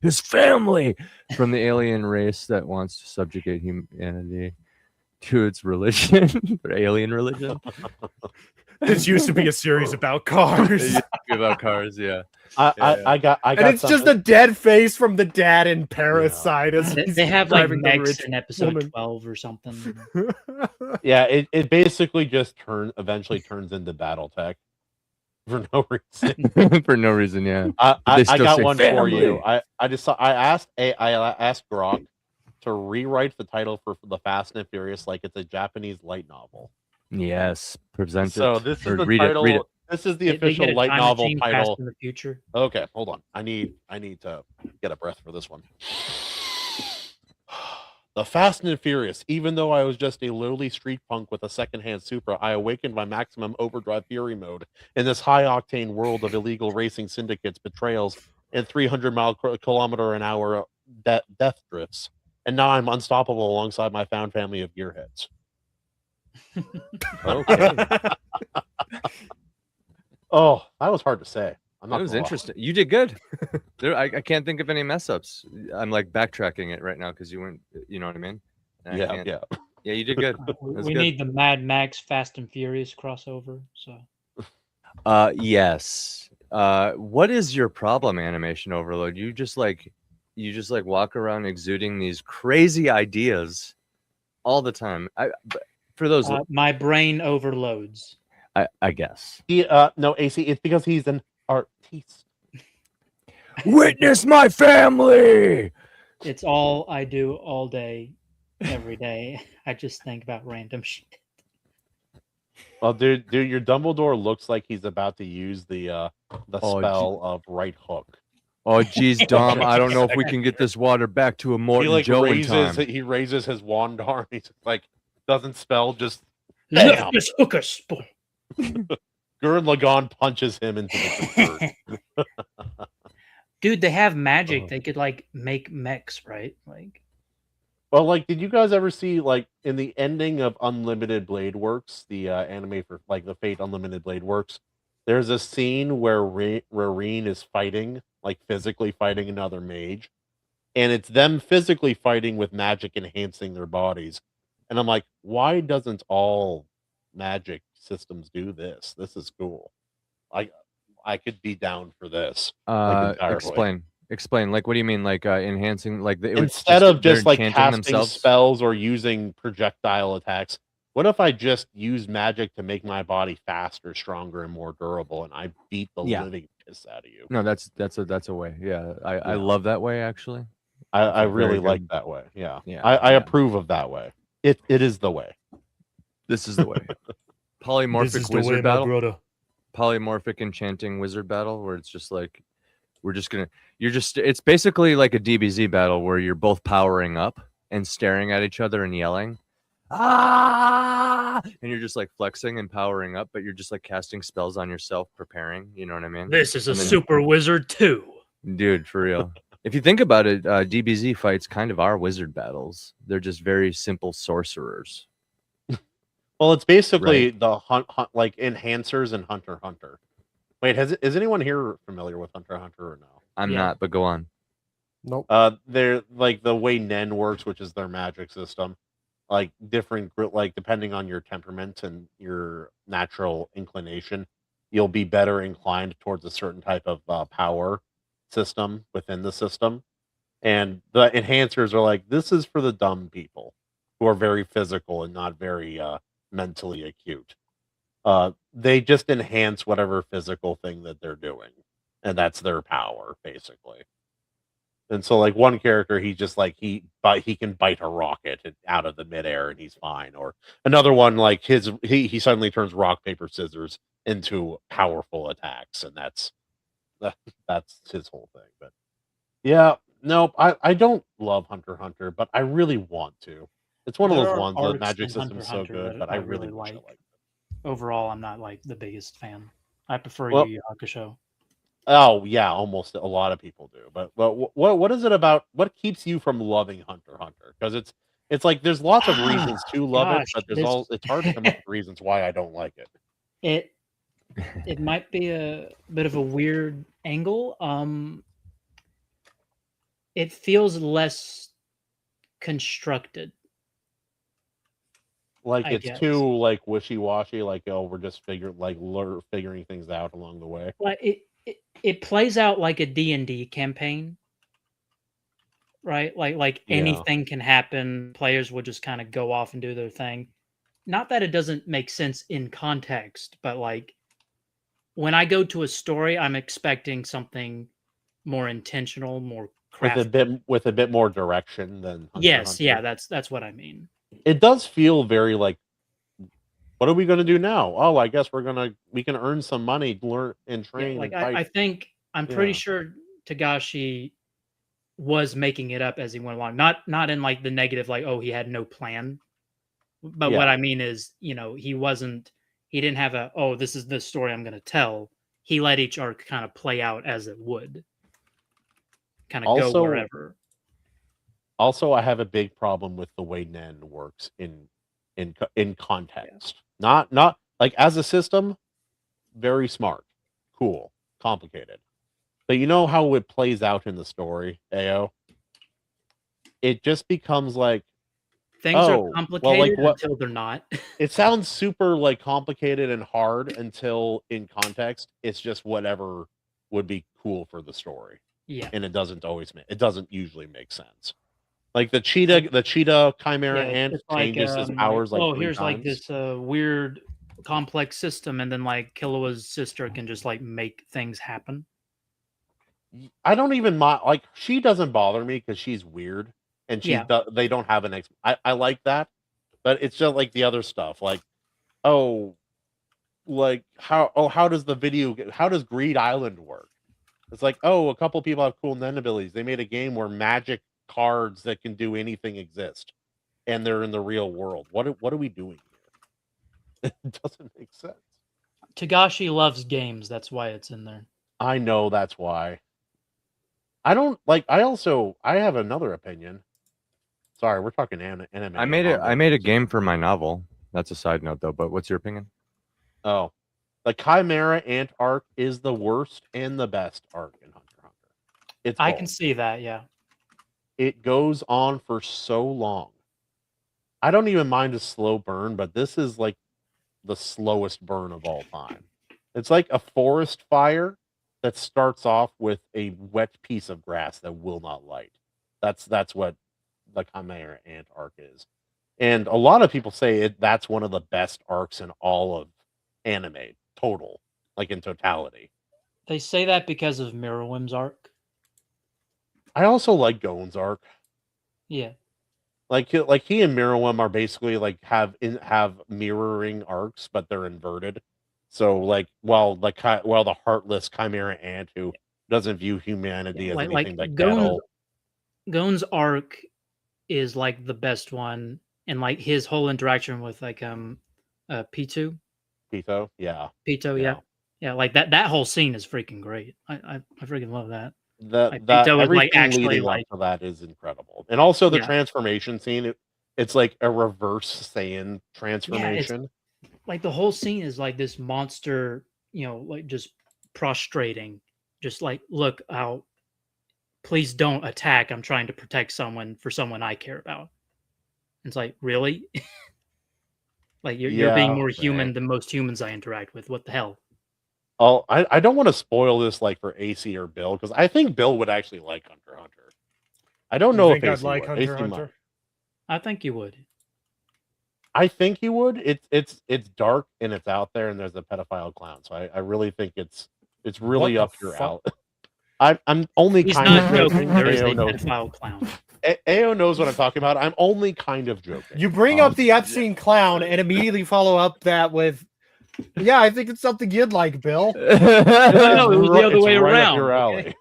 his family from the alien race that wants to subjugate humanity to its religion, or alien religion. This used to be a series about cars. About cars, yeah. I got. And it's just a dead face from the dad in Parasite. As they he's have like driving the Mex rich in episode woman. 12 or something. Yeah, it basically just eventually turns into BattleTech for no reason. For no reason, yeah. I still got say one for you. family. I asked Grok to rewrite the title for the Fast and Furious like it's a Japanese light novel. Yes, present it. So this is Or the read title. It, read it. This is the They get official a light time novel machine Fast title. in the future. Okay, hold on. I need to get a breath for this one. The Fast and Furious. Even though I was just a lowly street punk with a secondhand Supra, I awakened my maximum overdrive fury mode in this high-octane world of illegal racing syndicates, betrayals, and 300-kilometer-an-hour death drifts. And now I'm unstoppable alongside my found family of gearheads. Okay. Oh, that was hard to say. I'm not That was gonna lie. interesting. You did good. I can't think of any mess ups. I'm like backtracking it right now because you weren't. You know what I mean? And I can't- Yeah, you did good. That's We good. need the Mad Max Fast and Furious crossover. So Yes. What is your problem, Animation Overload? You just like walk around exuding these crazy ideas all the time. For those, my brain overloads. I guess. No, AC. It's because he's an artiste. Witness my family. It's all I do all day, every day. I just think about random shit. Well, dude, your Dumbledore looks like he's about to use the spell of right hook. Oh, geez, Dom. I don't know if we can get this water back to a Morton Joe in time. He raises his wand arm. He's like, Doesn't spell, just bam. This hooker spoon. Gurren Lagann punches him into the dirt. Dude, they have magic. They could like make mechs, right? Like, Well, like, did you guys ever see, like, in the ending of Unlimited Blade Works, the anime for, like, the Fate Unlimited Blade Works, there's a scene where Rareen is fighting, like, physically fighting another mage, and it's them physically fighting with magic enhancing their bodies. And I'm like, why doesn't all magic systems do this? This is cool. I could be down for this. Like, entirely. Explain. Like, what do you mean? Like, enhancing? Like, Instead of just like enchanting casting themselves? spells or using projectile attacks, what if I just use magic to make my body faster, stronger, and more durable, and I beat the living piss out of you? No, that's a way. Yeah, I love that way actually. I really very like good. that way. Yeah, Yeah, I yeah. approve of that way. It is the way. This is the way. Polymorphic This is the wizard way, my battle. brother. Polymorphic enchanting wizard battle, where it's just like it's basically like a DBZ battle where you're both powering up and staring at each other and yelling, ah, and you're just like flexing and powering up, but you're just like casting spells on yourself, preparing. You know what I mean? this is a And then- super wizard too. Dude, for real. If you think about it, DBZ fights kind of are wizard battles. They're just very simple sorcerers. Well, it's basically the hunt like enhancers and Hunter x Hunter. Wait, is anyone here familiar with Hunter x Hunter or no? I'm not, but go on. Nope. They're like the way Nen works, which is their magic system. Like different, like depending on your temperament and your natural inclination, you'll be better inclined towards a certain type of power system within the system. And the enhancers are like, this is for the dumb people who are very physical and not very mentally acute. They just enhance whatever physical thing that they're doing, and that's their power basically. And so, like, one character, he just like he can bite a rocket out of the midair and he's fine. Or another one, like he suddenly turns rock paper scissors into powerful attacks, and that's his whole thing. But yeah, nope, I don't love Hunter x Hunter, but I really want to. It's one of There those are ones. The arcs magic in Hunter system's x so Hunter good, that but I I really really wish I like. liked it. Overall, I'm not like the biggest fan. I prefer Well- Yu Yu Hakusho. Oh yeah, almost a lot of people do. But what is it about? What keeps you from loving Hunter x Hunter? Because it's like there's lots of reasons to love it, Gosh, but this- it's hard to come up with reasons why I don't like it. It might be a bit of a weird angle. It feels less constructed. Like I it's guess. too like wishy-washy. Like, oh, we're just figuring things out along the way. Like it plays out like a D&D campaign, right? Like Yeah. anything can happen. Players will just kind of go off and do their thing. Not that it doesn't make sense in context, but like when I go to a story, I'm expecting something more intentional, more crafted. With a bit more direction than Hunter Yes, x Hunter. yeah, that's what I mean. It does feel very like, what are we going to do now? Oh, I guess we can earn some money, learn and Yeah, train. like and fight. I think I'm pretty Yeah. sure Tagashi was making it up as he went along. Not in like the negative, like, oh, he had no plan. But what Yeah. I mean is, he didn't have this is the story I'm gonna tell. He let each arc kind of play out as it would. Kind of go Also- wherever. Also, I have a big problem with the way Nen works in context. Not like as a system, very smart, cool, complicated. But you know how it plays out in the story, AO? It just becomes like Things oh, are well, complicated like what- until they're not. it sounds super like complicated and hard until in context it's just whatever would be cool for the story. Yeah. And it doesn't usually make sense. Like the cheetah chimera ant it's like, changes his powers like three here's like times. this weird complex system, and then like Killua's sister can just like make things happen. I don't even mind. Like she doesn't bother me because she's weird and they don't have an I like that, but it's just like the other stuff. Like, how does Greed Island work? It's like, a couple people have cool Nen abilities. They made a game where magic cards that can do anything exist, and they're in the real world. What are we doing here? It doesn't make sense. Togashi loves games. That's why it's in there. I know that's why. I don't like. I have another opinion. Sorry, we're talking anime. I made a game for my novel. That's a side note though. But what's your opinion? Oh, the Chimera Ant arc is the worst and the best arc in Hunter x Hunter. I can see that. Yeah. It goes on for so long. I don't even mind a slow burn, but this is like the slowest burn of all time. It's like a forest fire that starts off with a wet piece of grass that will not light. That's what the Chimera Ant arc is. And a lot of people say that's one of the best arcs in all of anime, total, like in totality. They say that because of Mirrorwim's arc. I also like Gon's arc. Yeah. Like he and Mirrorwim are basically like have mirroring arcs, but they're inverted. So like while the heartless Chimera Ant who doesn't view humanity as anything but cattle. Gon's arc is like the best one, and like his whole interaction with like Pitou, yeah. Pitou, yeah, like that whole scene is freaking great. I freaking love that. That everything like actually leading up to that is incredible, and also the transformation scene. It's like a reverse Saiyan transformation. Like the whole scene is like this monster, like just prostrating, just like, look out, please don't attack. I'm trying to protect someone I care about. It's like, really? Like you're being more human than most humans I interact with. What the hell? Oh, I don't want to spoil this like for AC or Bill, because I think Bill would actually like Hunter x Hunter. I don't know if I'd like would. Hunter x Hunter. I think you would. I think he would. It's dark and it's out there, and there's a pedophile clown. So I really think it's really up your alley. I'm only He's kind not of joking. There is a pedophile clown. AO knows what I'm talking about. I'm only kind of joking. You bring up the Epstein clown and immediately follow up that with, yeah, I think it's something you'd like, Bill. No, it was the other way around. Your alley.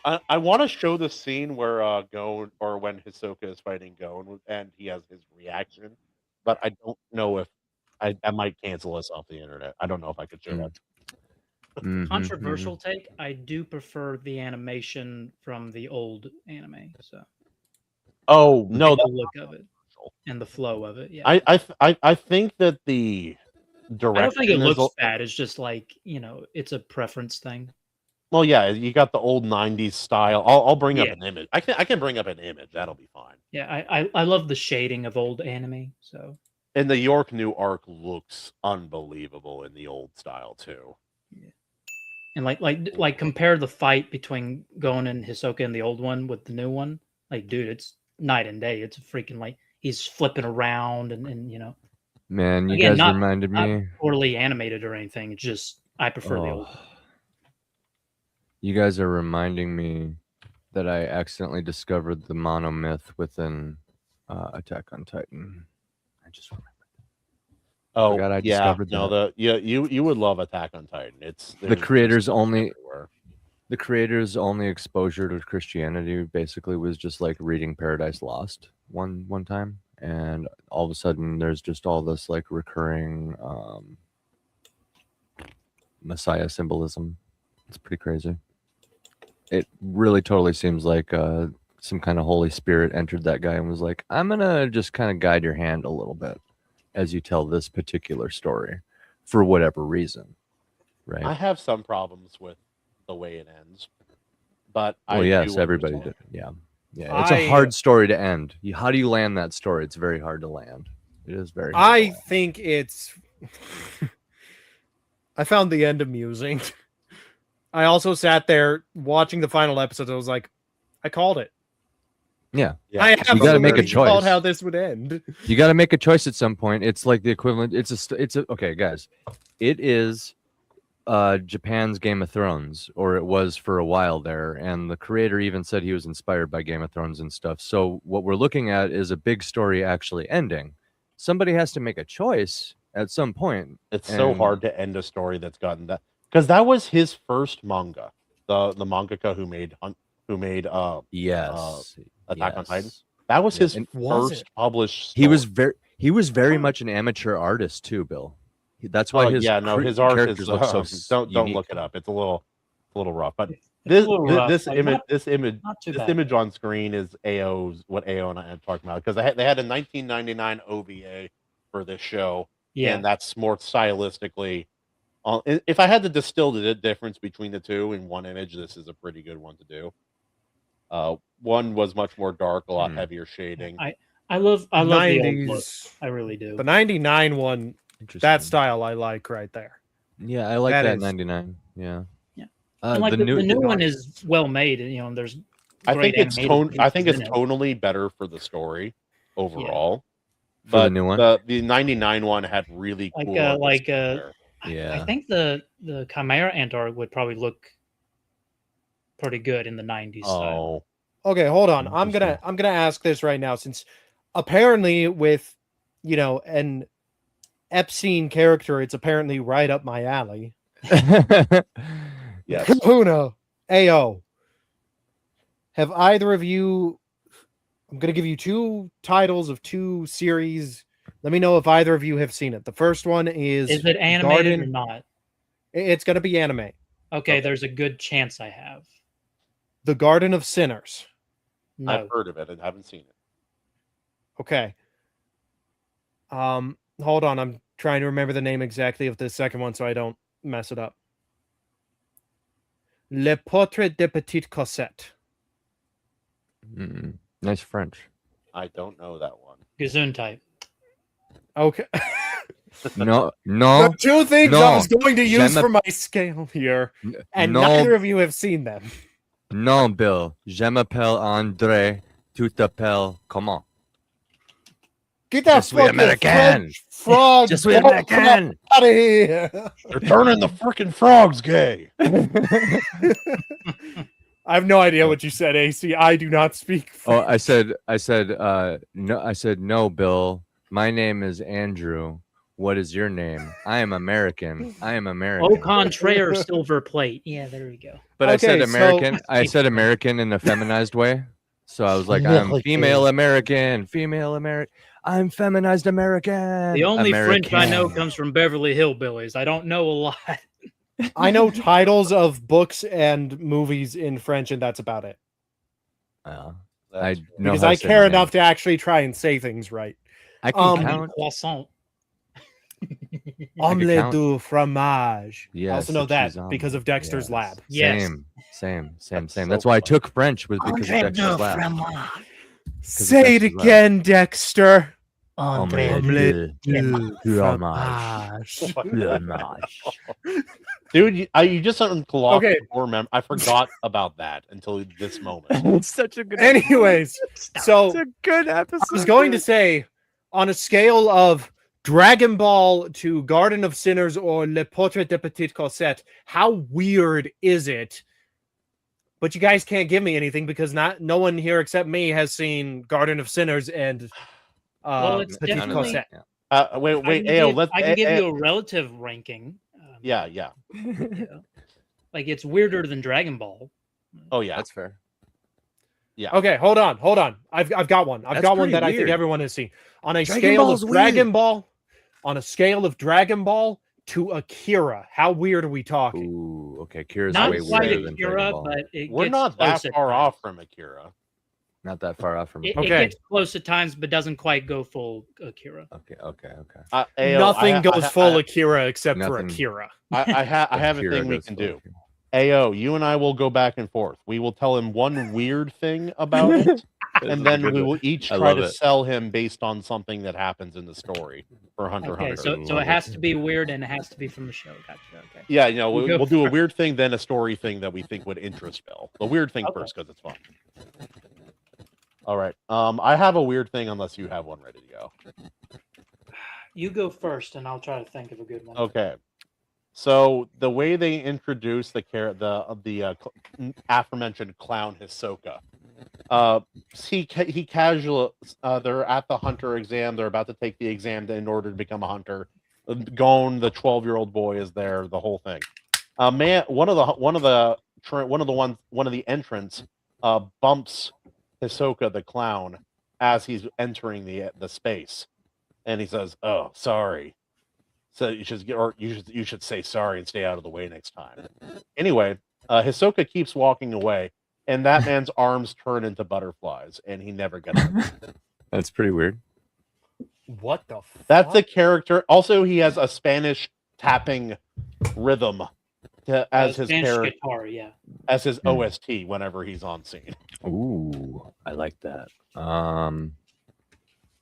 I want to show the scene where Gon, or when Hisoka is fighting Gon, and he has his reaction, but I don't know if I might cancel us off the internet. I don't know if I could show that. Controversial take. I do prefer the animation from the old anime. So. Oh no, the look of it and the flow of it. Yeah. I think that the direction. I don't think it looks bad. It's just like, it's a preference thing. Well, yeah, you got the old '90s style. I'll bring up an image. I can bring up an image. That'll be fine. Yeah, I love the shading of old anime. So. And the York New arc looks unbelievable in the old style too. Yeah. And like compare the fight between Gon and Hisoka in the old one with the new one. Like, dude, it's night and day. It's freaking like he's flipping around and Man, you guys reminded me. Not poorly animated or anything. It's just I prefer the old one. You guys are reminding me that I accidentally discovered the monomyth within Attack on Titan. I just remembered. Oh, I discovered that. You would love Attack on Titan. It's the creator's only exposure to Christianity basically was just like reading Paradise Lost one time, and all of a sudden there's just all this like recurring Messiah symbolism. It's pretty crazy. It really totally seems like some kind of Holy Spirit entered that guy and was like, I'm gonna just kind of guide your hand a little bit as you tell this particular story for whatever reason. Right. I have some problems with the way it ends, but everybody did. Yeah. It's a hard story to end. How do you land that story? It's very hard to land. It is very hard I think it's I found the end amusing. I also sat there watching the final episode. I was like, I called it. Yeah. I you got to make a choice. Called how this would end. You got to make a choice at some point. It's like the equivalent. Okay, guys. It is Japan's Game of Thrones, or it was for a while there, and the creator even said he was inspired by Game of Thrones and stuff. So what we're looking at is a big story actually ending. Somebody has to make a choice at some point. It's so hard to end a story that's gotten that, because that was his first manga. The mangaka who made Attack on Titan. That was his and Was first it? published. he was story. very much an amateur artist too, Bill. That's why his his art characters is look so don't unique. look it up. It's a little rough. But It's a this little rough, this but image not too this bad. image on screen is what AO and I am talking about, because they had a 1999 OVA for this show, Yeah. and that's more stylistically. If I had to distill the difference between the two in one image, this is a pretty good one to do. One was much more dark, a lot heavier shading. I love the old look. 90s. I really do. The 99 one, that style I like right there. Yeah, I like That that is- 99. Yeah. Yeah. And like the new one is well made. You know, there's. I think great it's animated I think it's pieces in it. tonally better for the story overall. For But the new one? the 99 one had really cool. Yeah. I think the Chimera ant art would probably look pretty good in the 90s style. Okay, hold on. I'm gonna ask this right now, since apparently with an Epstein character, it's apparently right up my alley. Yes. Kahuna, AO. Have either of you? I'm gonna give you 2 titles of 2 series. Let me know if either of you have seen it. The first one is it animated or not? It's gonna be anime. Okay, there's a good chance I have. The Garden of Sinners. No. I've heard of it and haven't seen it. Okay. Hold on. I'm trying to remember the name exactly of the second one so I don't mess it up. Le Portrait de Petite Cosette. Nice French. I don't know that one. Gesundheit. Okay. No. The 2 things I was going to use J'aime- for my scale here, and no. neither of you have seen them. Non, Bill. Je m'appelle André. Tu t'appelles comment? Get that Je suis fucking American. French frog Je suis American. out of here. They're turning the freaking frogs gay. I have no idea what you said, AC. I do not speak French. Oh, no. I said no, Bill. My name is Andrew. What is your name? I am American. I am American. Au contraire, silver plate. Yeah, there we go. But I said Okay, so- American. I said American in a feminized way. So I was like, I'm female American. Female American. I'm feminized American. The only French I know American. comes from Beverly Hillbillies. I don't know a lot. I know titles of books and movies in French, and that's about it. I That's know Because how I to say care my enough to actually try and say things right. I can Um, count. Croissant. Omelette count. du fromage. I Yes, also know the that cheese because of Dexter's Yes. Lab. Yes. Same. That's That's so why I funny. took French was because of Dexter's Lab. Say it Dexter's Lab. again, Dexter. Omelette du fromage. fromage. Dude, you just unlocked Okay. the core I forgot about that until this moment. It's such a good. Anyways, so It's a good episode. I was going to say, on a scale of Dragon Ball to Garden of Sinners or Le Portrait de Petite Cosette, how weird is it? But you guys can't give me anything because no one here except me has seen Garden of Sinners and Well, it's Petite definitely- Cosette. Wait, Ayo, I can give you a relative ranking. Yeah. You know, like it's weirder than Dragon Ball. Oh yeah. That's fair. Okay, hold on. I've got one. I've That's got one pretty that I think weird. everyone has seen. On a Dragon scale Ball's of Dragon weird. Ball, on a scale of Dragon Ball to Akira, how weird are we talking? Ooh, okay. Kira's Not way quite weirder than Akira, Dragon Ball. but it We're gets not that close at far times. off from Akira. Not that far off from. It Okay. gets close at times, but doesn't quite go full Akira. Okay. Ayo, Nothing goes full I, Akira except for Nothing. Akira. I have a Akira thing we goes can full do. Akira. Ayo, you and I will go back and forth. We will tell him one weird thing about it, and then we will each I try love to it. sell him based on something that happens in the story for Hunter Okay, x so Hunter. so it has to be weird and it has to be from the show. Gotcha. Okay. Yeah, We'll go we'll do a weird thing, then a story thing that we think would interest Bill. The weird thing Okay. first because it's fun. All right. I have a weird thing unless you have one ready to go. You go first, and I'll try to think of a good one. Okay. So the way they introduce the aforementioned clown Hisoka, he casual. They're at the hunter exam. They're about to take the exam in order to become a hunter. Gon, the 12-year-old boy, is there. The whole thing. One of the entrants bumps Hisoka the clown as he's entering the space, and he says, "Oh, sorry." So you should say sorry and stay out of the way next time. Anyway, Hisoka keeps walking away, and that man's arms turn into butterflies, and he never gets it. That's pretty weird. What the fuck? That's the character. Also, he has a Spanish tapping rhythm as his Spanish character, guitar, yeah. as his OST whenever he's on scene. Ooh, I like that.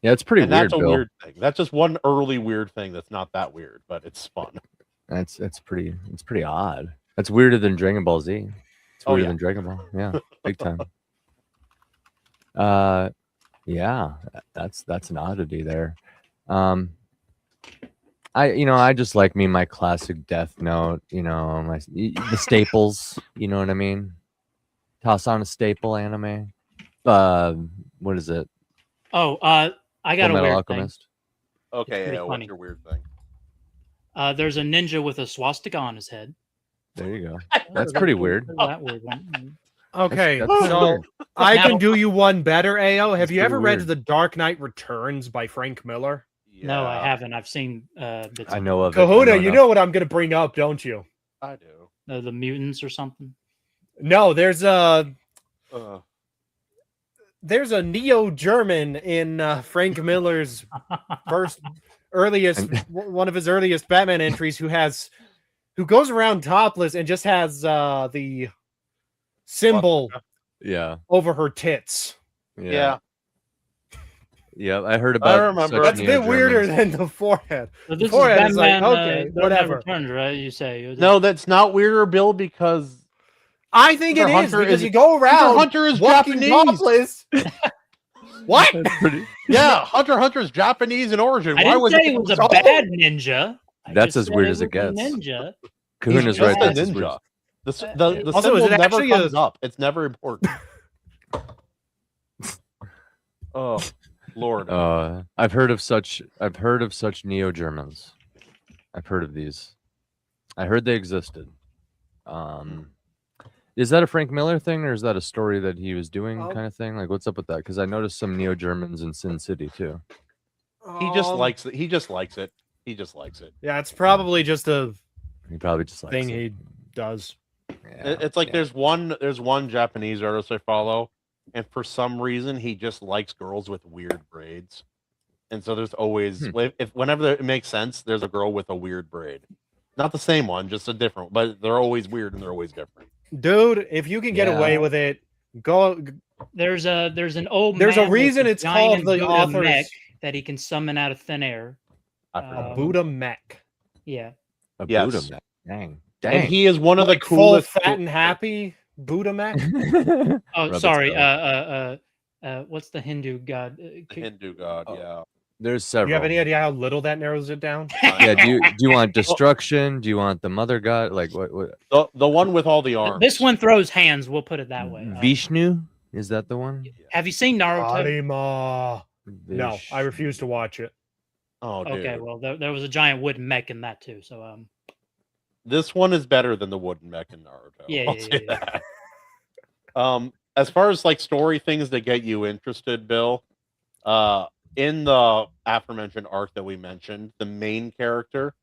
Yeah, it's pretty And weird. that's a Bill. weird thing. That's just one early weird thing that's not that weird, but it's fun. It's pretty odd. That's weirder than Dragon Ball Z. It's Oh, weirder yeah. than Dragon Ball. Yeah, big time. Yeah, that's an oddity there. I just like my classic Death Note. The staples. You know what I mean? Toss on a staple anime. What is it? Oh, I got a Fullmetal weird Alchemist. Okay, pretty yeah, what's funny. your weird thing? thing. There's a ninja with a swastika on his head. There you go. That's pretty weird. That weird one. Okay, That's kinda so weird. I Now- can do you one better, AO. Have That's you ever pretty read weird. The Dark Knight Returns by Frank Miller? No, I Yeah, haven't. I've seen bits I of know of it. Kahuna, I you enough. know what I'm going to bring up, don't you? I do. the mutants or something. No, there's a Uh, Neo-German in Frank Miller's one of his earliest Batman entries who goes around topless and just has the symbol Yeah. over her tits. yeah. Yeah, I heard about. remember. such That's a bit weirder Neo-Germans. than the forehead. So this Before is I was like, Batman. okay, Dark Knight whatever. Returns, right? You say No, that's not weirder, Bill, because I think it Hunter is because is- you go around Hunter is walking Japanese. topless. What? That's pretty. Yeah, Hunter's Japanese in origin. I Why didn't was say it was a so- bad ninja. I That's just as weird said as it was a gets. Ninja. Kahuna's He's right. just a That's as weird. ninja. The Also, symbol is it never actually comes up. It's never important. Oh, Lord. I've heard of such Neo-Germans. I've heard of these. I heard they existed. Is that a Frank Miller thing, or is that a story that he was doing, kind of thing? Like, what's up with that? Because I noticed some Neo-Germans in Sin City too. He just likes it. He just likes it. He just likes it. Yeah, it's probably just a He probably just likes thing it. he does. Yeah, It's like yeah. there's one Japanese artist I follow, and for some reason he just likes girls with weird braids, and so there's always whenever it makes sense, there's a girl with a weird braid, not the same one, just a different, but they're always weird and they're always different. Dude, if you can get Yeah. away with it, go. There's an old. There's a man with reason it's called giant the Buddha author's mech that he can summon out of thin air. I forgot. Buddha mech. Yeah. A Yes. Buddha man. Dang. And he is one of the Like full, coolest. fat, and happy Buddha mech. Oh, Rub its sorry. belly. What's the Hindu god? The Hindu god, Oh. yeah. There's Do several. you have any idea how little that narrows it down? Yeah. Do you want destruction? Do you want the mother god? Like what? The one with all the arms. This one throws hands. We'll put it that way. Vishnu? Is that the one? Have you seen Naruto? Arima. No, I refuse to watch it. Oh, dude. Okay, well, there was a giant wooden mech in that too. So, This one is better than the wooden mech in Naruto. Yeah, I'll yeah, say yeah, that. As far as like story things that get you interested, Bill, in the aforementioned arc that we mentioned, the main character,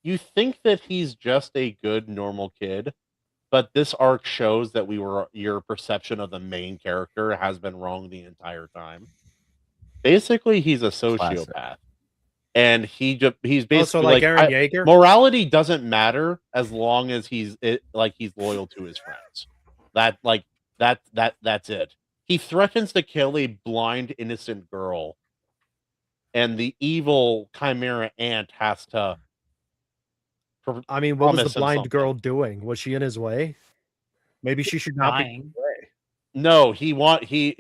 you think that he's just a good normal kid, but this arc shows that your perception of the main character has been wrong the entire time. Basically, he's a sociopath. Classic. And he's basically Also, like Eren Yeager. morality doesn't matter as long as he's loyal to his friends. That's it. He threatens to kill a blind innocent girl, and the evil chimera ant has to. I mean, what was promise the him blind something. girl doing? Was she in his way? Maybe she should not be. dying. No, he wanted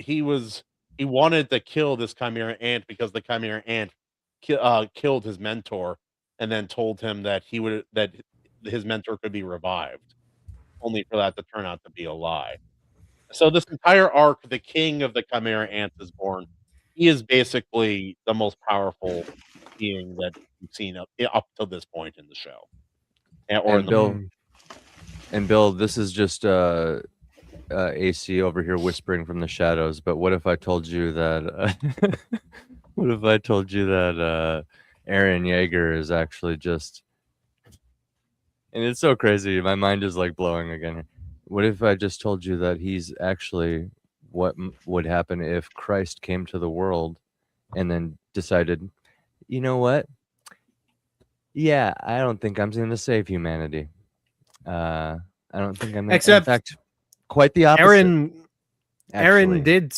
to kill this chimera ant because the chimera ant killed his mentor, and then told him that his mentor could be revived, only for that to turn out to be a lie. So this entire arc, the king of the chimera ants is born. He is basically the most powerful being that we've seen up to this point in the show. And Bill, this is just AC over here whispering from the shadows, but what if I told you that? What if I told you that Aaron Yeager is actually just? And it's so crazy. My mind is like blowing again. What if I just told you that he's actually what would happen if Christ came to the world and then decided, you know what? Yeah, I don't think I'm going to save humanity. I don't think I'm. Except, in fact, quite the opposite. Aaron did.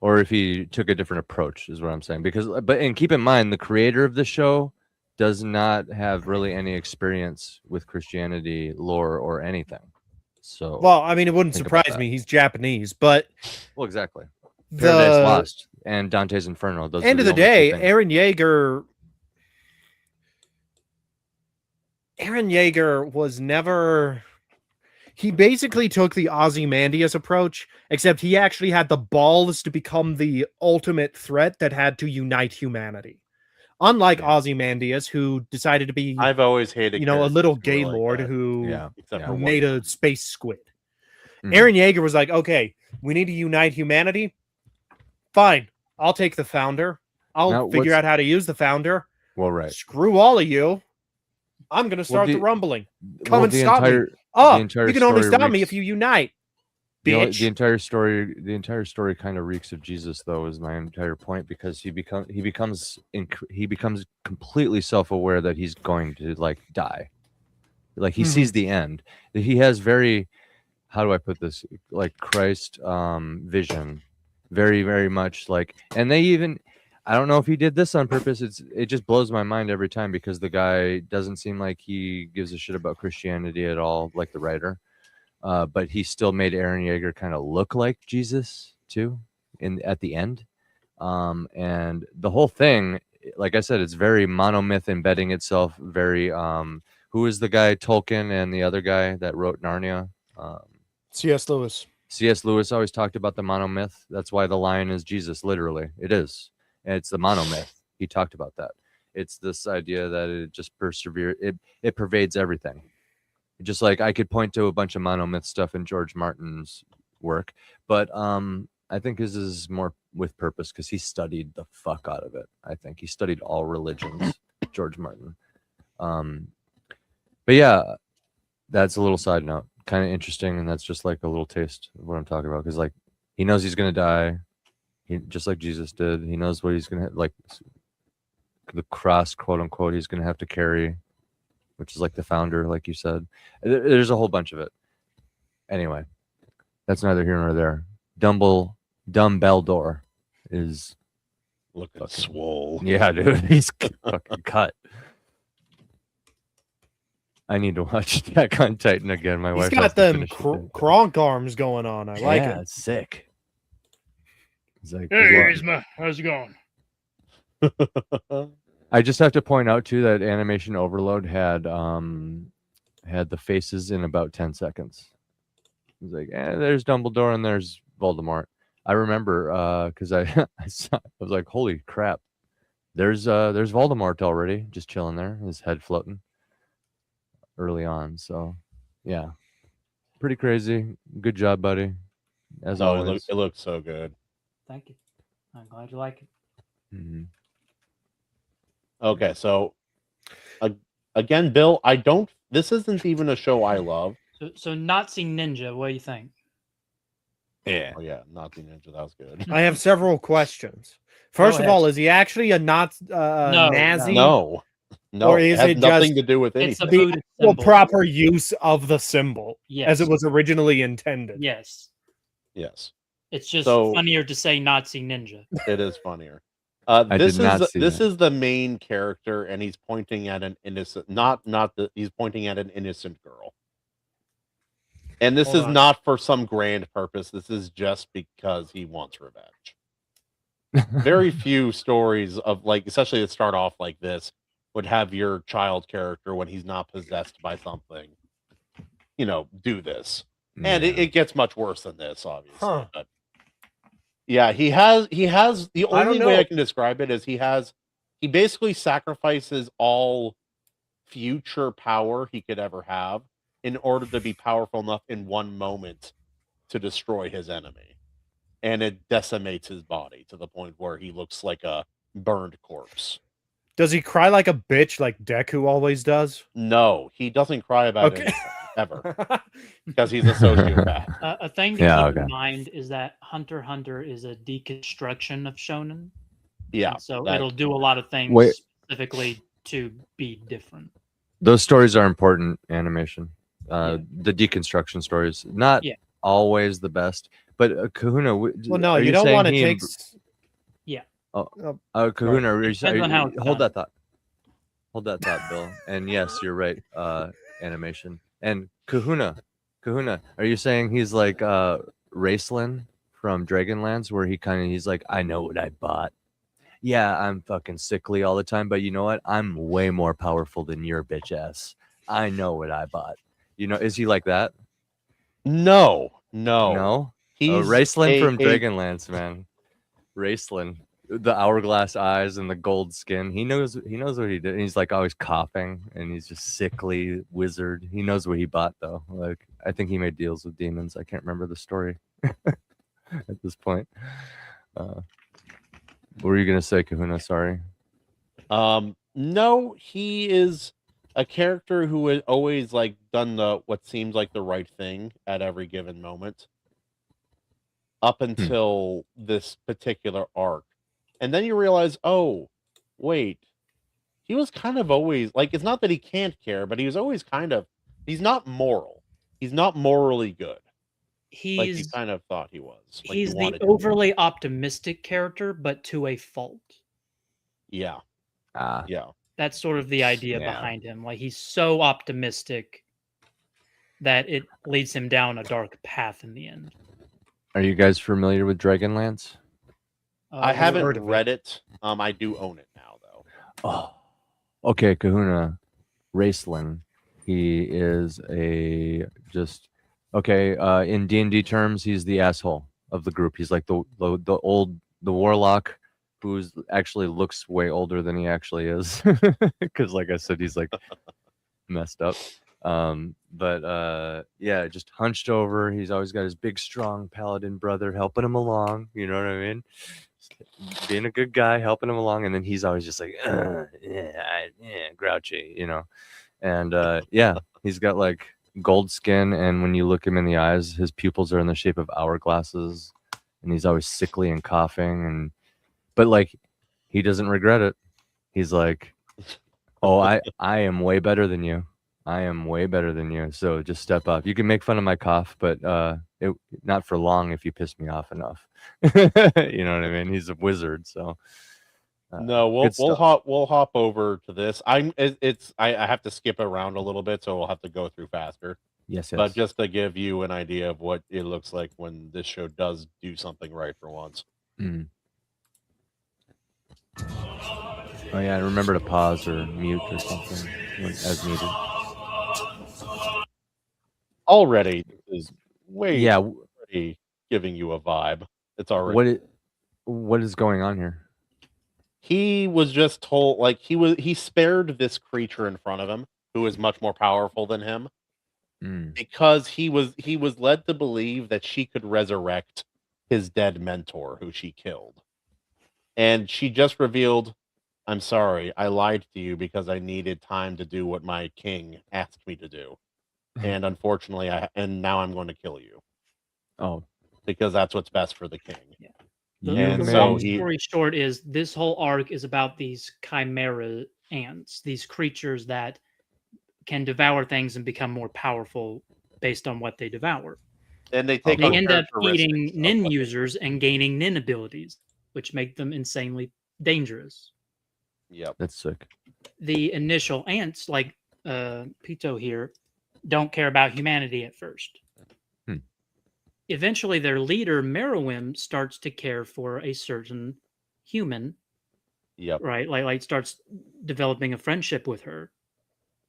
Or if he took a different approach, is what I'm saying. And keep in mind, the creator of the show does not have really any experience with Christianity lore or anything. So, well, I mean, it wouldn't surprise me. He's Japanese, but well, exactly. Paradise Lost and Dante's Inferno. Those end of the day, Aaron Yeager was never. He basically took the Ozymandias approach, except he actually had the balls to become the ultimate threat that had to unite humanity. Unlike Ozymandias, who decided to be, I've always hated, a little gay lord who made a space squid. Mm-hmm. Aaron Yeager was like, okay, we need to unite humanity. Fine, I'll take the founder. I'll figure out how to use the founder. Well, right. Screw all of you. I'm going to start the rumbling. Come and stop me. Oh, you can only stop me if you unite. Bitch. The entire story kind of reeks of Jesus, though, is my entire point, because he becomes completely self-aware that he's going to die. Like he sees the end. He has very, how do I put this? Like Christ vision, very, very much like, and they even, I don't know if he did this on purpose. It just blows my mind every time, because the guy doesn't seem like he gives a shit about Christianity at all, like the writer. But he still made Aaron Yeager kind of look like Jesus too, at the end. And the whole thing, like I said, it's very monomyth embedding itself. Very who is the guy, Tolkien, and the other guy that wrote Narnia? C.S. Lewis. C.S. Lewis always talked about the monomyth. That's why the lion is Jesus, literally. It is. And it's the monomyth. He talked about that. It's this idea that it just perseveres. It pervades everything. Just like I could point to a bunch of monomyth stuff in George Martin's work, but I think his is more with purpose, because he studied the fuck out of it. I think he studied all religions, George Martin. But yeah, that's a little side note, kind of interesting, and that's just like a little taste of what I'm talking about, because like he knows he's gonna die, just like Jesus did. He knows what he's gonna like, the cross, quote unquote, he's gonna have to carry, which is like the founder, like you said. There's a whole bunch of it. Anyway, that's neither here nor there. Dumbledore is looking swole. Yeah, dude, he's fucking cut. I need to watch Attack on Titan again. My wife got them cronk arms going on. I like it. Yeah, it's sick. It's like, hey, how's it going? I just have to point out too that Animation Overload had the faces in about 10 seconds. It was like, there's Dumbledore and there's Voldemort. I remember because I was like, holy crap, there's Voldemort already, just chilling there, his head floating early on. So yeah, pretty crazy. Good job, buddy. As always, it looks so good. Thank you. I'm glad you like it. Mm-hmm. Okay, so again, Bill, this isn't even a show I love. So Nazi Ninja, what do you think? Yeah. Oh yeah, Nazi Ninja, that was good. I have several questions. First of all, is he actually a Nazi? No. Or is it nothing just to do with anything? The actual proper use of the symbol, yes, as it was originally intended? Yes. Yes. It's just funnier to say Nazi Ninja. It is funnier. This is the main character, and he's pointing at an innocent, he's pointing at an innocent girl. And this is not for some grand purpose. This is just because he wants revenge. Very few stories of, like, especially that start off like this, would have your child character, when he's not possessed by something, do this. Yeah. And it gets much worse than this, obviously. Huh. But yeah, he has the only way I can describe it is he basically sacrifices all future power he could ever have in order to be powerful enough in one moment to destroy his enemy. And it decimates his body to the point where he looks like a burned corpse. Does he cry like a bitch like Deku always does? No, he doesn't cry about anything, ever. Because he's a sociopath. A thing to keep in mind is that Hunter x Hunter is a deconstruction of shonen. Yeah. And so it'll do a lot of things specifically to be different. Those stories are important animation. The deconstruction stories, not always the best, but Kahuna. Well, no, you don't want to take. Kahuna, Depends on how it's hold done. that thought. Hold that thought, Bill. And yes, you're right. Animation and Kahuna. Are you saying he's like Raceland from Dragonlance, where he's like, I know what I bought. Yeah, I'm fucking sickly all the time, but you know what? I'm way more powerful than your bitch ass. I know what I bought. You know, is he like that? No. He's Raceland from Dragonlance, man. Raceland, the hourglass eyes and the gold skin. He knows what he did. He's like always coughing, and he's just sickly wizard. He knows what he bought, though. Like, I think he made deals with demons. I can't remember the story at this point. What were you gonna say, Kahuna? Sorry. No, he is a character who has always like done what seems like the right thing at every given moment, up until this particular arc, and then you realize, oh, wait, he was kind of always like. It's not that he can't care, but he was always he's not moral. He's not morally good. Like you kind of thought he was. Like He's the overly optimistic character, but to a fault. Yeah. Yeah. That's sort of the idea behind him. Like, he's so optimistic that it leads him down a dark path in the end. Are you guys familiar with Dragonlance? I haven't read it. I do own it now, though. Oh, okay, Kahuna. Raceland. He is in D&D terms, he's the asshole of the group. He's like the warlock who actually looks way older than he actually is. Because like I said, he's like messed up. Just hunched over. He's always got his big, strong paladin brother helping him along. You know what I mean? Being a good guy, helping him along. And then he's always just like, grouchy, you know? And he's got like gold skin, and when you look him in the eyes, his pupils are in the shape of hourglasses, and he's always sickly and coughing, but like he doesn't regret it. He's like, oh, I am way better than you. So just step up. You can make fun of my cough, but not for long if you piss me off enough. You know what I mean? He's a wizard, so no, we'll hop over to this. I have to skip around a little bit, so we'll have to go through faster. Yes. But just to give you an idea of what it looks like when this show does do something right for once. Oh yeah, remember to pause or mute or something as needed. Already is already giving you a vibe. It's already what is going on here? He was just told, like, he spared this creature in front of him who is much more powerful than him because he was led to believe that she could resurrect his dead mentor who she killed. And she just revealed, I'm sorry, I lied to you because I needed time to do what my king asked me to do. And unfortunately, now I'm going to kill you. Oh. Because that's what's best for the king. Yeah. The long story short is this whole arc is about these chimera ants, these creatures that can devour things and become more powerful based on what they devour. And they end up eating nin users and gaining nin abilities, which make them insanely dangerous. Yep. That's sick. The initial ants, like Pito here, don't care about humanity at first. Eventually, their leader, Meruem, starts to care for a certain human. Yep. Right? Like starts developing a friendship with her.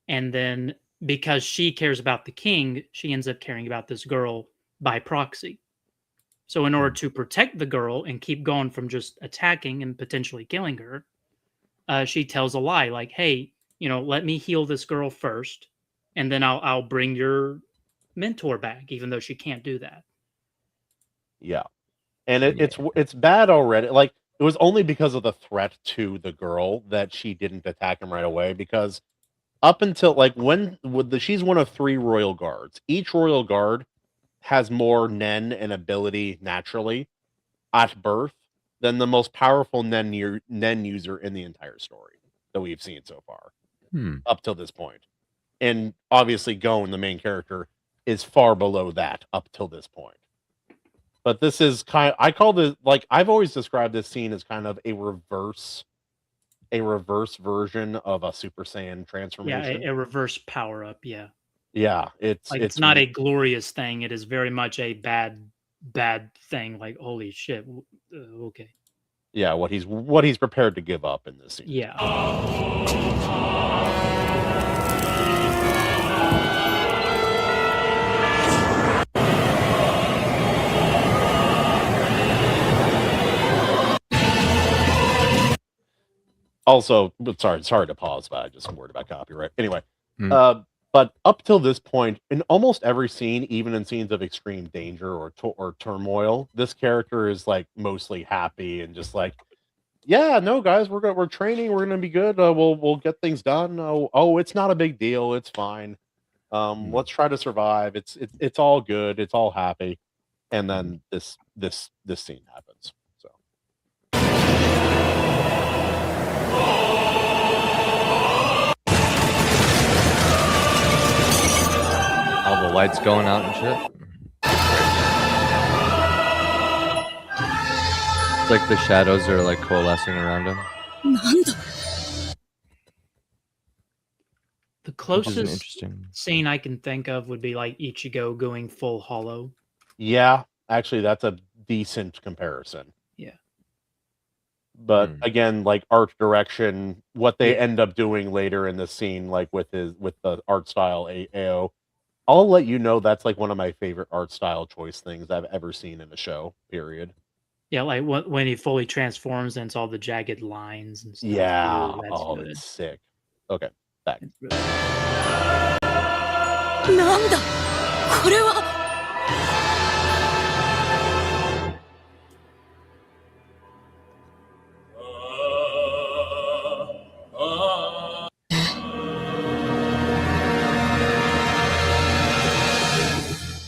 And then because she cares about the king, she ends up caring about this girl by proxy. So in order to protect the girl and keep going from just attacking and potentially killing her, she tells a lie like, hey, let me heal this girl first. and then I'll bring your mentor back, even though she can't do that. Yeah. And it's bad already. Like, it was only because of the threat to the girl that she didn't attack him right away, because up until like she's one of 3 royal guards. Each royal guard has more Nen and ability naturally at birth than the most powerful Nen user in the entire story that we've seen so far up till this point. And obviously Gon, the main character, is far below that up till this point. But this is I call this, like, I've always described this scene as kind of a reverse version of a Super Saiyan transformation. Yeah, a reverse power up. Yeah. Yeah, it's not a glorious thing. It is very much a bad thing. Like, holy shit. Okay. Yeah, what he's prepared to give up in this scene. Yeah. Also, sorry to pause, but I just worried about copyright. Anyway, but up till this point, in almost every scene, even in scenes of extreme danger or turmoil, this character is like mostly happy and just like, yeah, no, guys, we're training, we're gonna be good. We'll get things done. Oh, it's not a big deal. It's fine. Let's try to survive. It's all good. It's all happy. And then this scene happens. So. All the lights going out and shit. It's like the shadows are like coalescing around him. The closest scene I can think of would be like Ichigo going full hollow. Yeah, actually, that's a decent comparison. Yeah. But again, like art direction, what they end up doing later in the scene, like with the art style AO, I'll let you know that's like one of my favorite art style choice things I've ever seen in a show, period. Yeah, like when he fully transforms and it's all the jagged lines and stuff. Yeah. Ooh, that's good. It's sick. Okay, back. Nanda, これは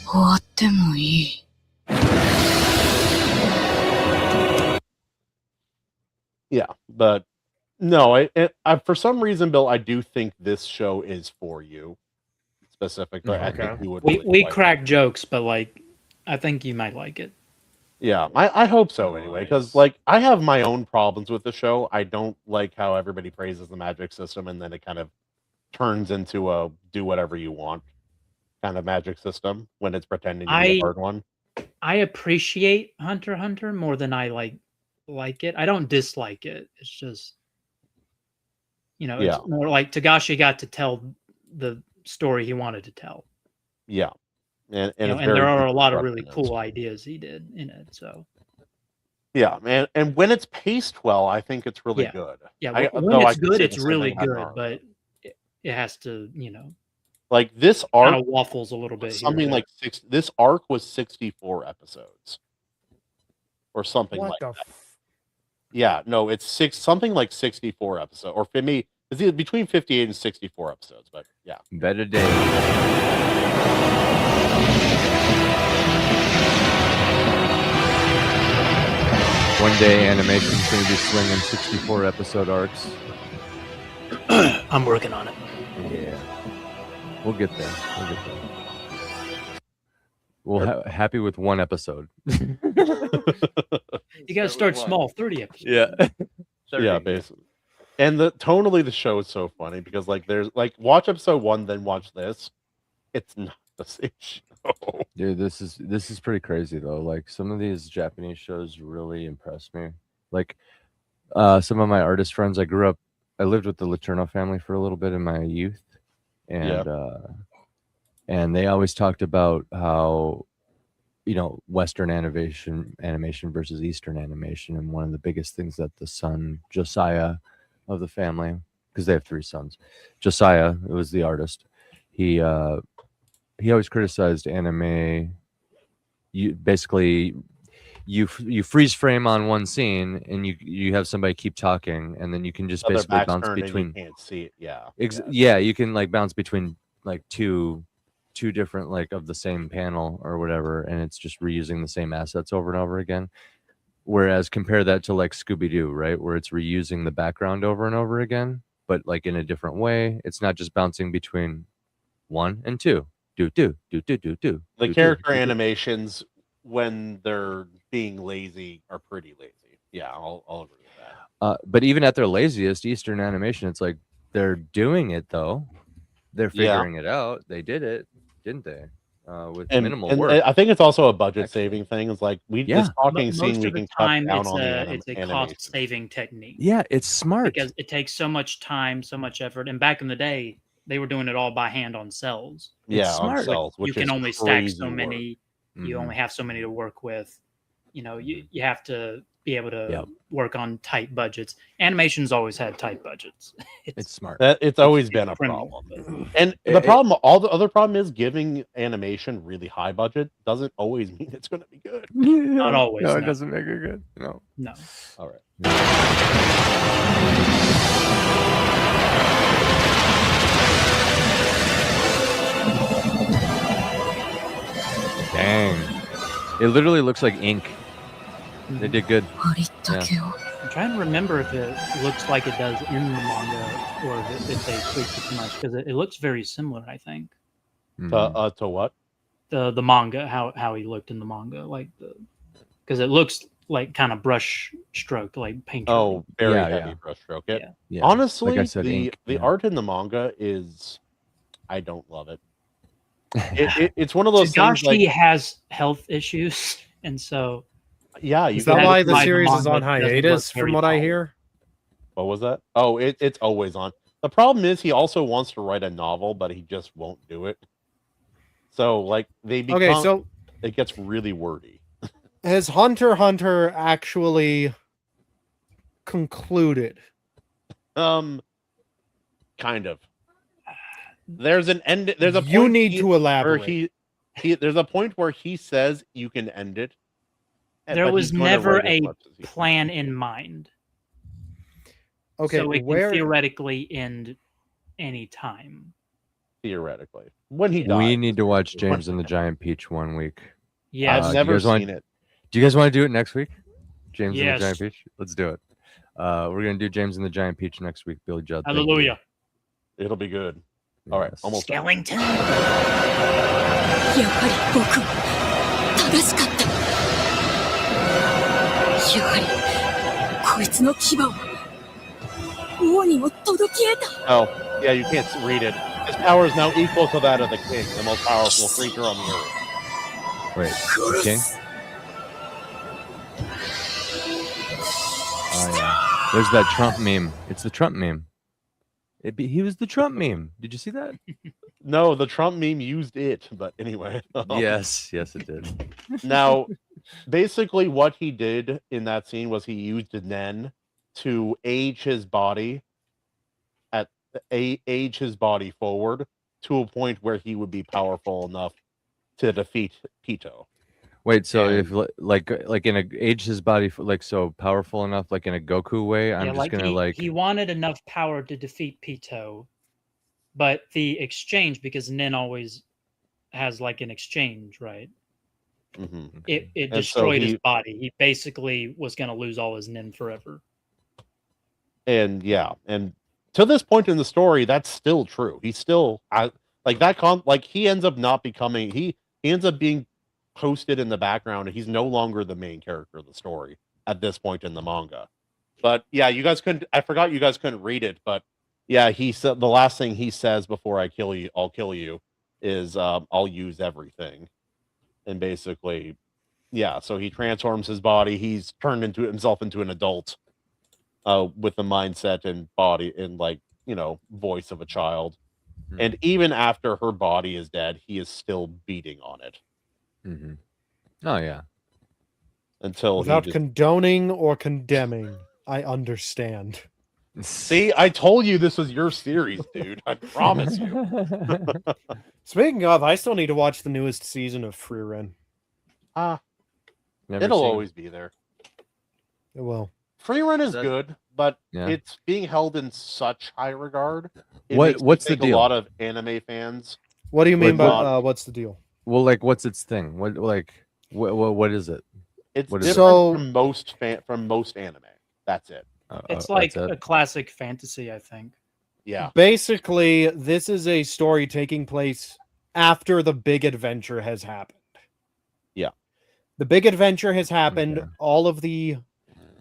終わってもいい Yeah, but no, I for some reason, Bill, I do think this show is for you specifically. I think you would. We crack jokes, but like, I think you might like it. Yeah, I hope so anyway, because like I have my own problems with the show. I don't like how everybody praises the magic system and then it kind of turns into a do whatever you want kind of magic system when it's pretending to be a hard one. I appreciate Hunter x Hunter more than I like it. I don't dislike it. It's just, it's more like Togashi got to tell the story he wanted to tell. Yeah. And there are a lot of really cool ideas he did in it. So yeah, man. And when it's paced well, I think it's really good. Yeah, when it's good, it's really good, but it has to, like this arc kind of waffles a little bit. Something like this arc was 64 episodes. Or something like that. Yeah, no, it's something like 64 episodes, or for me, it's either between 58 and 64 episodes. But yeah, better day. One day, animation's going to be slinging 64 episode arcs. I'm working on it. Yeah, we'll get there. Well, happy with one episode. You got to start small, 30 episodes. Yeah. 30. Yeah, basically. And tonally, the show is so funny because like there's like watch episode 1, then watch this. It's not the same show. Dude, this is pretty crazy though. Like some of these Japanese shows really impress me. Like some of my artist friends, I lived with the Letourneau family for a little bit in my youth, and they always talked about how, Western animation versus Eastern animation. And one of the biggest things that the son, Josiah, of the family, because they have 3 sons, Josiah, who was the artist, he always criticized anime. You freeze frame on one scene and you have somebody keep talking, and then you can just Other basically back's bounce turned and between. you can't see it. Yeah. Yeah, you can like bounce between like two different like of the same panel or whatever, and it's just reusing the same assets over and over again. Whereas compare that to like Scooby-Doo, right, where it's reusing the background over and over again, but like in a different way. It's not just bouncing between 1 and 2. Do. The character animations, when they're being lazy, are pretty lazy. Yeah, I'll agree with that. But even at their laziest, Eastern animation, it's like they're doing it though. They're figuring it out. They did it, didn't they? With minimal work. I think it's also a budget saving thing. It's like this talking scene Most we of the can cut time, down it's on the a animation. cost saving technique. Yeah, it's smart because it takes so much time, so much effort. And back in the day, they were doing it all by hand on cells. Yeah, on cells, you which can is only stack so crazy many. You only have so many to work with. You know, you have to be able to work on tight budgets. Animation's always had tight budgets. It's smart. It's always been a problem. And the problem, all the other problem is giving animation really high budget doesn't always mean it's going to be good. Not always. No, it doesn't make it good. No. All right. Dang. It literally looks like ink. They did good. Yeah. I'm trying to remember if it looks like it does in the manga or if they tweaked it too much, because it looks very similar, I think. To what? The manga, how he looked in the manga, like because it looks like kind of brush stroke, like paint. Oh, very heavy brush stroke. Yeah. Honestly, like I said, the art in the manga is, I don't love it. It's one of those things. Like, has health issues, and so is that why the series is on hiatus? From what I hear. What was that? Oh, it's always on. The problem is he also wants to write a novel, but he just won't do it. So like they become, so it gets really wordy. Has Hunter x Hunter actually concluded? Kind of. There's an end. There's a point you need to elaborate. Where there's a point where he says you can end it. There was never a plan in mind. Okay, so it can theoretically end any time. Theoretically, when he dies. We need to watch James and the Giant Peach one week. Yeah, I've never seen it. Do you guys want to do it next week? James and Yes. the Giant Peach. Let's do it. We're gonna do James and the Giant Peach next week. Billy Judd. thank you. Hallelujah. It'll be good. All right, almost done. Skellington. やはり僕は正しかった。やはりこいつの牙を王にも届き得た。 Oh, yeah, you can't read it. His power is now equal to that of the king, the most powerful creature on the earth. Wait, the king? Oh yeah. There's that Trump meme. It's the Trump meme. He was the Trump meme. Did you see that? No, the Trump meme used it, but anyway. Yes, it did. Now, basically what he did in that scene was he used Nen to age his body forward to a point where he would be powerful enough to defeat Pito. Wait, so if like in a age his body like so powerful enough, like in a Goku way, I'm just gonna he wanted enough power to defeat Pito, but the exchange, because Nen always has like an exchange, right? Mm-hmm. It destroyed his body. He basically was going to lose all his Nen forever. And yeah, and to this point in the story, that's still true. He's still like that. He ends up not becoming. He ends up being posted in the background, and he's no longer the main character of the story at this point in the manga. But yeah, you guys couldn't. I forgot you guys couldn't read it, but yeah, he said the last thing he says before I'll kill you is I'll use everything. And basically, yeah, so he transforms his body. He's turned himself into an adult with the mindset and body and voice of a child. Mm-hmm. And even after her body is dead, he is still beating on it. Mm-hmm. Oh yeah. Without condoning or condemning, I understand. See, I told you this was your series, dude. I promise you. Speaking of, I still need to watch the newest season of Frieren. Never It'll seen- always be there. It will. Free run is That- good, but Yeah. it's being held in such high regard. It What- makes me what's the think deal? A lot of anime fans. What do you mean Like, by what's the deal? Well, like, what's its thing? What is it? It's What is different it? from most anime. That's it. It's That's like it? a classic fantasy, I think. Yeah. Basically, this is a story taking place after the big adventure has happened. Yeah. The big adventure has happened. Okay. All of the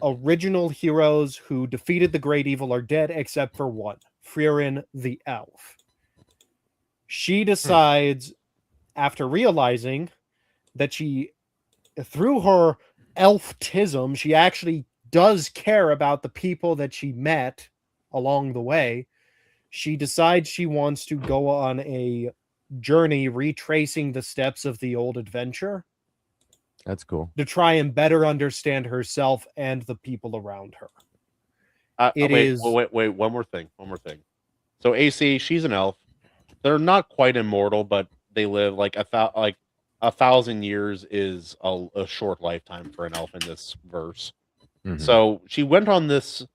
original heroes who defeated the great evil are dead, except for one, Frieren the elf. She decides, after realizing that she, through her elftism, she actually does care about the people that she met along the way. She decides she wants to go on a journey retracing the steps of the old adventure That's cool. to try and better understand herself and the people around her. It wait, is- wait. One more thing. So AC, she's an elf. They're not quite immortal, but they live like a 1,000 years is a short lifetime for an elf in this verse. Mhm. So she went on this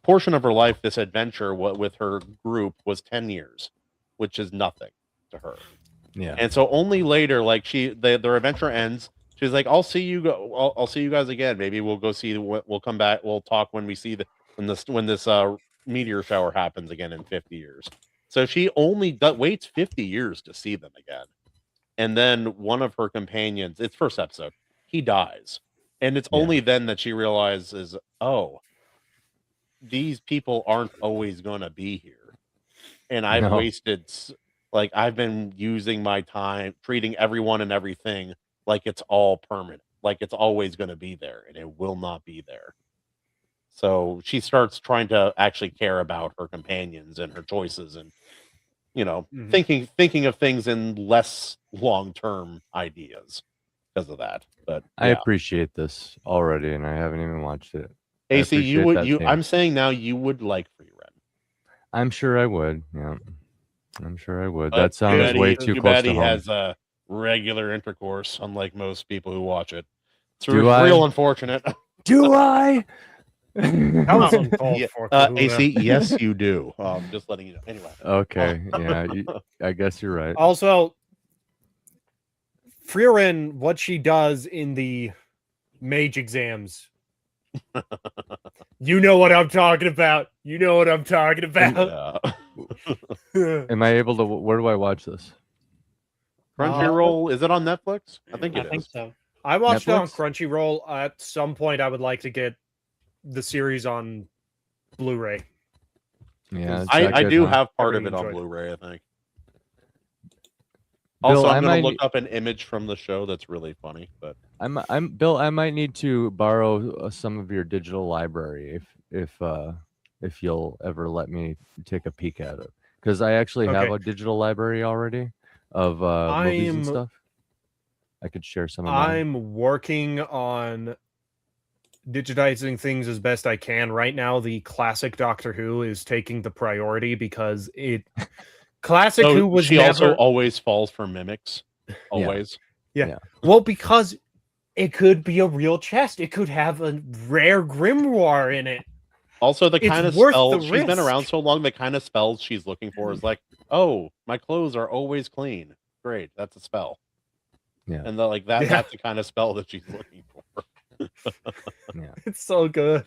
portion of her life, this adventure with her group was 10 years, which is nothing to her. Yeah. And so only later, like their adventure ends. She's like, "I'll see you go. I'll see you guys again. Maybe we'll go see. We'll come back. We'll talk when we see when this meteor shower happens again in 50 years." So she only waits 50 years to see them again, and then one of her companions, it's first episode, he dies, and it's Yeah. only then that she realizes, oh, these people aren't always going to be here, and I've No. wasted. Like, I've been using my time treating everyone and everything like it's all permanent, like it's always going to be there, and it will not be there. So she starts trying to actually care about her companions and her choices, and Mhm. thinking of things in less long-term ideas because of that. But I yeah. appreciate this already, and I haven't even watched it. I AC, you appreciate would that you? theme. I'm saying now you would like Free Ren. I'm sure I would. Yeah, I'm sure I would. But That sounds way too too close bad to he home. has regular intercourse, unlike most people who watch it. It's Do I? real unfortunate. Do I? That was uncalled Yeah, for. Kahuna. AC, yes, you do. Just letting you know. Anyway, Okay. Yeah. I guess you're right. Also, Frieren, what she does in the mage exams. You know what I'm talking about. You know what I'm talking about. Am I able to? Where do I watch this? Crunchyroll, is it on Netflix? I think it I think is. so. I watched it on Netflix? Crunchyroll. At some point, I would like to get the series on Blu-ray. Yeah. it's I that good, do huh? have part I of it on enjoyed it. Blu-ray, I think. Bill, Also, I I'm going might- to look up an image from the show that's really funny. But I'm Bill. I might need to borrow some of your digital library if you'll ever let me take a peek at it, because I actually have Okay. a digital library already of movies and I'm- stuff. I could share some of mine. I'm working on digitizing things as best I can. Right now, the classic Doctor Who is taking the priority because classic Who was she never also always falls for mimics. Always. well, because it could be a real chest. It could have a rare grimoire in it. Also, the It's kind of worth spell the she's been around risk. so long, the kind of spells she's looking for is like, oh, my clothes are always clean. Great, that's a spell. Yeah. And that's the kind of spell that she's looking for. Yeah. It's so good.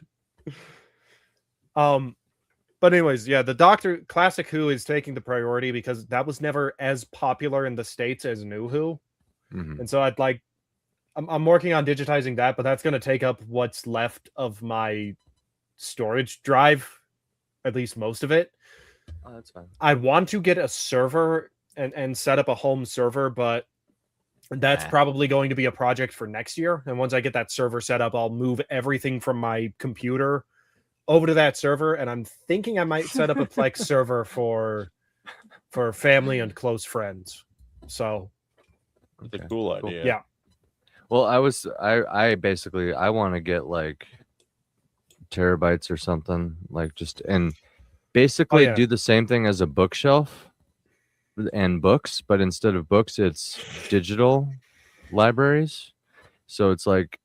But anyways, yeah, the Doctor Classic Who is taking the priority because that was never as popular in the States as New Who. Mhm. And so I'm working on digitizing that, but that's going to take up what's left of my storage drive, at least most of it. Oh, that's fine. I want to get a server and set up a home server, but that's Nah. probably going to be a project for next year. And once I get that server set up, I'll move everything from my computer over to that server. And I'm thinking I might set up a Plex server for family and close friends. So It's a Okay, cool cool. idea. yeah. Well, I basically I want to get like terabytes or something, like just and basically yeah. do the same thing as a bookshelf and books, but instead of books, it's digital libraries. So it's like,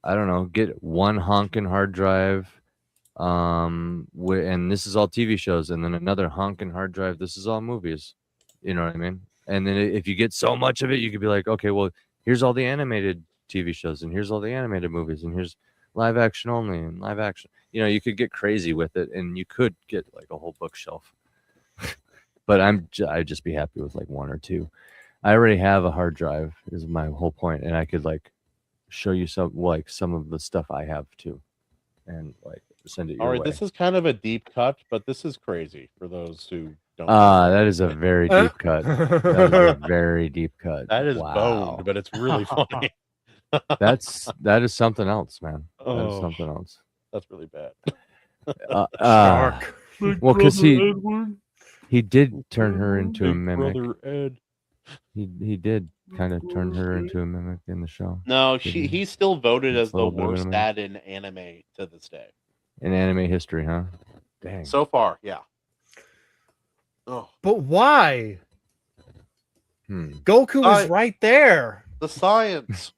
I don't know, get one honking hard drive, and this is all TV shows, and then another honking hard drive, this is all movies. You know what I mean? And then if you get so much of it, you could be like, okay, well, here's all the animated TV shows, and here's all the animated movies, and here's live action only, and live action. You know, you could get crazy with it, and you could get like a whole bookshelf. But I'd just be happy with like one or two. I already have a hard drive, is my whole point, and I could like show you some of the stuff I have too, and like send it your All right, way. this is kind of a deep cut, but this is crazy for those who don't. That is a very deep cut. That is a very deep cut. That is wow. boned, but it's really funny. that is something else, man. That is Oh. something else. That's really bad. Shark. Well, because he did turn her into a Big mimic. Brother Ed. He did kind of turn her into a mimic in the show. No, Didn't he? he's still voted It's as a the little bit of worst an dad in anime to this day. In anime history, huh? Dang. So far, yeah. Oh, But why? Goku I- is right there. the science.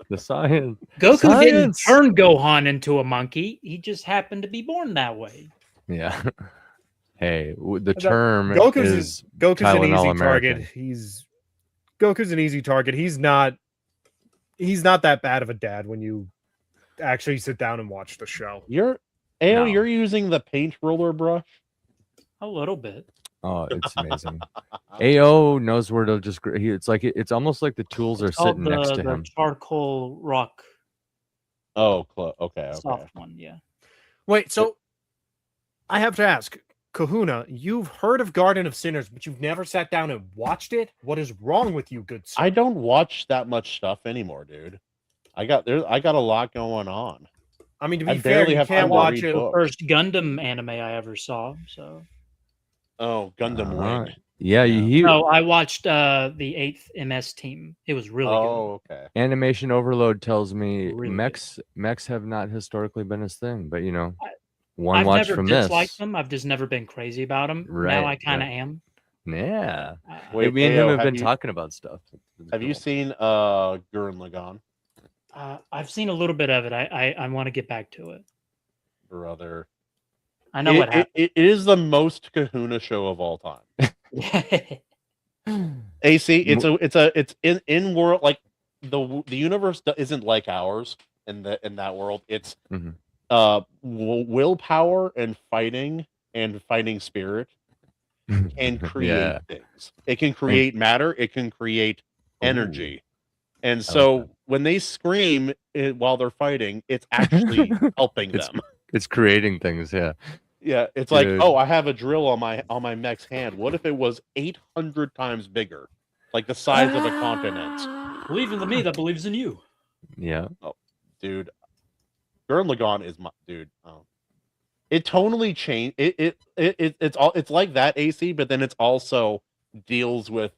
The science. Goku didn't Science! turn Gohan into a monkey. He just happened to be born that way. Yeah. Hey, the term Goku's is an Tylenol easy American. target. Goku's an easy target. He's not that bad of a dad when you actually sit down and watch the show. You're No. you're using the paint roller brush. A little bit. Oh, it's amazing. AO knows where to just. It's almost like the tools are Called sitting next to the him. charcoal rock Oh, okay. soft one. Yeah. Wait, so I have to ask, Kahuna, you've heard of Garden of Sinners, but you've never sat down and watched it? What is wrong with you, good sir? I don't watch that much stuff anymore, dude. I got a lot going on. I mean, to I be fair, barely you have can't time to watch read it. books. First Gundam anime I ever saw. So Oh, Gundam Wing. Yeah, no, I watched the 8th MS Team. It was really Oh, okay. Animation overload tells me Really mechs have not historically been his thing, but you know, good. one I've watch never from disliked this. them. I've just never been crazy about them. Right, Now I kind of right. am. Yeah. Wait, Me and Ayo, him have have been you- talking about stuff. It's Have you cool. seen Gurren Lagann, I've seen a little bit of it. I want to get back to it. brother? I know what happened. It is the most Kahuna show of all time. AC, it's in world, like the universe isn't like ours in that world. It's Mhm. willpower and fighting spirit can create Yeah. things. It can create matter. It can create energy. And like so when they scream while they're fighting, it's actually helping It's- them. It's creating things, yeah. Yeah, it's like, Dude. oh, I have a drill on my mech's hand. What if it was 800 times bigger, like the size of a continent? Believe in the me that believes in you. Yeah. Dude, Gurren Lagann is my dude. It tonally changed. It's like that AC, but then it's also deals with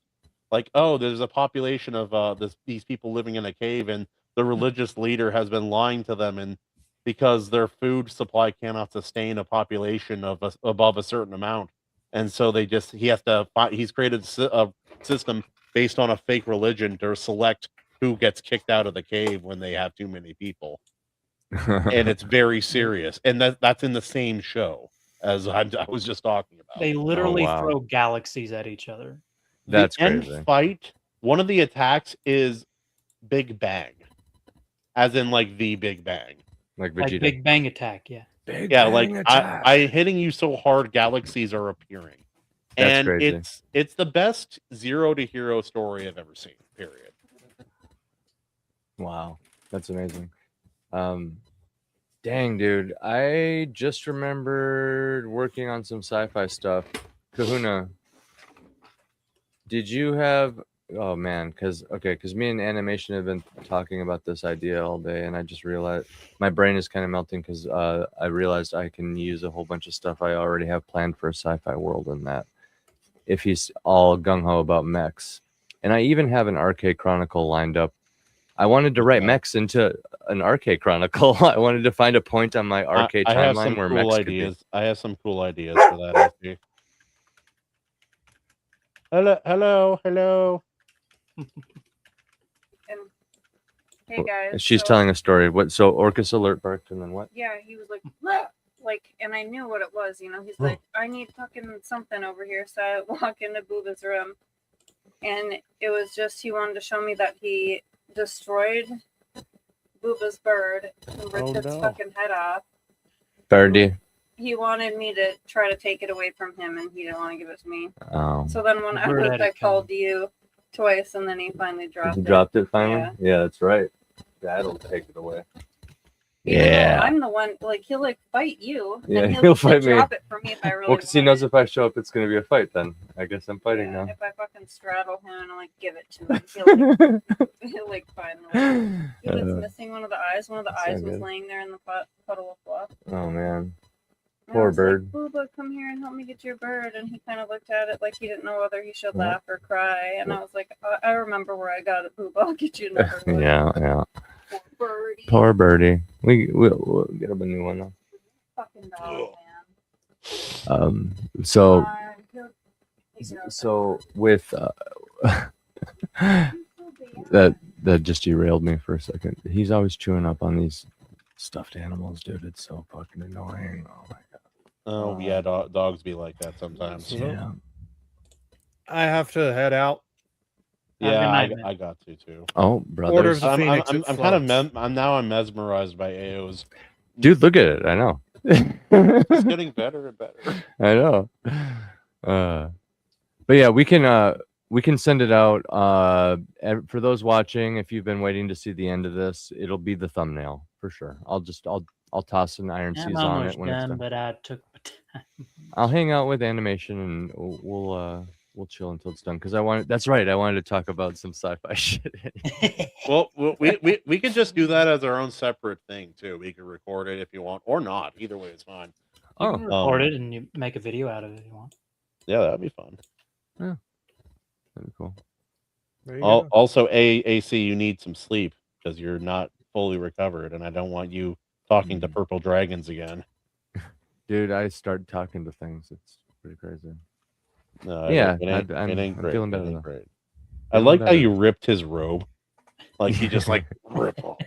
like, oh, there's a population of these people living in a cave, and the religious leader has been lying to them, and because their food supply cannot sustain a population of above a certain amount, and so he's created a system based on a fake religion to select who gets kicked out of the cave when they have too many people. And it's very serious, and that's in the same show as I was just talking about. They literally wow. throw galaxies at each other. That's the end crazy. fight. One of the attacks is Big Bang, as in like the Big Bang. Like Like Vegeta. Big Bang Attack, yeah. Yeah, like I hitting you so hard, galaxies are appearing, That's and crazy. it's the best zero to hero story I've ever seen. Period. Wow, that's amazing. Dang, dude, I just remembered working on some sci-fi stuff. Kahuna, did you have? Oh man, because me and animation have been talking about this idea all day, and I just realized my brain is kind of melting because I realized I can use a whole bunch of stuff I already have planned for a sci-fi world in that. If he's all gung ho about mechs, and I even have an Arcade Chronicle lined up. I wanted to write mechs into an RK Chronicle. I wanted to find a point on my RK I have timeline some where cool mechs ideas. I have some cool ideas for that. AC. Hello. Hey guys. She's so, telling a story. What? So Orcus alert barked, and then what? Yeah, he was like, "Bleh," like, and I knew what it was. You know, he's like, I need fucking something over here. So I walk into Booba's room, and it was just he wanted to show me that he destroyed Booba's bird and ripped its fucking head off. Birdie. He wanted me to try to take it away from him, and he didn't want to give it to me. Oh. So then when I called you twice, and then he finally dropped it. Dropped it finally? Yeah. That's right. That'll take it away. Yeah. I'm the one, like, he'll, like, fight you. Yeah, and he'll fight me. Drop it for me if I really Well, because he knows if I show up, it's going to be a fight then. I guess I'm fighting now. If I fucking straddle him and, like, give it to him, he'll, like, finally. If it's missing one of the eyes was good. laying there in the puddle of fluff. Oh, man. And Poor I was bird. like, Booba, come here and help me get your bird. And he kind of looked at it like he didn't know whether he should laugh or cry. And I was like, I remember where I got it, Booba. I'll get you another one. Yeah. Poor birdie. Poor birdie. We'll get him a new one though. Fucking dog, man. So with that just derailed me for a second. He's always chewing up on these stuffed animals, dude. It's so fucking annoying. Oh my god. Oh yeah, dogs be like that sometimes. Yeah. I have to head out. Yeah, I got to too. Oh, brother. Order of the Phoenix. I'm kind of I'm mesmerized by AO's. Dude, look at it. I know. It's getting better and better. I know. But yeah, we can send it out. For those watching, if you've been waiting to see the end of this, it'll be the thumbnail for sure. I'll toss an Iron Seas on it when it's done. But I took. I'll hang out with animation and we'll chill until it's done because I wanted to talk about some sci-fi shit. Well, we can just do that as our own separate thing too. We can record it if you want or not. Either way is fine. You can record it and you make a video out of it if you want. Yeah, that'd be fun. Yeah, that'd be cool. Also, AC, you need some sleep because you're not fully recovered, and I don't want you talking to purple dragons again. Dude, I start talking to things. It's pretty crazy. No, yeah, it ain't great. Feeling better. Great. I like how you ripped his robe. Like he just like rip off.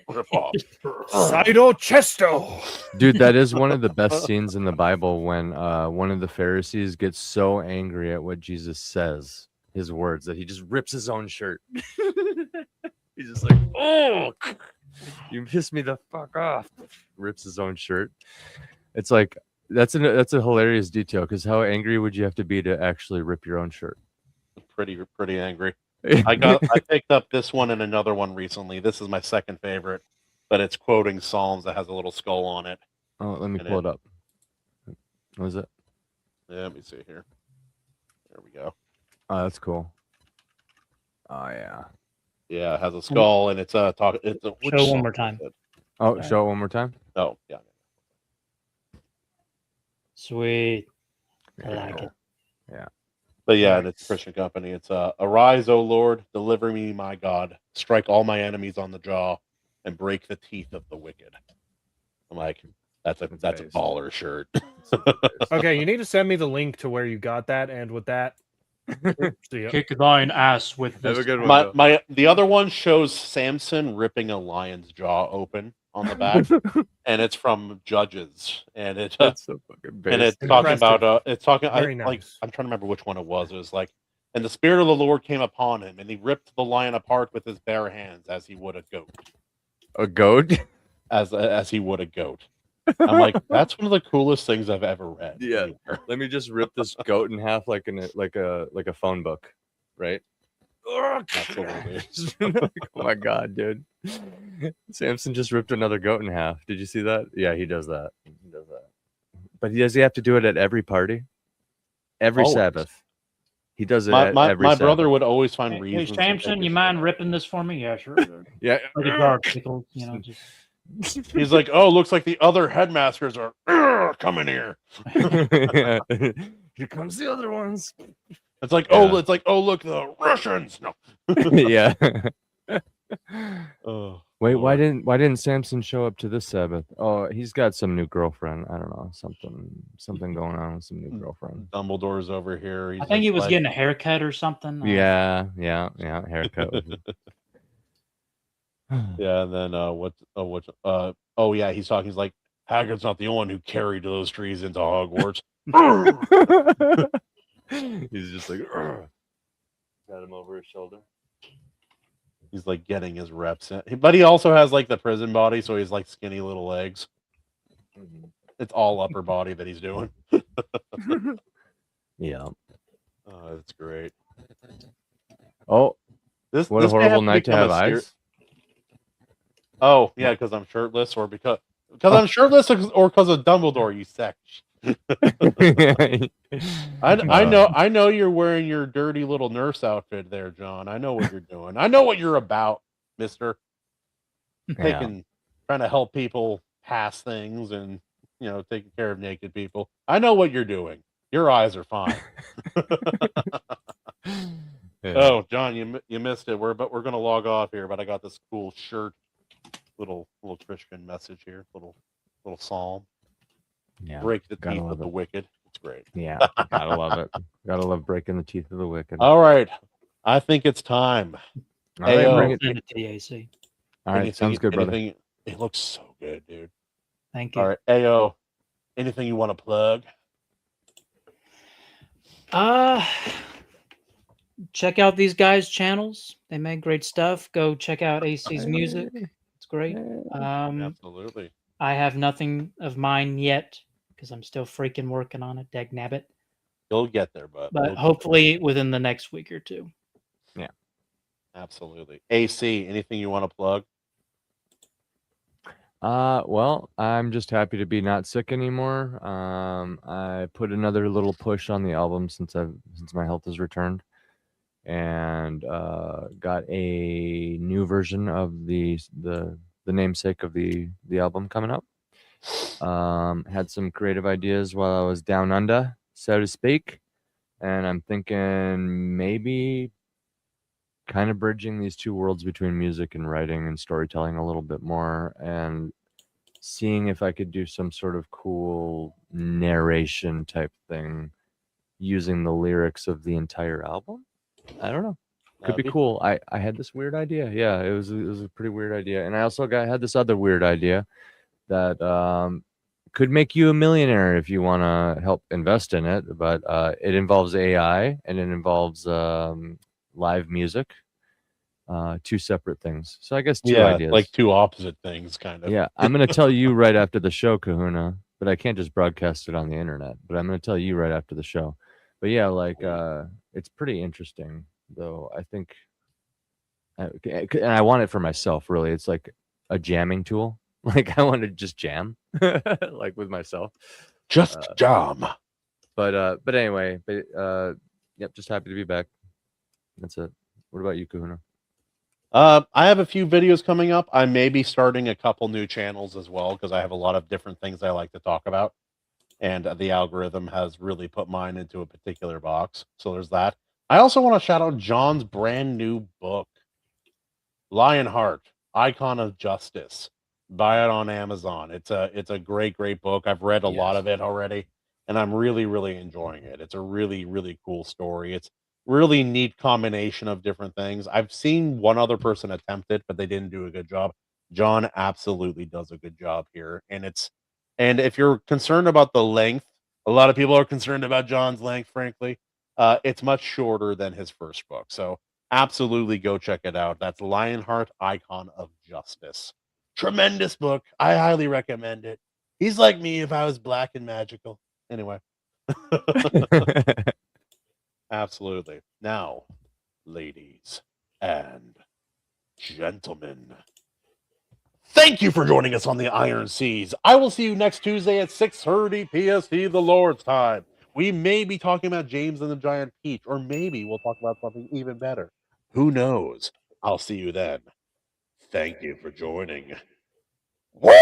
Sido Chesto. Dude, that is one of the best scenes in the Bible when one of the Pharisees gets so angry at what Jesus says, his words, that he just rips his own shirt. He's just like, oh, you pissed me the fuck off. Rips his own shirt. It's like that's a hilarious detail because how angry would you have to be to actually rip your own shirt? Pretty angry. I picked up this one and another one recently. This is my second favorite, but it's quoting Psalms that has a little skull on it. Oh, let me pull it up. What is it? Yeah, let me see here. There we go. Oh, that's cool. Oh yeah. Yeah, it has a skull and it's Show one more time. Oh, show it one more time. Oh, yeah. Sweet. I like it. Yeah. But yeah, and it's Christian company. It's arise, O Lord, deliver me, my God, strike all my enemies on the jaw, and break the teeth of the wicked. I'm like, that's a baller shirt. Okay, you need to send me the link to where you got that, and with that, kick thine ass with this. Have a good one. The other one shows Samson ripping a lion's jaw open on the back, and it's from Judges, and it's so fucking and it's talking about it's talking Very like nice. I'm trying to remember which one it was. It was like, and the spirit of the Lord came upon him, and he ripped the lion apart with his bare hands, as he would a goat. A goat? As he would a goat. I'm like, that's one of the coolest things I've ever read. Yeah. Anywhere. Let me just rip this goat in half like a phone book, right? Absolutely. Oh my god, dude. Samson just ripped another goat in half. Did you see that? Yeah, he does that. But does he have to do it at every party? Every Always. Sabbath. He does it My every my Sabbath. brother would always find Hey, reasons. to Samson, take you his mind shirt off. ripping this for me? Yeah, sure. Yeah. Like a dark pickle, you know, just He's like, oh, looks like the other headmasters are coming here. Yeah. Here comes the other ones. It's like, oh, look, the Russians. No. Yeah. Oh, Wait, why Lord. didn't Samson show up to this Sabbath? Oh, he's got some new girlfriend. I don't know, something going on with some new girlfriend. Dumbledore's over here. He's I think like, he was getting a haircut or something. Yeah, haircut. yeah, and then oh yeah, he's talking. He's like, Hagrid's not the only one who carried those trees into Hogwarts. He's just like, got him over his shoulder. He's like getting his reps in, but he also has like the prison body, so he's like skinny little legs. It's all upper body that he's doing. Yeah. Oh, that's great. Oh, This what a may horrible to night to become have a eyes. Oh yeah, because I'm shirtless, or because I'm shirtless, or because of Dumbledore. You sack. I know you're wearing your dirty little nurse outfit there, John. I know what you're doing. I know what you're about, Mister. Trying to help people pass things and taking care of naked people. I know what you're doing. Your eyes are fine. Oh, John, you missed it. We're gonna log off here, but I got this cool shirt, little Christian message here, little psalm. Yeah, break the teeth of the wicked. It's great. Yeah, gotta love it. Gotta love breaking the teeth of the wicked. All right, I think it's time. All right, bring it. Send it to the AC. All right, sounds good, brother. It looks so good, dude. Thank you. All right, Ayo, anything you want to plug? Check out these guys' channels. They make great stuff. Go check out AC's music. It's great. Absolutely. I have nothing of mine yet because I'm still freaking working on it. Dag nabbit. You'll get there, but hopefully within the next week or two. Yeah, absolutely. AC, anything you want to plug? Well, I'm just happy to be not sick anymore. I put another little push on the album since my health has returned, and got a new version of the namesake of the album coming up. Had some creative ideas while I was down under, so to speak, and I'm thinking maybe kind of bridging these two worlds between music and writing and storytelling a little bit more, and seeing if I could do some sort of cool narration type thing using the lyrics of the entire album. I don't know. Could be cool. I had this weird idea. Yeah, it was a pretty weird idea. And I also had this other weird idea that could make you a millionaire if you want to help invest in it, but it involves AI and it involves live music. Two separate things. So I guess two ideas. Like two opposite things, kind of. Yeah, I'm going to tell you right after the show, Kahuna, but I can't just broadcast it on the internet, but I'm going to tell you right after the show. But yeah, like it's pretty interesting, though. I think, and I want it for myself, really. It's like a jamming tool. Like I want to just jam, like with myself. Just jam. But anyway, yep, just happy to be back. That's it. What about you, Kahuna? I have a few videos coming up. I may be starting a couple new channels as well because I have a lot of different things I like to talk about. And the algorithm has really put mine into a particular box. So there's that. I also want to shout out John's brand new book, Lionheart, Icon of Justice. Buy it on Amazon. It's a great book. I've read a lot of it already, and I'm really, really enjoying it. It's a really, really cool story. It's really neat combination of different things. I've seen one other person attempt it, but they didn't do a good job. John absolutely does a good job here. And if you're concerned about the length, a lot of people are concerned about John's length, frankly. It's much shorter than his first book. So absolutely go check it out. That's Lionheart, Icon of Justice. Tremendous book. I highly recommend it. He's like me if I was black and magical. Anyway. Absolutely. Now, ladies and gentlemen, thank you for joining us on the Iron Seas. I will see you next Tuesday at 6:30 PST, the Lord's time. We may be talking about James and the Giant Peach, or maybe we'll talk about something even better. Who knows? I'll see you then. Thank you for joining. Woo!